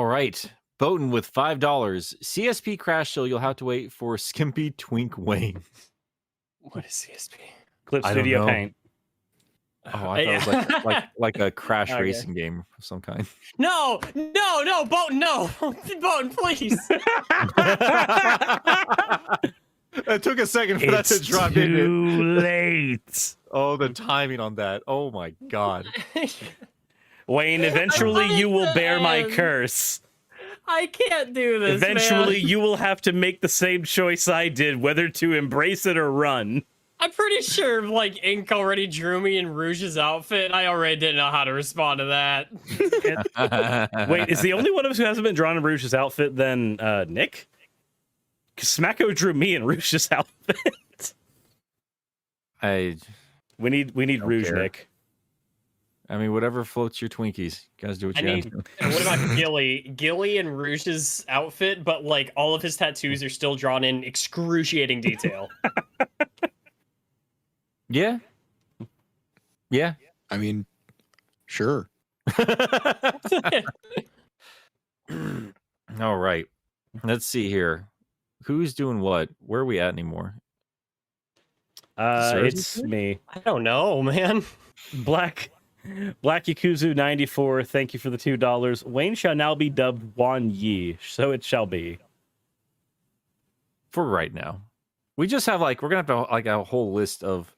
right. Bowden with $5. CSP crash, so you'll have to wait for Skimpy Twink Wayne. What is CSP? Clip I don't Studio know. Paint. Oh, I thought it was like a crash Okay. racing game of some kind. No, Bolton, no, Bolton, please. It took a second for that It's to drop in. too late. Oh, the timing on that. Oh my god. Wayne, eventually you will bear my curse. I can't do this. Eventually man. you will have to make the same choice I did, whether to embrace it or run. I'm pretty sure like ink already drew me in Rouge's outfit. I already didn't know how to respond to that. Wait, is the only one of us who hasn't been drawn in Rouge's outfit then Nick? Because Smacko drew me in Rouge's outfit. I We need Don't Rouge, care. Nick. mean, whatever floats your Twinkies. You guys do what I you need. gotta do. And what about Gilly? Gilly in Rouge's outfit, but like all of his tattoos are still drawn in excruciating detail. Yeah. Yeah. I mean, sure. All right. Let's see here. Who's doing what? Where are we at anymore? Seriously? It's me. I don't know, man. Black Yakuzu 94, thank you for the $2. Wayne shall now be dubbed Wan Yi, so it shall be. For right now. We just have we're gonna have like a whole list of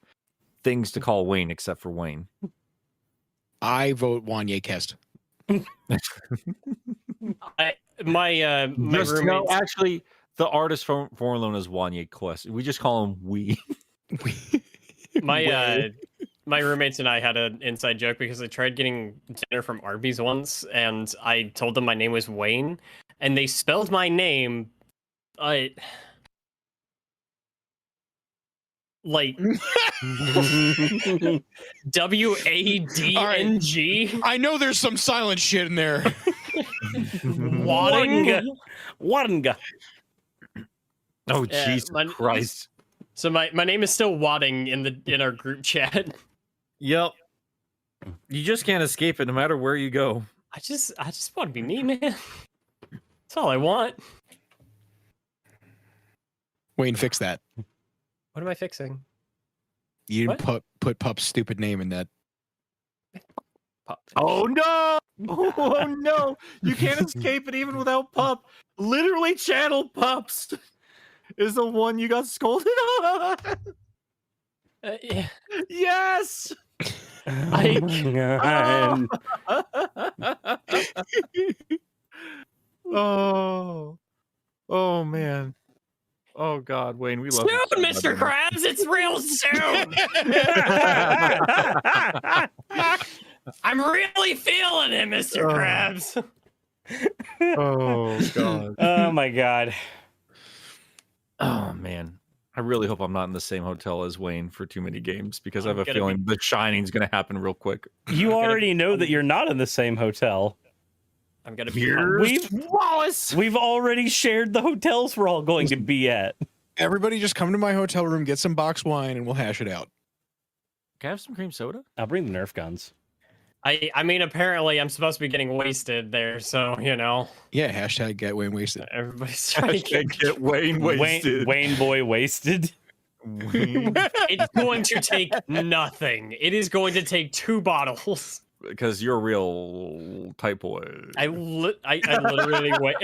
things to call Wayne except for Wayne. I vote Wanye Kest. My Just, no, roommates. actually, the artist formerly known as Wanye Quest. We just call him We. My roommates and I had an inside joke because I tried getting dinner from Arby's once, and I told them my name was Wayne, and they spelled my name, like WADNG. I know there's some silent shit in there. Wadding. Wanga. Oh, Yeah, Jesus Christ. So my name is still Wadding in our group chat. Yep. You just can't escape it no matter where you go. I just want to be me, man. That's all I want. Wayne, fix that. What am I fixing? You What? put Pup's stupid name in that. Oh, no. Oh, no. You can't escape it even without Pup. Literally, Channel Pups is the one you got scolded on. Yeah. Yes. Oh. Oh, man. Oh, God, Wayne, we love Soon, you so much. Mr. Krabs, it's real soon. I'm really feeling it, Mr. Krabs. Oh, God. Oh my god. Oh, man. I really hope I'm not in the same hotel as Wayne for too many games because I have I'm a gonna feeling The Shining's going to happen real quick. You already know that you're not in the same hotel. I'm gonna be. We've- Wallace. We've already shared the hotels we're all going to be at. Everybody just come to my hotel room, get some box wine, and we'll hash it out. Can I have some cream soda? I'll bring the Nerf guns. I mean, apparently, I'm supposed to be getting wasted there, so you know, Yeah, hashtag get Wayne wasted. everybody's trying to get. Wayne Wayne boy wasted. It's going to take nothing. It is going to take 2 bottles. Because you're a real type boy. I literally wait.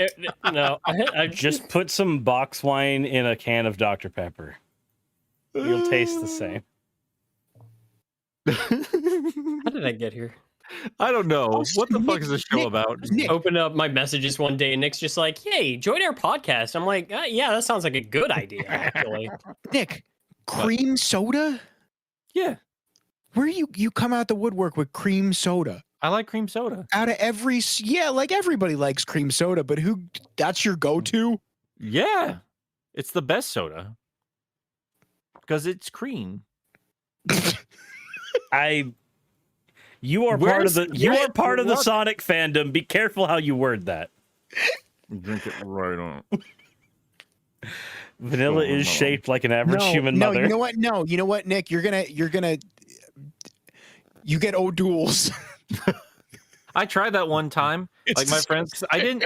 No, I Just put some box wine in a can of Dr. Pepper. You'll taste the same. How did I get here? I don't know. Oh, What the fuck Nick, is this show Nick, about? Nick, Open up my messages one day, and Nick's just like, "Hey, join our podcast." I'm like, "Yeah, that sounds like a good idea, actually." Nick, cream soda? Yeah, Where you come out the woodwork with cream soda? I like cream soda. Out of yeah, like everybody likes cream soda, but that's your go-to? Yeah, it's the best soda because it's cream. You are part of the What? Sonic fandom. Be careful how you word that. Drink it right on. Vanilla is shaped like an average human no, mother. you know what? No, you know what, Nick? You get O'Doul's. I tried that one time. It's Like my friends, I mean,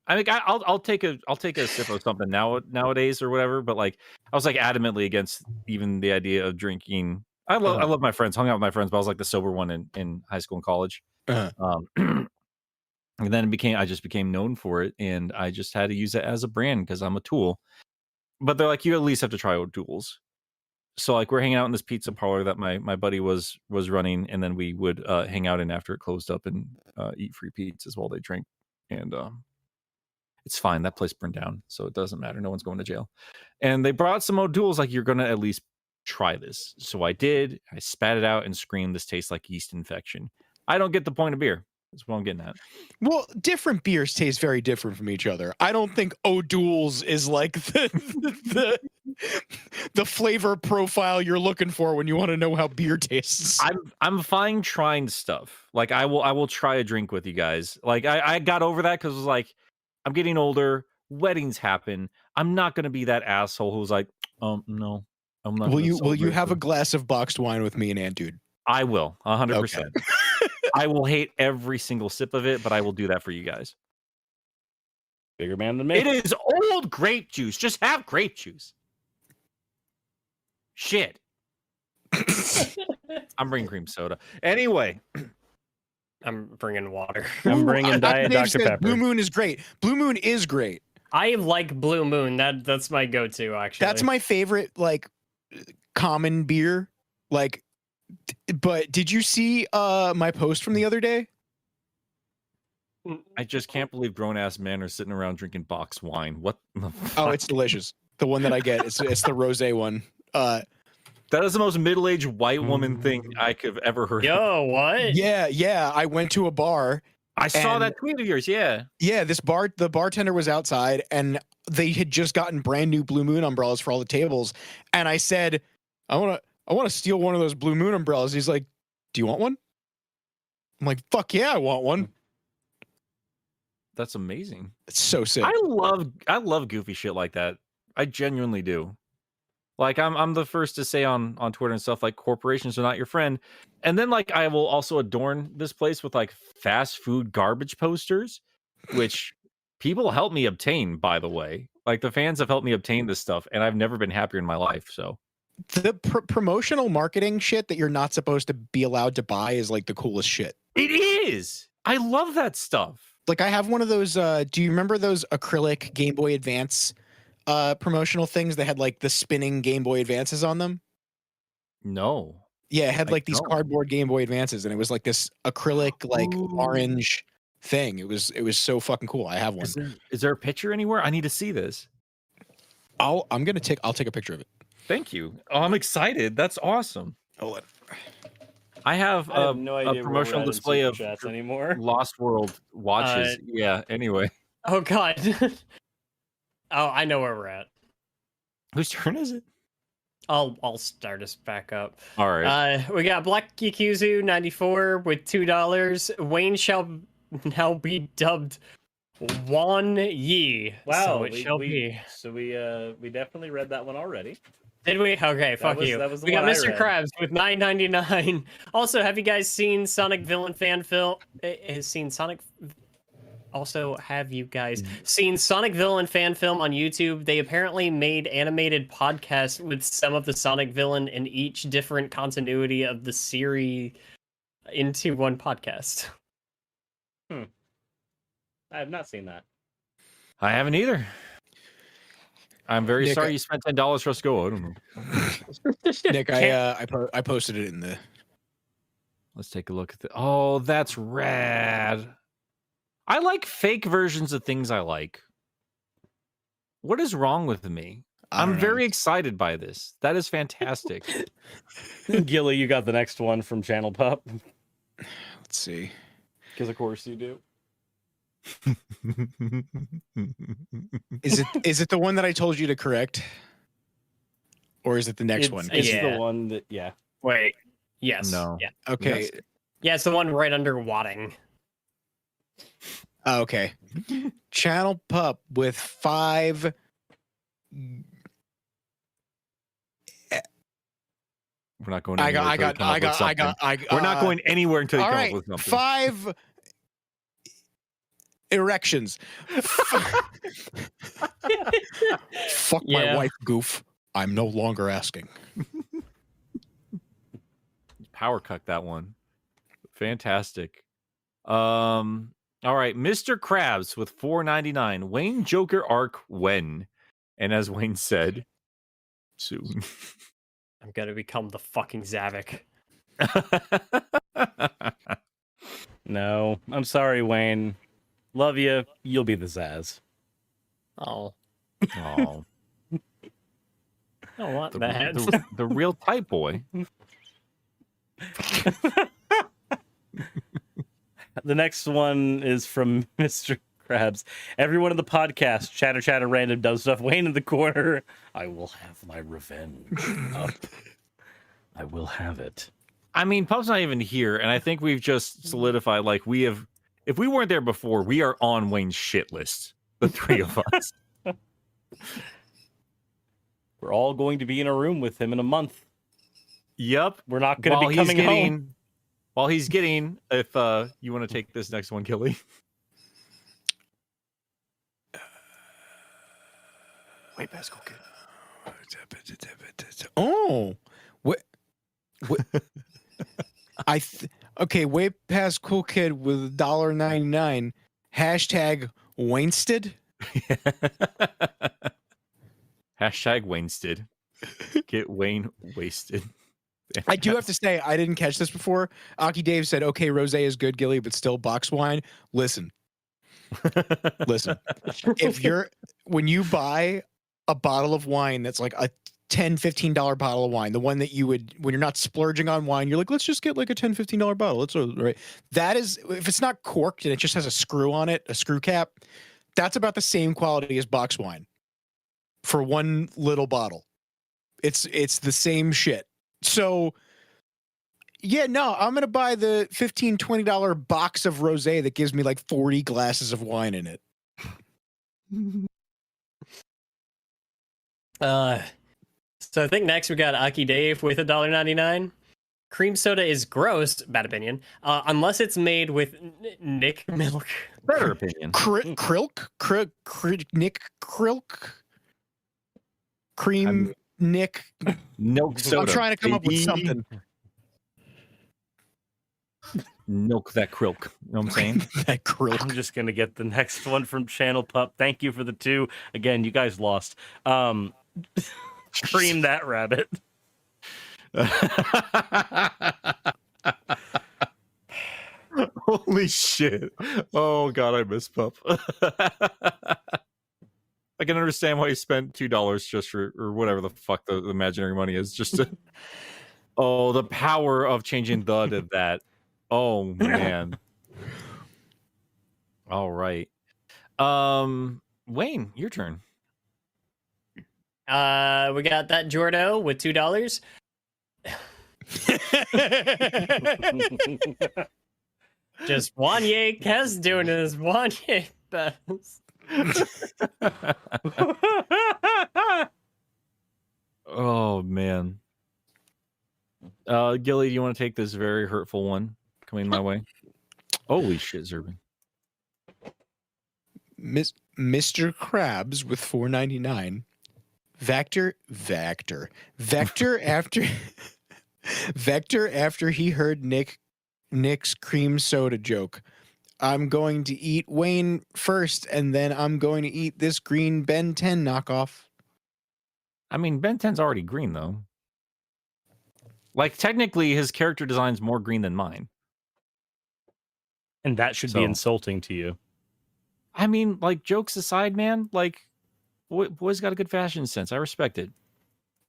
I'll take a sip of something nowadays or whatever. But like, I was like adamantly against even the idea of drinking. I love my friends, hung out with my friends, but I was like the sober one in high school and college. And then I just became known for it, and I just had to use it as a brand because I'm a tool. But they're like, you at least have to try O'Doul's. So like we're hanging out in this pizza parlor that my buddy was running, and then we would hang out in after it closed up and eat free pizzas while they drink. And it's fine. That place burned down, so it doesn't matter. No one's going to jail. And they brought some O'Doul's, like, you're gonna at least try this. So I did. I spat it out and screamed, "This tastes like yeast infection." I don't get the point of beer. That's what I'm getting at. Well, different beers taste very different from each other. I don't think O'Doul's is like the flavor profile you're looking for when you want to know how beer tastes. I'm fine trying stuff. Like I will try a drink with you guys. Like I got over that because it was like I'm getting older. Weddings happen. I'm not gonna be that asshole who's like, no, I'm not. Will you have a glass of boxed wine with me and Aunt Dude? I will, 100%. Okay. I will hate every single sip of it, but I will do that for you guys. Bigger man than me. It is old grape juice. Just have grape juice. Shit. I'm bringing cream soda. Anyway. I'm bringing water. I'm bringing Diet Dave Dr. says Pepper. Blue Moon is great. Blue Moon is great. I like Blue Moon. That's my go-to, actually. That's my favorite, like, common beer. Like, but did you see my post from the other day? I just can't believe grown-ass men are sitting around drinking box wine. What the fuck? Oh, it's delicious. The one that I get, it's the rosé one. That is the most middle-aged white woman thing I could have ever heard. Yo, what? Yeah. I went to a bar. I saw and- that tweet of yours. Yeah. Yeah, the bartender was outside, and they had just gotten brand new Blue Moon umbrellas for all the tables. And I said, I want to steal one of those Blue Moon umbrellas. He's like, "Do you want one?" I'm like, "Fuck yeah, I want one." That's amazing. It's so sick. I love goofy shit like that. I genuinely do. Like I'm the first to say on Twitter and stuff, like, corporations are not your friend. And then like I will also adorn this place with like fast food garbage posters, which people help me obtain, by the way. Like the fans have helped me obtain this stuff, and I've never been happier in my life. So The promotional marketing shit that you're not supposed to be allowed to buy is like the coolest shit. it is. I love that stuff. Like, I have one of those. Do you remember those acrylic Game Boy Advance promotional things that had like the spinning Game Boy Advances on them? No. Yeah, it had I like these don't. cardboard Game Boy Advances, and it was like this acrylic, like, Ooh. orange thing. It was so fucking cool. I have one. Is there a picture anywhere? I need to see this. I'll take a picture of it. Thank you. Oh, I'm excited. That's awesome. Hold on. I have, I have no idea a where promotional we're at in display Super of Chats anymore. Lost World watches. Yeah. Anyway, Oh, God. Oh, I know where we're at. whose turn is it? I'll start us back up. All right. We got Black Yakuzu 94 with $2. Wayne shall now be dubbed Wan Yi. Wow, so it shall be. So we definitely read that one already. Did we? Okay, fuck you. That was the We got one I Mr. read. Krabs with $9.99. Also, have you guys seen Sonic Villain fan film? Also, have you guys seen Sonic Villain fan film on YouTube? They apparently made animated podcasts with some of the Sonic Villain in each different continuity of the series into one podcast. I have not seen that. I haven't either. I'm very Nick, sorry you spent $10 for us to go. I don't know. Nick, I posted it in the. Let's take a look at the. Oh, that's rad. I like fake versions of things I like. What is wrong with me? I don't I'm know. very excited by this. That is fantastic. Gilly, you got the next one from Channel Pup. Let's see. Because of course you do. Is it the one that I told you to correct, or is it the next one? It's Yeah. the one that Wait. Yes. No. Yeah. Okay. Yes. Yeah, it's the one right under wadding. Okay. Channel Pup with 5 We're not going I anywhere. got, until we come up with something. We're not going anywhere until you all come right, up with something. 5 erections. Fuck my Yeah. wife, goof. I'm no longer asking. Power cut that one. Fantastic. All right, Mr. Krabs with $4.99. Wayne Joker arc when? And as Wayne said, soon. I'm gonna become the fucking Zavik. No, I'm sorry, Wayne. Love you. You'll be the Zaz. Oh, Oh, I don't want the, that. the real type boy. The next one is from Mr. Krabs. Everyone in the podcast, chatter, random dumb stuff. Wayne in the corner. I will have my revenge. Up. I will have it. I mean, Pup's not even here, and I think we've just solidified, like, we have, if we weren't there before, we are on Wayne's shit list. The three of us. We're all going to be in a room with him in a month. Yep. We're not going to be coming home. While he's getting, if you want to take this next one, Gilly. Way past cool kid. Oh, what? Okay, way past cool kid with $1.99. Hashtag Wainsted. Hashtag Wainsted. Get Wayne wasted. I do have to say, I didn't catch this before. Aki Dave said, okay, rosé is good, Gilly, but still box wine. Listen. When you buy a bottle of wine that's like a $10, $15 bottle of wine, the one that you would, when you're not splurging on wine, you're like, let's just get like a $10, $15 bottle. That's right. That is, if it's not corked and it just has a screw on it, a screw cap, that's about the same quality as box wine for one little bottle. It's the same shit. So, yeah, no, I'm going to buy the $15, $20 box of rosé that gives me like 40 glasses of wine in it. So I think next we got Aki Dave with $1.99. Cream soda is gross, bad opinion, unless it's made with Nick milk. Better opinion. Nick Krilk? Cream Nick. Milk soda. I'm trying to come up with baby. something. Milk that krilk. You know what I'm saying? That Krilk. I'm just going to get the next one from Channel Pup. Thank you for the 2. Again, you guys lost. Cream that rabbit. Holy shit. Oh, God, I miss Pup. I can understand why he spent $2 just for, or whatever the fuck the imaginary money is, just to... Oh, the power of changing the to that. Oh, man. All right. Wayne, your turn. We got that Jordo with $2. Just Wanye Kes doing his Wanye best. Oh, man. Gilly, do you want to take this very hurtful one coming my way? Holy shit, Zerbin. Mr. Krabs with $4.99. Vector after he heard Nick's cream soda joke. I'm going to eat Wayne first, and then I'm going to eat this green Ben 10 knockoff. I mean, Ben 10's already green, though. Like, technically, his character design's more green than mine. And that should be insulting to you. I mean, like, jokes aside, man, like, boy's got a good fashion sense. I respect it.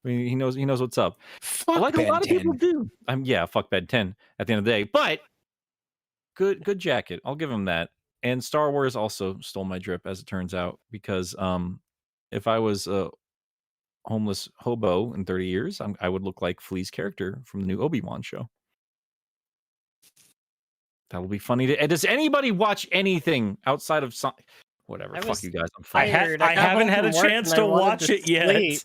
I mean, he knows what's up. Fuck like Ben a lot 10. of people do. Yeah, fuck Ben 10 at the end of the day. But good jacket. I'll give him that. And Star Wars also stole my drip, as it turns out, because if I was a homeless hobo in 30 years, I would look like Flea's character from the new Obi-Wan show. That'll be funny. Does anybody watch anything outside of Whatever. I Fuck was you guys. I'm I, fine. got haven't home had a from work chance and I to wanted watch to it yet. sleep.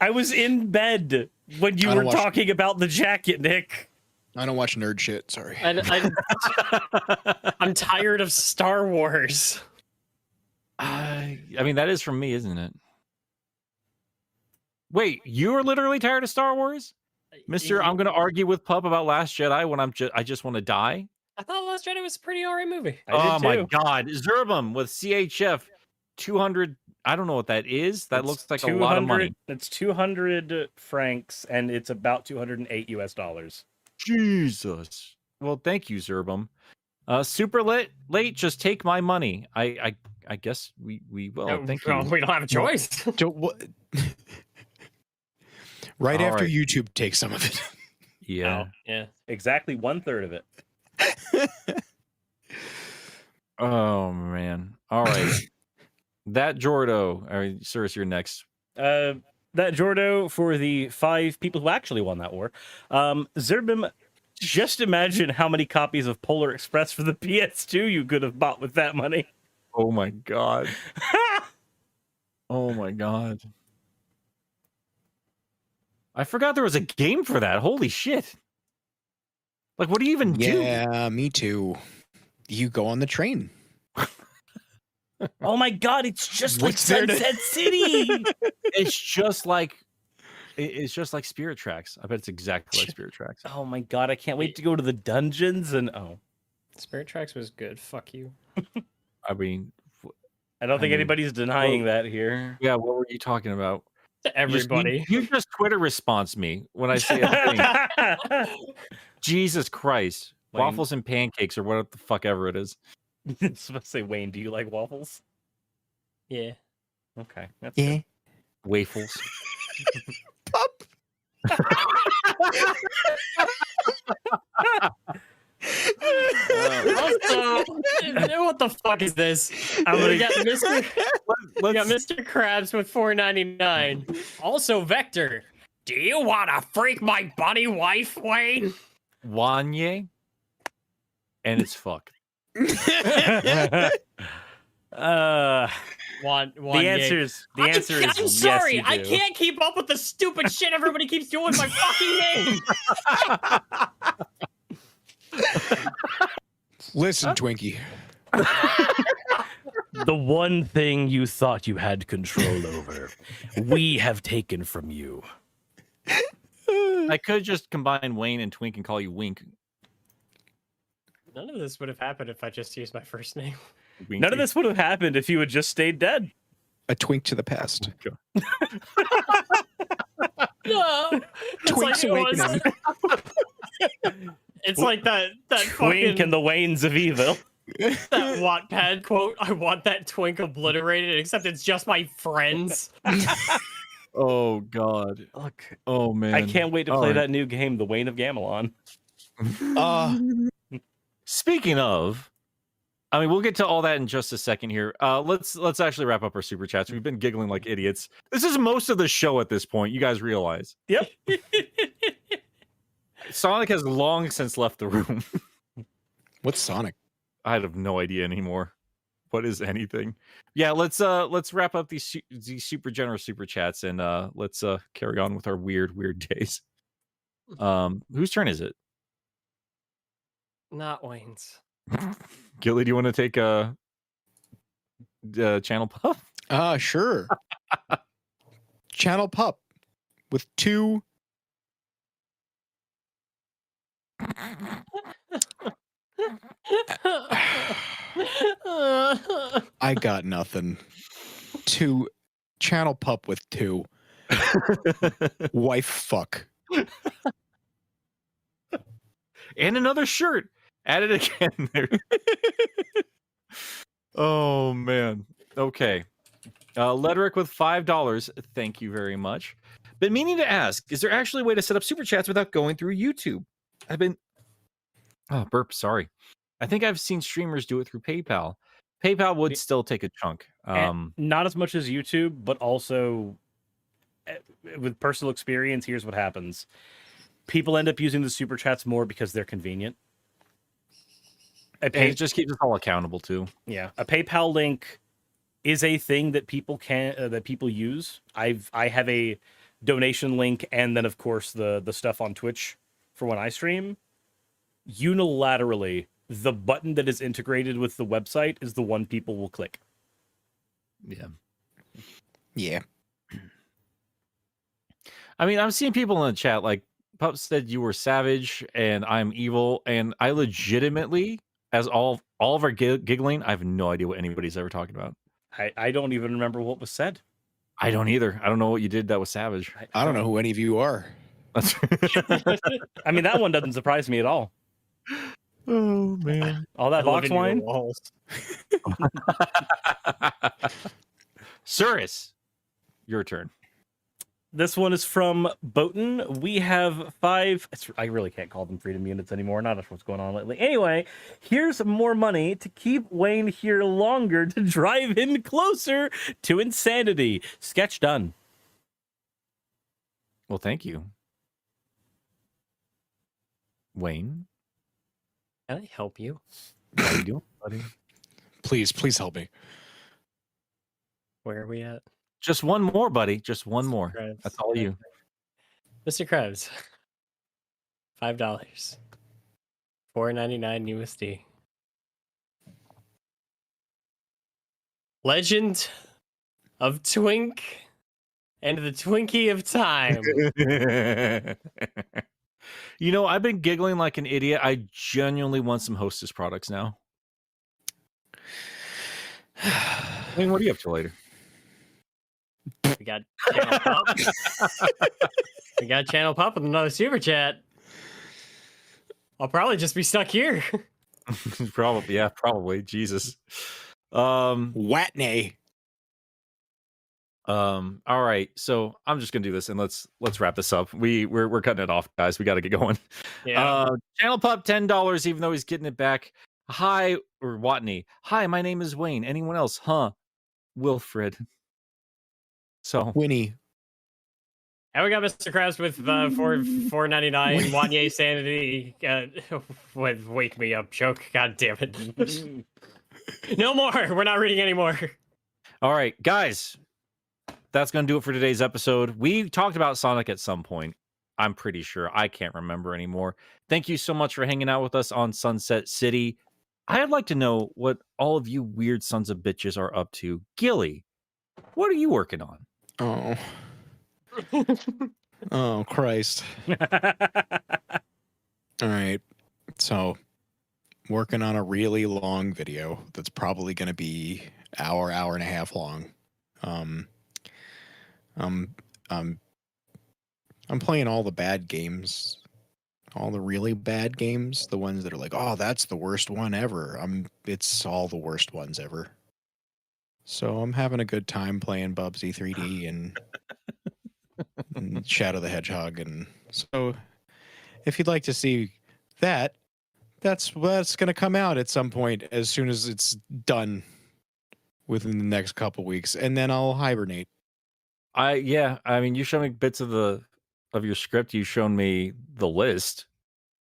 I was in bed when you I don't were watch- talking about the jacket, Nick. I don't watch nerd shit. Sorry. I'm tired of Star Wars. I mean, that is from me, isn't it? Wait, you are literally tired of Star Wars, Mister? I'm going to argue with Pup about Last Jedi when I just want to die. I thought Last Jedi was a pretty alright movie. Oh my too. God, Zerbum with CHF 200. I don't know what that is. That looks like a lot of money. It's 200 francs, and it's about $208 US. Jesus. Well, thank you, Zerbum. Super late. Just take my money. I guess we will. No, Thank no, you. we don't have a choice. What? Right All after right. YouTube takes some of it. Yeah. Oh, yeah. Exactly 1/3 of it. Oh man. All right. That Jordo. All right, Cirrus, you're next. That Jordo for the 5 people who actually won that war. Zerbim, just imagine how many copies of Polar Express for the PS2 you could have bought with that money. Oh my God. Oh my God. I forgot there was a game for that. Holy shit. Like, what do you even do? Yeah, me too. You go on the train. Oh my God, it's just What's like there to- Sunset City. It's just like Spirit Tracks. I bet it's exactly like Spirit Tracks. Oh my God, I can't wait to go to the dungeons and Spirit Tracks was good. Fuck you. I mean, I don't think mean, anybody's denying that here. yeah, what were you talking about? To everybody. You just Twitter response me when I say a thing. Jesus Christ. Wayne. Waffles and pancakes or what the fuck ever it is. I was supposed to say, Wayne, do you like waffles? Yeah. Okay. That's Yeah. Waffles. Pup. Also, what the fuck is this? We got Mr. We got Mr. Krabs with $4.99. Also, Vector. Do you want to freak my bunny wife, Wayne? Wanye. And it's fuck. the answer is I'm sorry, yes, I you do. can't keep up with the stupid shit everybody keeps doing with my fucking name. Listen, Twinkie. The one thing you thought you had control over, we have taken from you. I could just combine Wayne and Twink and call you Wink. None of this would have happened if I just used my first name. Winky. None of this would have happened if you had just stayed dead. A twink to the past. No, Twink's awakening. It's like that Twink fucking and the Waynes of evil. that Wattpad quote. I want that twink obliterated, except it's just my friends. Oh God. Look, Oh man. I can't wait to All play right. that new game, The Wayne of Gamelon. Speaking of, I mean, we'll get to all that in just a second here. Let's actually wrap up our super chats. We've been giggling like idiots. This is most of the show at this point. You guys realize Yep. Sonic has long since left the room. What's Sonic? I have no idea anymore. What is anything? Yeah, let's wrap up these super generous super chats and let's carry on with our weird days. Whose turn is it? Not Wayne's. Gilly, do you want to take a channel puff? Sure. Channel Pup with 2. I got nothing. 2. Channel Pup with 2. Wife fuck. And another shirt. Add it again there. Oh man. Okay. Ledric with $5. Thank you very much. Been meaning to ask, is there actually a way to set up super chats without going through YouTube? Burp, sorry. I think I've seen streamers do it through PayPal. PayPal would still take a chunk. And not as much as YouTube, but also with personal experience, here's what happens. People end up using the super chats more because they're convenient. And it just keeps us all accountable too. Yeah, a PayPal link is a thing that people use. I have a donation link, and then of course the stuff on Twitch for when I stream. Unilaterally, the button that is integrated with the website is the one people will click. Yeah. Yeah. I mean, I'm seeing people in the chat like Pup said you were savage and I'm evil, and I legitimately, as all of our giggling, I have no idea what anybody's ever talking about. I don't even remember what was said. I don't either. I don't know what you did that was savage. I don't know who any of you are. I mean, that one doesn't surprise me at all. Oh man. All that I live box in your wine. walls. Cirrus, your turn. This one is from Boaton. We have 5. I really can't call them freedom units anymore. Not sure what's going on lately. Anyway, here's more money to keep Wayne here longer to drive him closer to insanity. Sketch done. Well, thank you, Wayne. Can I help you? How you doing, buddy? Please help me. Where are we at? Just one more, buddy. Just one more. Krebs. That's all you. Mr. Krebs. $5. $4.99 USD. Legend of Twink and the Twinkie of Time. You know, I've been giggling like an idiot. I genuinely want some Hostess products now. I mean, what are you up to later? We got Channel Pop. We got Channel Pop with another super chat. I'll probably just be stuck here. Probably, yeah, probably. Jesus. Watney. All right, so I'm just gonna do this and let's wrap this up. We're cutting it off, guys. We got to get going. Yeah. Channel Pop $10, even though he's getting it back. Hi, or Watney. Hi, my name is Wayne. Anyone else? Huh? Wilfred. So Winnie. And we got Mr. Krabs with $4.99 Wanye Sanity. Wake me up, joke. God damn it. No more. We're not reading anymore. all right, guys, that's gonna do it for today's episode. We talked about Sonic at some point. I'm pretty sure. I can't remember anymore. Thank you so much for hanging out with us on Sunset City. I'd like to know what all of you weird sons of bitches are up to. Gilly, what are you working on? Oh. Oh, Christ. All right. So, working on a really long video that's probably going to be hour and a half long. I'm playing all the bad games, all the really bad games, the ones that are like, oh, that's the worst one ever. It's all the worst ones ever. So I'm having a good time playing Bubsy 3D and Shadow the Hedgehog, and so if you'd like to see that, that's going to come out at some point as soon as it's done within the next couple weeks, and then I'll hibernate. I mean, you showed me bits of your script. You shown me the list,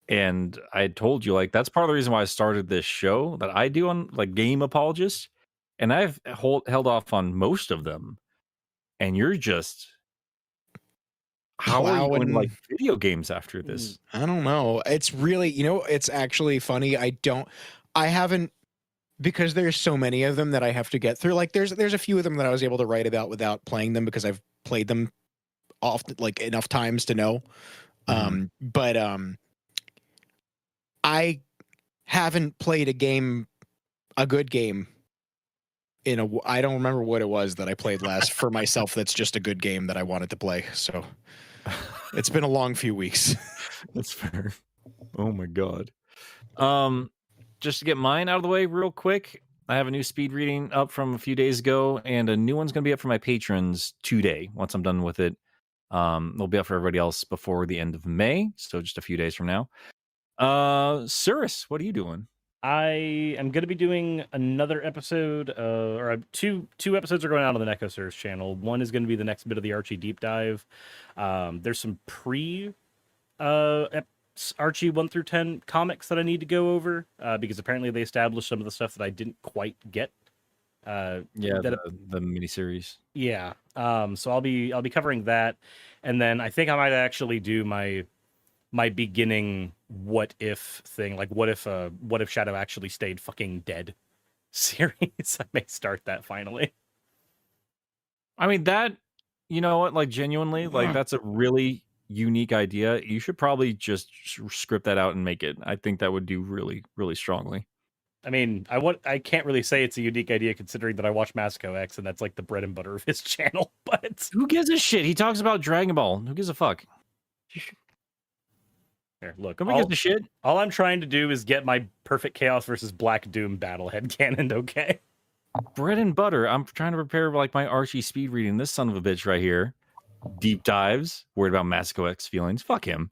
and I told you like that's part of the reason why I started this show that I do on like Game Apologist, and I've held off on most of them, and you're just how are you going to like video games after this? I don't know. It's really, it's actually funny. I haven't, because there's so many of them that I have to get through. Like there's a few of them that I was able to write about without playing them because I've played them often, like enough times to know. But I haven't played a good game I don't remember what it was that I played last for myself. That's just a good game that I wanted to play. So it's been a long few weeks. That's fair. Oh my god. Just to get mine out of the way real quick, I have a new speed reading up from a few days ago, and a new one's gonna be up for my patrons today. Once I'm done with it, it'll be up for everybody else before the end of May, so just a few days from now. Cirrus, what are you doing? I am going to be doing another episode, or two episodes are going out on the NecoSirs channel. One is going to be the next bit of the Archie deep dive. There's some Archie 1 through 10 comics that I need to go over because apparently they established some of the stuff that I didn't quite get. Yeah, that the miniseries. Yeah. So I'll be covering that, and then I think I might actually do my beginning what if thing, like what if Shadow actually stayed fucking dead series. I may start that finally. I mean that, you know what, like genuinely, like that's a really unique idea. You should probably just script that out and make it. I think that would do really, really strongly. I mean, I can't really say it's a unique idea considering that I watch Masco X and that's like the bread and butter of his channel, but Who gives a shit? He talks about Dragon Ball. Who gives a fuck? here, look, Nobody gives a shit. all I'm trying to do is get my Perfect Chaos versus Black Doom battle headcanoned, okay? Bread and butter. I'm trying to prepare like my Archie speed reading. This son of a bitch right here. Deep dives. Worried about Masco X feelings. Fuck him.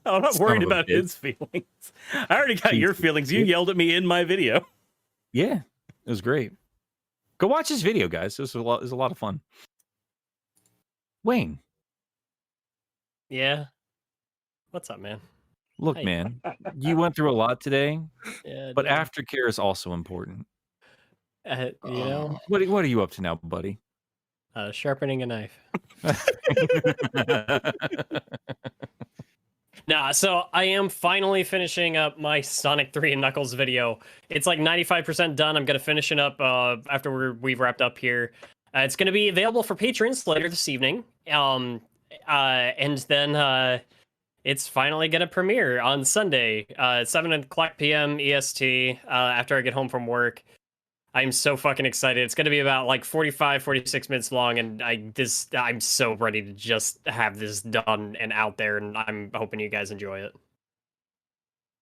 I'm not Son worried of a about bitch. his feelings. I already got your feelings. You yelled at me in my video. Yeah, it was great. Go watch this video, guys. It was a lot of fun. Wayne, Yeah. What's up, man? look, Hey. man, you went through a lot today, Yeah, but dude. aftercare is also important. You know, What are you up to now, buddy? sharpening a knife. Nah, so I am finally finishing up my Sonic 3 and Knuckles video. It's like 95% done. I'm gonna finish it up after we've wrapped up here. It's gonna be available for patrons later this evening. And then it's finally gonna premiere on Sunday, 7 o'clock p.m. EST. After I get home from work. I'm so fucking excited. It's going to be about like 45, 46 minutes long, and I'm so ready to just have this done and out there, and I'm hoping you guys enjoy it.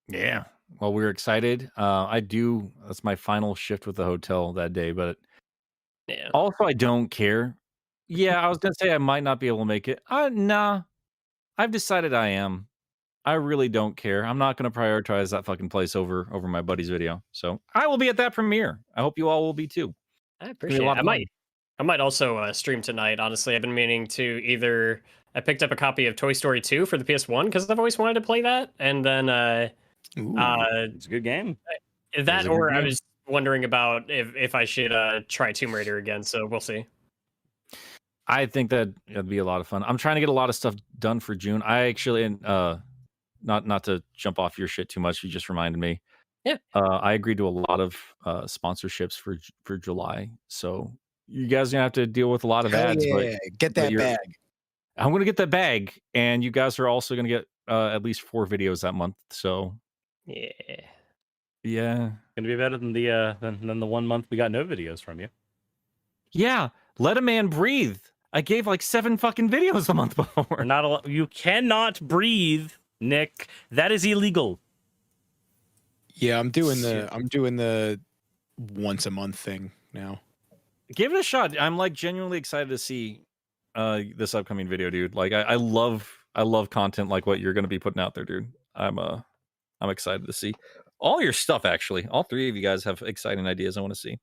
Yeah. Well, we're excited. That's my final shift with the hotel that day, but Yeah. also I don't care. Yeah, I was gonna say I might not be able to make it. Nah. I've decided I am. I really don't care. I'm not going to prioritize that fucking place over my buddy's video. So I will be at that premiere. I hope you all will be too. I appreciate it. I might also stream tonight. Honestly, I've been meaning to either. I picked up a copy of Toy Story 2 for the PS1 because I've always wanted to play that, and then It's a good game. that, or I was wondering about if I should try Tomb Raider again. So we'll see. I think that'd be a lot of fun. I'm trying to get a lot of stuff done for June. I actually, not to jump off your shit too much. You just reminded me. Yeah. I agreed to a lot of sponsorships for July. So you guys are gonna have to deal with a lot of ads. Yeah, but get that bag. I'm gonna get that bag, and you guys are also gonna get at least 4 videos that month. So yeah, Gonna be better than the 1 month we got no videos from you. yeah. Let a man breathe. I gave like 7 fucking videos the month before. We're not you cannot breathe, Nick. That is illegal. Yeah, I'm doing the once a month thing now. Give it a shot. I'm like genuinely excited to see this upcoming video, dude. Like I love content like what you're gonna be putting out there, dude. I'm excited to see all your stuff. Actually, all 3 of you guys have exciting ideas I want to see.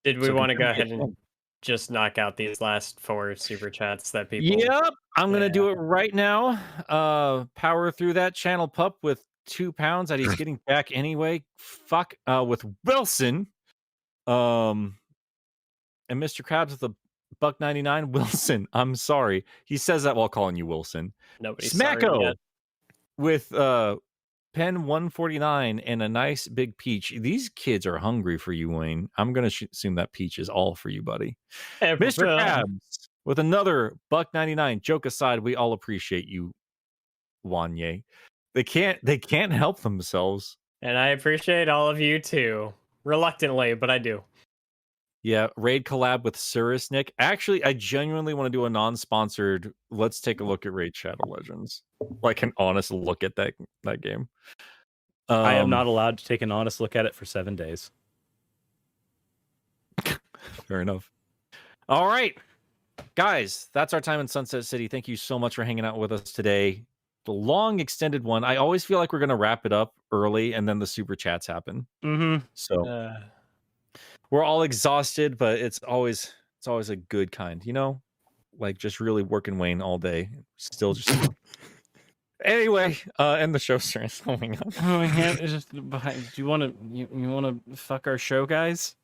Did we So want to go continue ahead and just knock out these last 4 super chats that people? Yep, I'm gonna do it right now. Power through that channel pup with 2 pounds that he's getting back anyway. Fuck with Wilson. And Mr. Krabs with a $1.99. Wilson, I'm sorry. He says that while calling you Wilson. Nobody's sorry Smacko yet. with pen 149 and a nice big peach. These kids are hungry for you, Wayne. I'm gonna assume that peach is all for you, buddy. Mr. Krabs with another $1.99. Joke aside, we all appreciate you, Wanye. They can't help themselves. And I appreciate all of you too. Reluctantly, but I do. Yeah, raid collab with Cirrus Nick. Actually, I genuinely want to do a non-sponsored. Let's take a look at Raid Shadow Legends. Like an honest look at that game. I am not allowed to take an honest look at it for 7 days. Fair enough. All right, guys, that's our time in Sunset City. Thank you so much for hanging out with us today. The long extended one. I always feel like we're gonna wrap it up early, and then the super chats happen. Mm-hmm. So we're all exhausted, but it's always a good kind, you know, like just really working Wayne all day. Still just Anyway, and the show starts. Oh my god. Oh, yeah, it's just behind. Do you want to you want to fuck our show, guys?